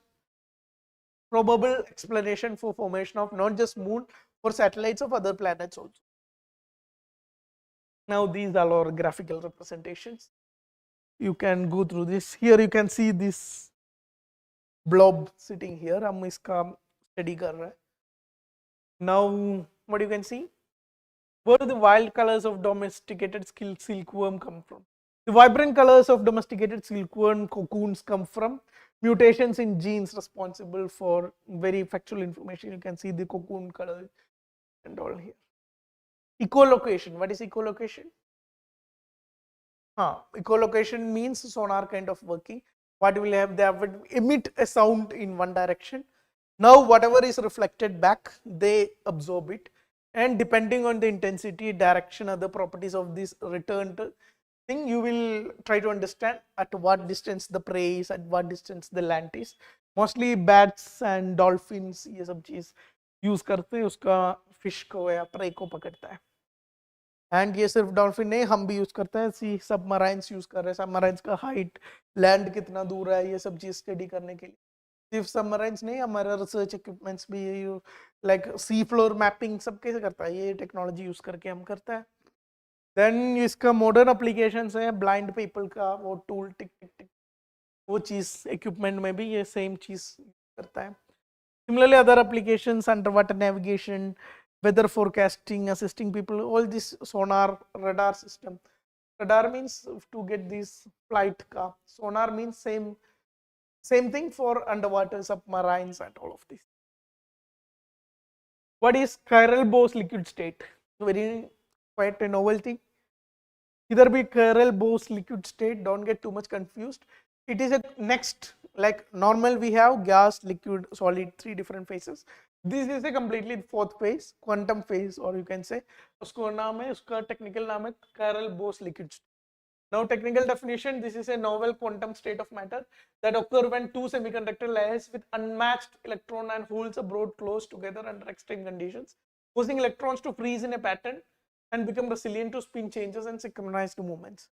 probable explanation for formation of not just moon, for satellites of other planets also. Now these are our graphical representations. You can go through this. Here you can see this blob sitting here. हम इसका study कर रहे हैं. Now what you can see? Where do the wild colors of domesticated silkworm come from? The vibrant colors of domesticated silkworm cocoons come from mutations in genes responsible for very factual information. You can see the cocoon color and all here. Echolocation. What is echolocation? Echolocation means sonar kind of working. What will have? They would emit a sound in one direction. Now whatever is reflected back, they absorb it, and depending on the intensity, direction, other properties of this returned thing, you will try to understand at what distance the prey is, at what distance the land is. Mostly bats and dolphins ये सब चीज use करते हैं, उसका fish को या prey को पकड़ता है. And ये सिर्फ डॉल्फिन नहीं, हम भी यूज करते हैं. सी सबमराइंस यूज कर रहे हैं. सबमराइंस का हाइट, लैंड कितना दूर है, ये सब चीज स्टडी करने के लिए. सिर्फ सबमराइंस नहीं, हमारा रिसर्च इक्विपमेंट्स भी ये लाइक सी फ्लोर मैपिंग सब कैसे करता है, ये टेक्नोलॉजी यूज करके हम करता है. देन इसका मॉडर्न एप्लीकेशंस है, ब्लाइंड पीपल का वो टूल टिक टिक टिक, वो चीज इक्विपमेंट में भी ये सेम चीज करता है. Similarly other applications, under water navigation, weather forecasting, assisting people, all this sonar, radar system. Radar means to get this flight ka. Sonar means same thing for underwater submarines and all of this. What is chiral Bose liquid state? Very quite a novel thing. Either be chiral Bose liquid state, don't get too much confused. It is a next, like normal we have gas, liquid, solid, three different phases. This is a completely fourth phase, quantum phase, or you can say उसको नाम है, उसका technical नाम है chiral Bose liquid state. Now technical definition, this is a novel quantum state of matter that occur when two semiconductor layers with unmatched electron and holes are brought close together under extreme conditions, causing electrons to freeze in a pattern and become resilient to spin changes and synchronized movements.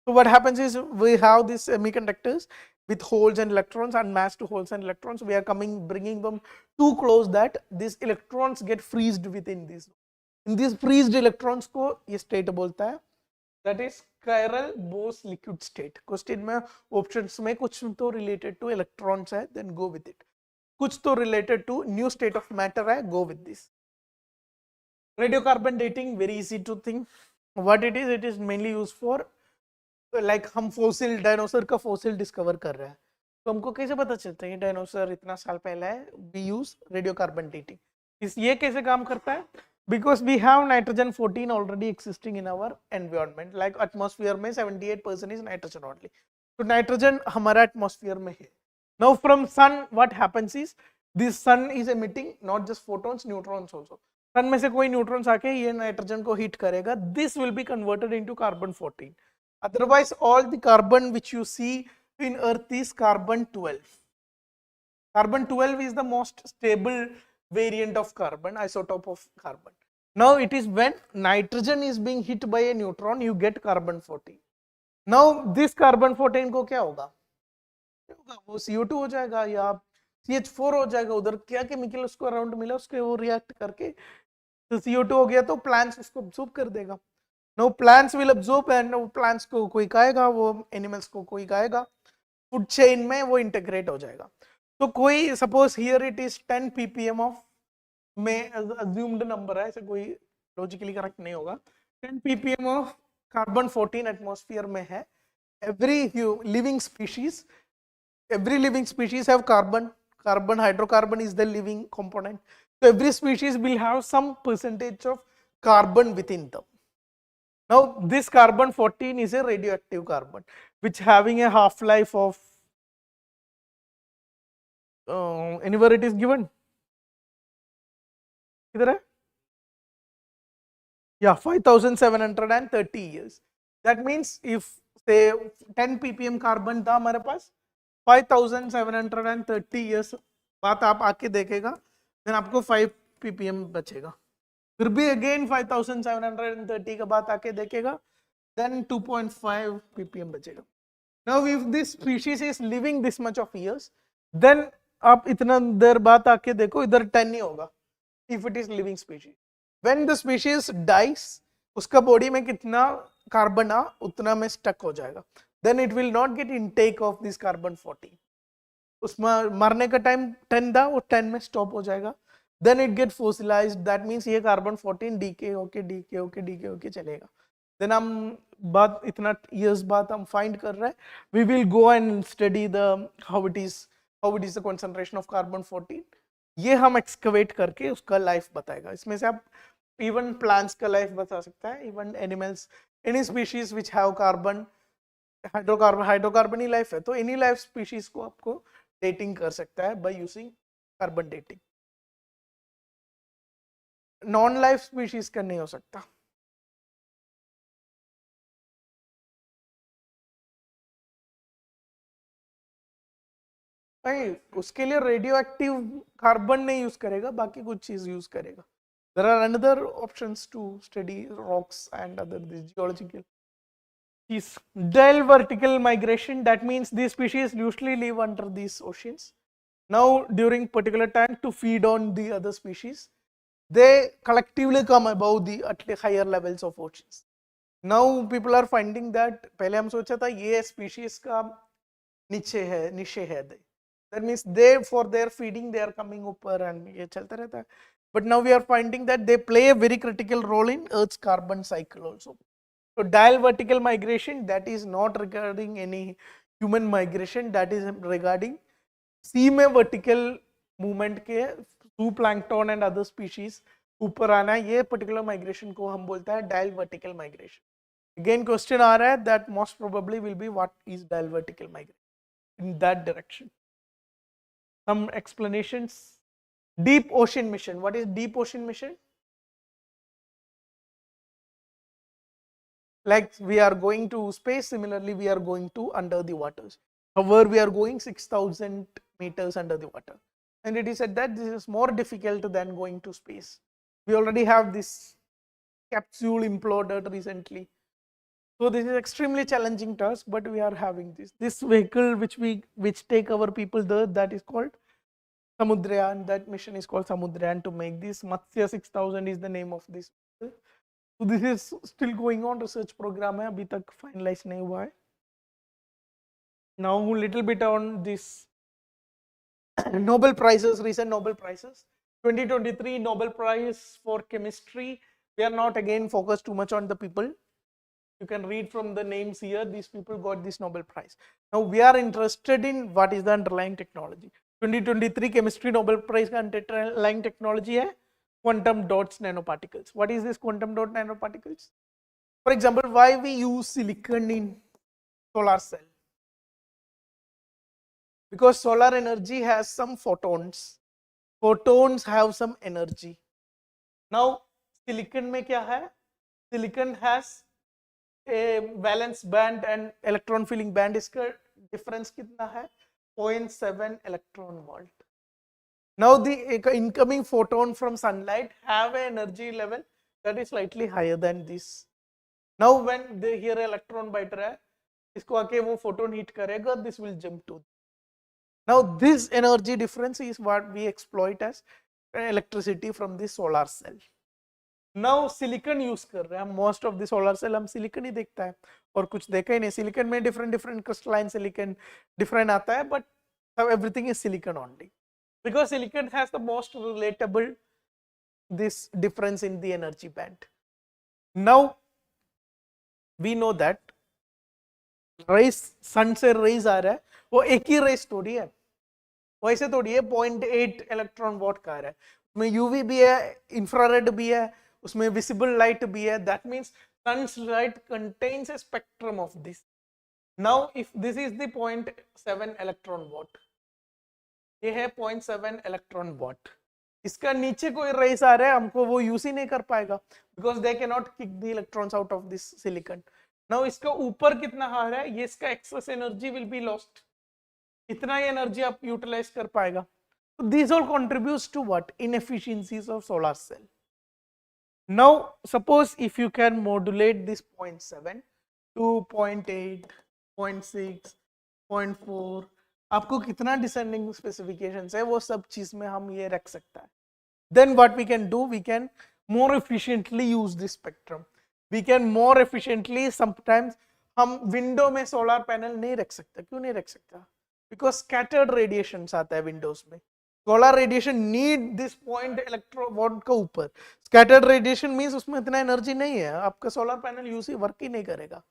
So what happens is we have these semiconductors with holes and electrons and mass to holes and electrons. We are bringing them too close that these electrons get freezed within these. In these freezed electrons को ये state बोलता है, that is chiral Bose liquid state. Question में options में कुछ तो related to electrons है, then go with it. कुछ तो related to new state of matter है, go with this. Radiocarbon dating, very easy to think. What it is mainly used for, like हम fossil dinosaur का fossil discover कर रहे हैं, तो हमको कैसे पता चलता है ये डायनासोर इतना साल पहले है? We use radiocarbon dating. ये कैसे काम करता है? Because we have nitrogen 14 already existing in our environment, like atmosphere में 78% is nitrogen only. तो nitrogen हमारा atmosphere में है. Now from sun what happens is this sun is emitting not just photons, neutrons also. सन में से कोई neutrons आके ये नाइट्रोजन को हिट करेगा, this will be converted into carbon 14. Otherwise all the carbon which you see in earth is carbon 12. Carbon 12 is the most stable variant of carbon, isotope of carbon. Now it is when nitrogen is being hit by a neutron you get carbon 14. Now this carbon 14 को क्या होगा? वो CO2 हो जाएगा या CH4 हो जाएगा, उधर क्या केमिकल उसको अराउंड मिला, उसके वो रिएक्ट करके तो CO2 हो गया, तो प्लांट्स उसको अब्सॉर्ब कर देगा. Know plants will absorb and plants को कोई खाएगा, वो एनिमल्स को कोई खाएगा, फूड चेन में वो इंटीग्रेट हो जाएगा. तो कोई suppose here it is 10 ppm of, में अज्यूम्ड नंबर है, ऐसे कोई लॉजिकली करेक्ट नहीं होगा, 10 ppm ऑफ कार्बन 14 एटमॉस्फेयर में है. Every living species have carbon. Carbon, hydrocarbon is the living component. So every species will have some percentage of carbon within them. Now this carbon 14 is a radioactive carbon which having a half-life of anywhere it is given. Idhar hai? Yeah, 5730 years. That means if say 10 ppm carbon था हमारे पास, 5730 years बाद आप आके देखेगा, then आपको 5 ppm बचेगा. फिर भी again 5730 के बाद आके देखेगा, then 2.5 ppm बचेगा. Now if this species is living this much of years, then आप इतना देर बाद आके देखो, इधर 10 ही होगा if it is living species. When the species dies, उसका बॉडी में कितना कार्बन आ उतना में स्टक हो जाएगा, then it will not get intake of this carbon 14. उसमें मरने का टाइम 10 था, वो 10 में स्टॉप हो जाएगा, then it get fossilized. That means ये कार्बन 14 डीके होके चलेगा. then हम बाद इतना years बाद हम फाइंड कर रहे हैं, we will go and study the how it is the concentration of carbon 14. ये हम एक्सकवेट करके उसका लाइफ बताएगा. इसमें से आप इवन प्लांट्स का लाइफ बता सकता है, even animals, any species which have carbon, hydrocarbon he life है, तो एनी लाइफ स्पीशीज को आपको डेटिंग कर सकता है by using carbon dating. Non life species का नहीं हो सकता. नहीं, उसके लिए रेडियो एक्टिव कार्बन नहीं यूज करेगा, बाकी कुछ चीज यूज करेगा. There are another options to study rocks and other this geological. Is diel vertical migration, that means these species usually live under these oceans. Now during particular time to feed on the other species, they collectively come above the at higher levels of oceans. Now people are finding that पहले हम सोचा था ये species का नीचे है that means they for their feeding they are coming ऊपर and ये चलता रहता है. But now we are finding that they play a very critical role in Earth's carbon cycle also. So diel vertical migration, that is not regarding any human migration, that is regarding sea में vertical movement के zooplankton and other species ऊपर आना, ये particular migration को हम बोलते हैं diel vertical migration. Again question आ रहा है that most probably will be what is diel vertical migration in that direction. Some explanations. Deep ocean mission. What is deep ocean mission? Like we are going to space, similarly we are going to under the waters. However, we are going 6,000 meters under the water. And it is said that this is more difficult than going to space. We already have this capsule imploded recently. So this is extremely challenging task, but we are having this vehicle which take our people there, that is called Samudrayan. That mission is called Samudrayan to make this. Matsya 6000 is the name of this. So this is still going on, research program है, अभी तक finalize नहीं हुआ है. Now little bit on this Nobel prizes, recent Nobel prizes. 2023 Nobel Prize for chemistry. We are not again focused too much on the people. You can read from the names here. These people got this Nobel Prize. Now we are interested in what is the underlying technology. 2023 chemistry Nobel Prize का underlying technology है quantum dots nanoparticles. What is this quantum dot nanoparticles? For example, why we use silicon in solar cell? Because solar energy has some photons. Photons have some energy. Now silicon में क्या है? Silicon has a valence band and electron filling band. इसका difference कितना है? 0.7 electron volt. Now the incoming photon from sunlight have an energy level that is slightly higher than this. Now when they hear electron byte रहा है, इसको आके वो photon hit करेगा, this will jump to. Now this energy difference is what we exploit as electricity from the solar cell. Now silicon use कर रहे हैं हम, most of the solar cell हम silicon ही देखता है और कुछ देखा ही नहीं. Silicon में different crystalline silicon different आता है, but everything is silicon only because silicon has the most relatable this difference in the energy band. Now we know that rays sun से rays आ रहा है वो एक ही rays थोड़ी है, वैसे थोड़ी है 0.8 इलेक्ट्रॉन वोल्ट का है, उसमें यूवी भी है, इंफ्रारेड भी है, उसमें विजिबल लाइट भी है. That means sun's light contains a spectrum of this. Now if this is the 0.7 electron volt, ये है 0.7 electron volt, इसका नीचे कोई रेस आ रहा है हमको वो यूज ही नहीं कर पाएगा because they cannot kick the electrons out of this silicon. Now इसका ऊपर कितना आ रहा है, ये इसका excess energy will be lost, इतना ही एनर्जी आप यूटिलाइज कर पाएगा. So these all contributes to what? Inefficiencies of solar cell. Now suppose if you can modulate this 0.7 to 0.8, 0.6, 0.4, आपको कितना डिसेंडिंग स्पेसिफिकेशंस है वो सब चीज में हम ये रख सकता है. Then what we can do, we can more efficiently use this spectrum. We can more efficiently sometimes हम विंडो में सोलर पैनल नहीं रख सकते. क्यों नहीं रख सकता? Because scattered radiations आता है विंडोज में. Solar radiation need this point electronvolt का ऊपर. स्कैटर्ड रेडिएशन मींस उसमें इतना एनर्जी नहीं है, आपका सोलर पैनल यूज ही वर्क ही नहीं करेगा,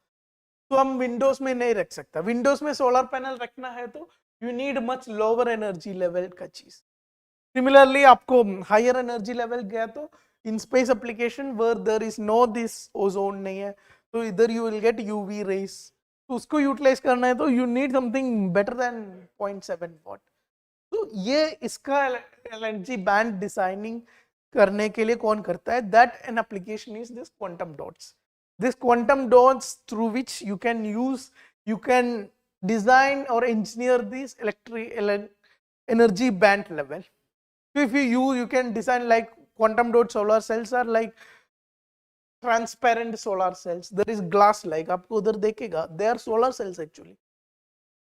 तो हम विंडोज में नहीं रख सकता. विंडोज में सोलर पैनल रखना है तो you need much lower energy level का चीज. सिमिलरली आपको हायर एनर्जी लेवल गया तो in space application where there is no this ozone नहीं है, तो इधर you will get UV rays, तो उसको यूटिलाइज करना है तो you need something better than 0.7 watt. तो ये इसका एनर्जी बैंड डिजाइनिंग करने के लिए कौन करता है? That an application is this quantum dots. This quantum dots through which you can design or engineer this energy band level. So if you can design like quantum dot solar cells are like transparent solar cells. There is glass like, आपको उधर देखेगा, they are solar cells actually.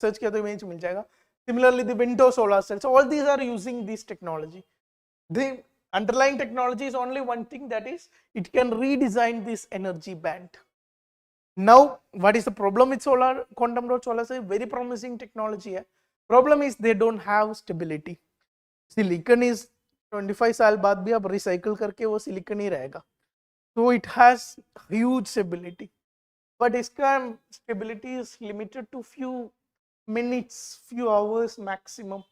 Search किया तो image मिल जाएगा. Similarly the window solar cells, all these are using this technology. The underlying technology is only one thing, that is it can redesign this energy band. Now what is the problem with solar quantum dot solar cell? Very promising technology है. Problem is they don't have stability. Silicon is 25 साल बाद भी आप recycle करके वो silicon ही रहेगा, so it has huge stability, but इसका stability is limited to few minutes, few hours maximum.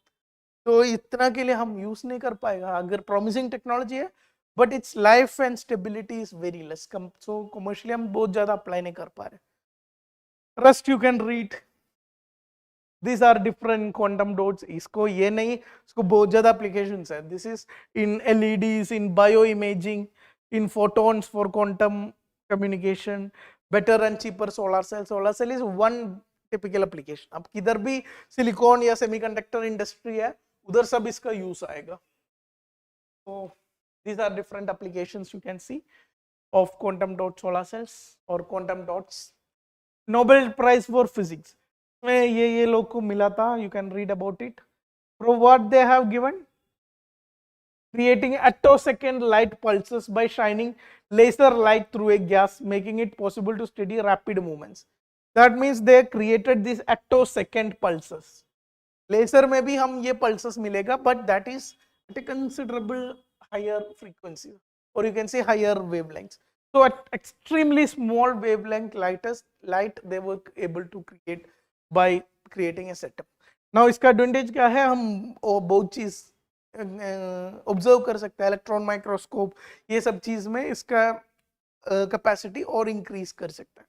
तो इतना के लिए हम यूज नहीं कर पाएगा. अगर प्रॉमिसिंग टेक्नोलॉजी है but it's life and stability is very less, so commercially हम बहुत ज्यादा अप्लाई नहीं कर पा रहे. Rust you can read, these are different quantum dots. इसको ये नहीं, इसको बहुत ज्यादा applications है. This is in LEDs, in bioimaging, in photons for quantum communication, better and cheaper solar cell. Solar cell is one typical application. अब किधर भी सिलिकॉन या सेमीकंडक्टर इंडस्ट्री है उधर सब इसका यूज आएगा. So these are different applications you can see of quantum dot solar cells or quantum dots. Nobel prize for physics में ये लोग को मिला था, you can read about it. For what they have given, creating attosecond light pulses by shining laser light through a gas, making it possible to study rapid movements. That means they created these attosecond pulses. Laser में भी हम ये pulses मिलेगा, but that is at a considerable higher frequency, or you can say higher wavelengths. So at extremely small wavelength light they were able to create by creating a setup. Now इसका advantage क्या है, हम बहुत चीज observe कर सकते हैं, electron microscope, ये सब चीज में इसका कैपेसिटी और इंक्रीज कर सकता है.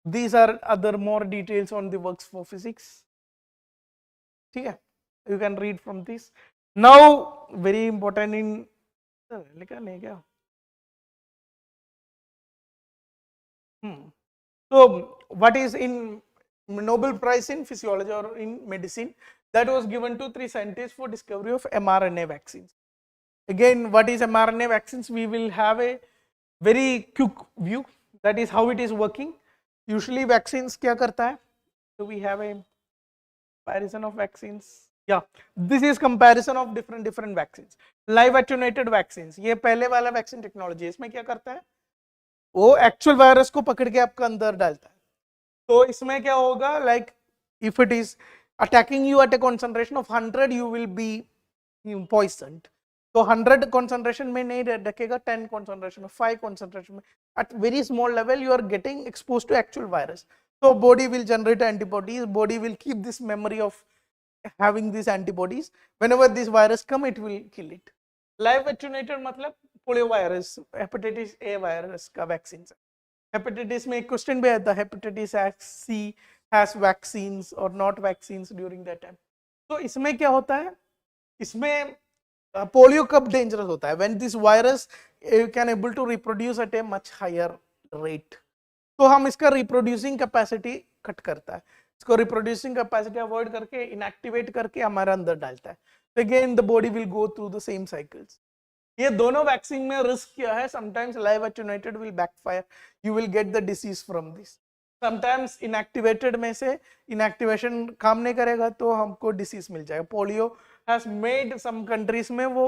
These are other more details on the works for physics. ठीक है, you can read from this. Now very important in लिखा नहीं क्या? So what is in Nobel Prize in Physiology or in medicine that was given to 3 scientists for discovery of mRNA vaccines. Again, what is mRNA vaccines? We will have a very quick view, that is how it is working. Usually vaccines क्या करता है? So we have a comparison of vaccines. Yeah, this is comparison of different vaccines. Live attenuated vaccines, ये पहले वाला vaccine technology, इसमें क्या करता है, वो एक्चुअल वायरस को पकड़ के आपका अंदर डालता है. तो इसमें क्या होगा, like if it is attacking you at a concentration of 100, you will be poisoned. तो 100 concentration में नहीं रखेगा, 10 concentration, 5 concentration में, at very small level you are getting exposed to actual virus. So body will generate antibodies, body will keep this memory of having these antibodies. Whenever this virus come, it will kill it. Live attenuated मतलब polio virus, hepatitis A virus का vaccine है. Hepatitis में एक question भी आया था, hepatitis C has vaccines or not vaccines during that time. तो इसमें क्या होता है, इसमें पोलियो कब डेंजरस होता है, when this virus can able to reproduce at a much higher rate. तो हम इसका reproducing capacity कट करता है, इसको reproducing capacity अवॉइड करके इनएक्टिवेट करके हमारे अंदर डालता है. तो again the body will go through the same cycles. ये दोनों वैक्सीन में रिस्क क्या है, sometimes live attenuated will backfire, you will get the disease from this. Sometimes inactivated में से इनएक्टिवेशन काम नहीं करेगा तो हमको डिसीज मिल जाएगा. Polio has made some countries में वो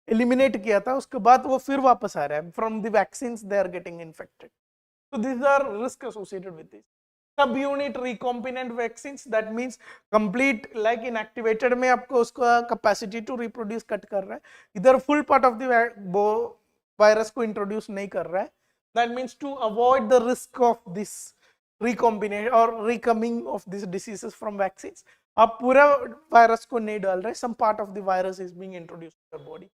एलिमिनेट किया था, उसके बाद वो फिर वापस आ रहा है, from the vaccines they are getting infected. तो this are risk associated with this. Subunit recombinant vaccines, that means complete like inactivated में आपको उसका कैपेसिटी टू रिप्रोड्यूस कट कर रहा है, इधर full part of the virus को introduce नहीं कर रहा है. That means to avoid the risk of this recombination or recoming of these diseases from vaccines, आप पूरा वायरस को नहीं डाल रहे, some part of the virus is being introduced to your body.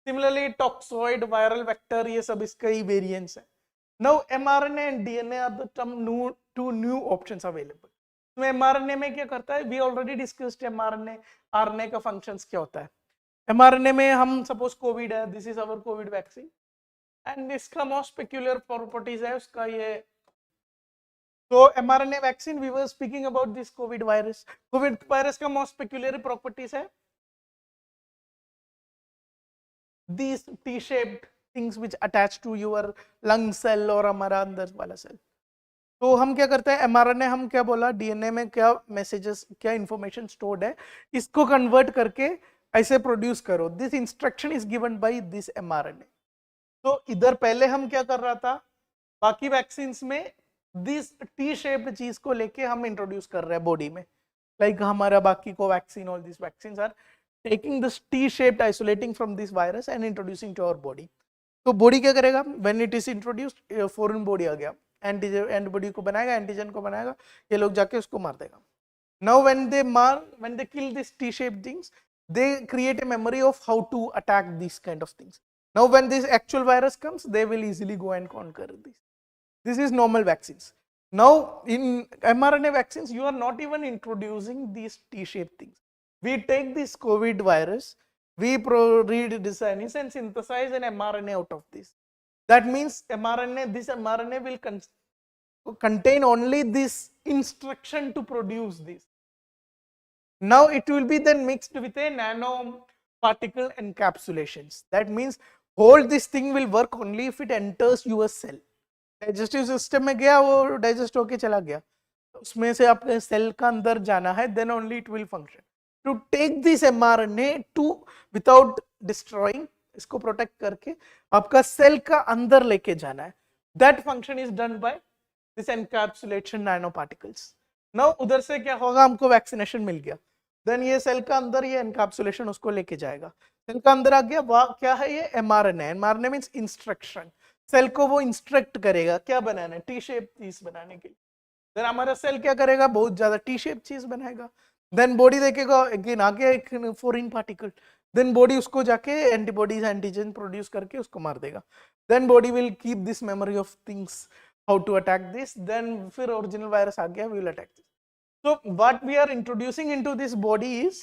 Similarly toxoid, viral vector, ये सब इसका ही variants है. Now mRNA and DNA are the two new options available. तो mRNA में क्या करता है, we already discussed mRNA, RNA का functions क्या होता है. mRNA में हम suppose COVID है, this is our COVID vaccine, and इसका most peculiar properties है उसका ये. So mRNA vaccine, we were speaking about this COVID virus. COVID virus का most peculiar properties है these T-shaped things which attach to your lung cell और हमारा अंदर वाला सेल. तो हम क्या करते हैं, mRNA हम क्या बोला, DNA में क्या मैसेजेस, क्या इंफॉर्मेशन स्टोर्ड है, इसको कन्वर्ट करके ऐसे प्रोड्यूस करो. This instruction is given by this mRNA. तो इधर पहले हम क्या कर रहा था, बाकी वैक्सीन में दिस टी शेप्ड चीज को लेके हम इंट्रोड्यूस कर रहे हैं बॉडी में, लाइक हमारा बाकी को vaccine, all this vaccines are taking this T shaped isolating from this virus and introducing to our body. तो बॉडी क्या करेगा, when it is introduced, foreign body आ गया, एंटीबॉडी को बनाएगा, एंटीजन को बनाएगा, ये लोग जाके उसको मार देगा. Now when they kill this T shaped things, they create a memory of how to attack these kind of things. Now when this actual virus comes, they will easily go and conquer this. This is normal vaccines. Now in mRNA vaccines, you are not even introducing these T-shaped things. We take this COVID virus, we redesign it and synthesize an mRNA out of this. That means this mRNA will contain only this instruction to produce this. Now it will be then mixed with a nanoparticle encapsulations. That means whole this thing will work only if it enters your cell. Digestive system में गया, वो digest होके चला गया, उसमें से आपके cell का अंदर जाना है, then only it will function. To take this mRNA to without destroying, इसको प्रोटेक्ट करके आपका सेल का अंदर लेके जाना है. That function is done by this encapsulation nano particles. Now उधर से क्या होगा, हमको वैक्सीनेशन मिल गया, देन ये सेल का अंदर ये एनकैप्सुलेशन उसको लेके जाएगा. सेल का अंदर आ गया, वह क्या है, ये mRNA. mRNA means instruction. Cell को वो इंस्ट्रक्ट करेगा क्या बनाना है, टी शेप चीज बनाने के लिए. देन हमारा सेल क्या करेगा, बहुत ज्यादा टी शेप चीज बनाएगा. देन बॉडी देखेगा, अगेन आ गया एक फॉरेन पार्टिकल, देन बॉडी उसको जाके एंटीबॉडीज एंटीजन प्रोड्यूस करके उसको मार देगा. Then body will keep this memory of things how to attack this. Then फिर ओरिजिनल वायरस आ गया, we will attack this. So what we are introducing into this body is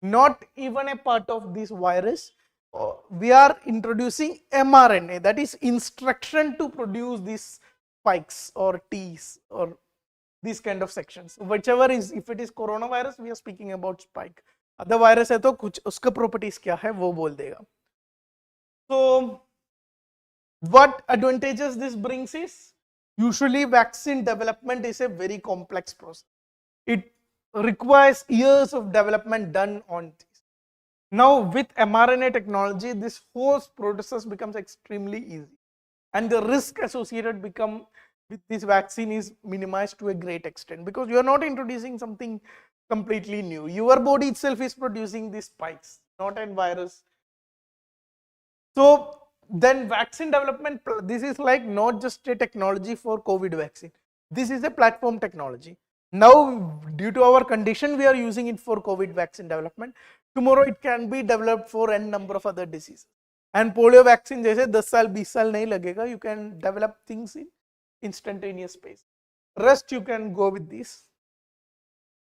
not even a part of this virus. We are introducing mRNA, that is instruction to produce these spikes or T's or these kind of sections. Whichever is, if it is coronavirus, we are speaking about spike. Other virus है तो कुछ उसका properties क्या है वो बोल देगा. So what advantages this brings is, usually vaccine development is a very complex process. It requires years of development done on this. Now with mRNA technology, this whole process becomes extremely easy, and the risk associated with this vaccine is minimized to a great extent, because you are not introducing something completely new. Your body itself is producing these spikes, not a virus. So then vaccine development, this is like not just a technology for COVID vaccine. This is a platform technology. Now, due to our condition, we are using it for COVID vaccine development. Tomorrow, it can be developed for n number of other diseases. And polio vaccine, जैसे 10 साल 20 साल नहीं लगेगा, you can develop things in instantaneous space. Rest, you can go with this.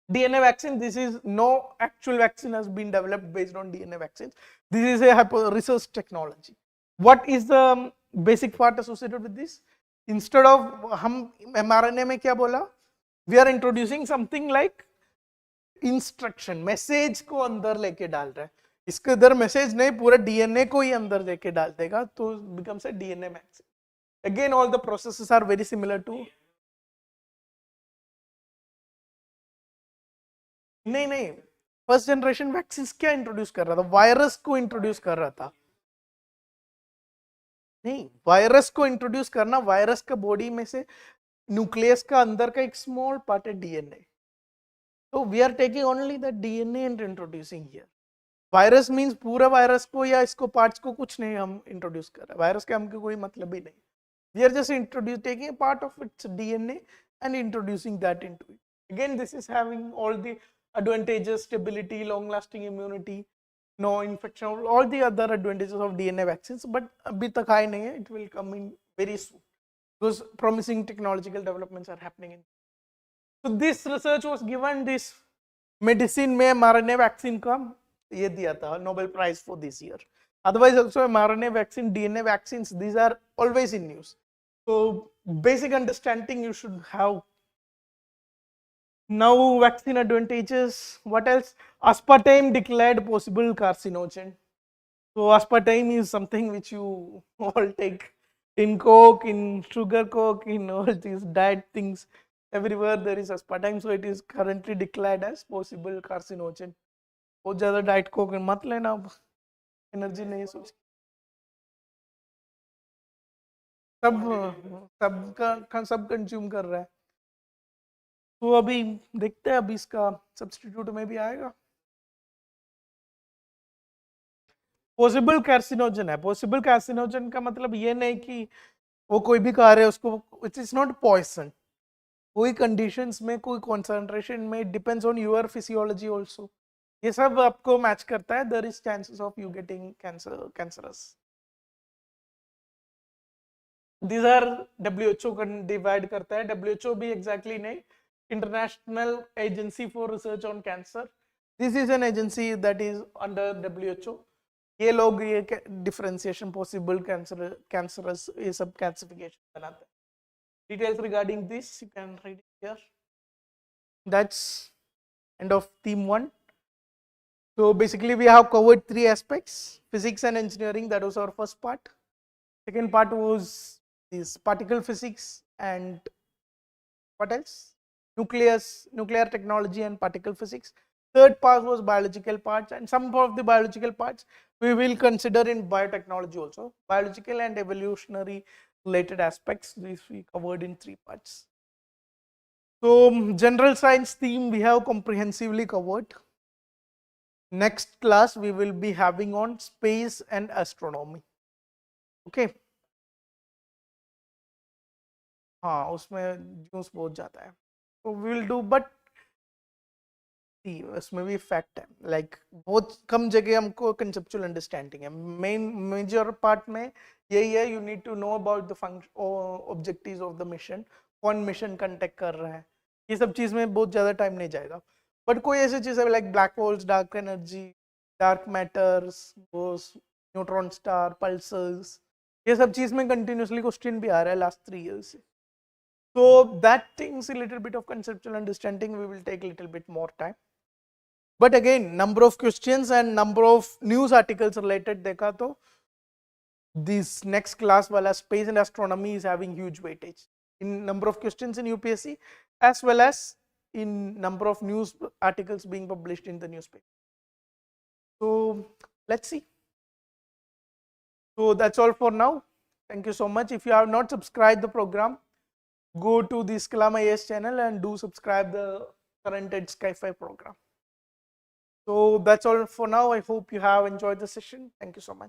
DNA vaccine, this is no actual vaccine has been developed based on DNA vaccines. This is a research technology. What is the basic part associated with this? Instead of हम mRNA में क्या बोला? We are introducing something like instruction, message को अंदर लेके डाल रहा है. इसके अंदर मैसेज नहीं, पूरा डीएनए को ही अंदर लेके डाल देगा, तो becomes a DNA vaccine. Again, all the processes are very similar to. नहीं, फर्स्ट जनरेशन वैक्सीन क्या इंट्रोड्यूस कर रहा था, वायरस को इंट्रोड्यूस कर रहा था. नहीं, वायरस को इंट्रोड्यूस करना, वायरस का बॉडी में से न्यूक्लियस का अंदर का एक स्मॉल पार्ट है डीएनए. तो we are taking only the DNA and introducing here. Virus means पूरा वायरस को या इसको पार्ट्स को कुछ नहीं हम इंट्रोड्यूस कर रहे हैं. वायरस का हमको कोई मतलब ही नहीं. We are just introduce taking a part of its DNA and introducing that into it. Again, this is having all the advantages, stability, long lasting immunity, no infection, all the other advantages of DNA vaccines, but abhi tak aaye nahi hai. It will come in very soon because promising technological developments are happening in. So this research was given this medicine में mRNA vaccine का ये दिया था Nobel Prize for this year. Otherwise also mRNA vaccine, DNA vaccines, these are always in news. So basic understanding you should have. Now vaccine advantages, what else? Aspartame declared possible carcinogen. So aspartame is something which you all take in coke, in sugar coke, in all these diet things. Everywhere there is aspartame, so it is currently declared as possible carcinogen. बहुत ज़्यादा diet Coke मत लेना, energy नहीं सोच. सब consume कर रहा है. तो अभी देखते हैं, अभी इसका सब्स्टिट्यूट में भी आएगा. पॉसिबल कार्सिनोजन है. पॉसिबल कार्सिनोजन का मतलब ये नहीं कि वो कोई भी खा रहे उसको, इट इज नॉट पॉइजन. कोई कंडीशंस में, कोई कॉन्सेंट्रेशन में, depends on your physiology also. ये सब आपको मैच करता है. There is chances of you getting cancerous. These are WHO divide करता है. WHO भी एग्जैक्टली नहीं, international agency for research on cancer. This is an agency that is under WHO. ये लोग ये डिफरेंशिएशन, पॉसिबल कैंसरस, ये सब क्लासिफिकेशन बनाते हैं. Details regarding this you can read it here. That's end of theme 1. So basically we have covered 3 aspects: physics and engineering. That was our first part. Second part was this particle physics and what else? Nuclear technology and particle physics. Third part was biological parts, and some of the biological parts we will consider in biotechnology also. Biological and evolutionary related aspects, these we covered in 3 parts. So general science theme we have comprehensively covered. Next class we will be having on space and astronomy. Okay. हाँ, उसमें news बहुत जाता है, तो we will do, but उसमें भी fact है, like बहुत कम जगह हमको कंसेप्चुअल अंडरस्टैंडिंग है. मेजर पार्ट में यही है, you need to know about the function objectives of the mission, कौन मिशन कंडक्ट कर रहा है, ये सब चीज़ में बहुत ज़्यादा टाइम नहीं जाएगा. बट कोई ऐसी चीज़ है like black holes, dark energy, dark matters, neutron star, pulsars, ये सब चीज़ में कंटिन्यूसली क्वेश्चन भी आ रहा है लास्ट 3 years से. So that things a little bit of conceptual understanding we will take a little bit more time. But again, number of questions and number of news articles related dekha to this next class wala space and astronomy is having huge weightage in number of questions in UPSC as well as in number of news articles being published in the newspaper. So let's see. So that's all for now. Thank you so much. If you have not subscribed the program, go to the Kalam IAS channel and do subscribe the current Sci-Fi program. So that's all for now. I hope you have enjoyed the session. Thank you so much.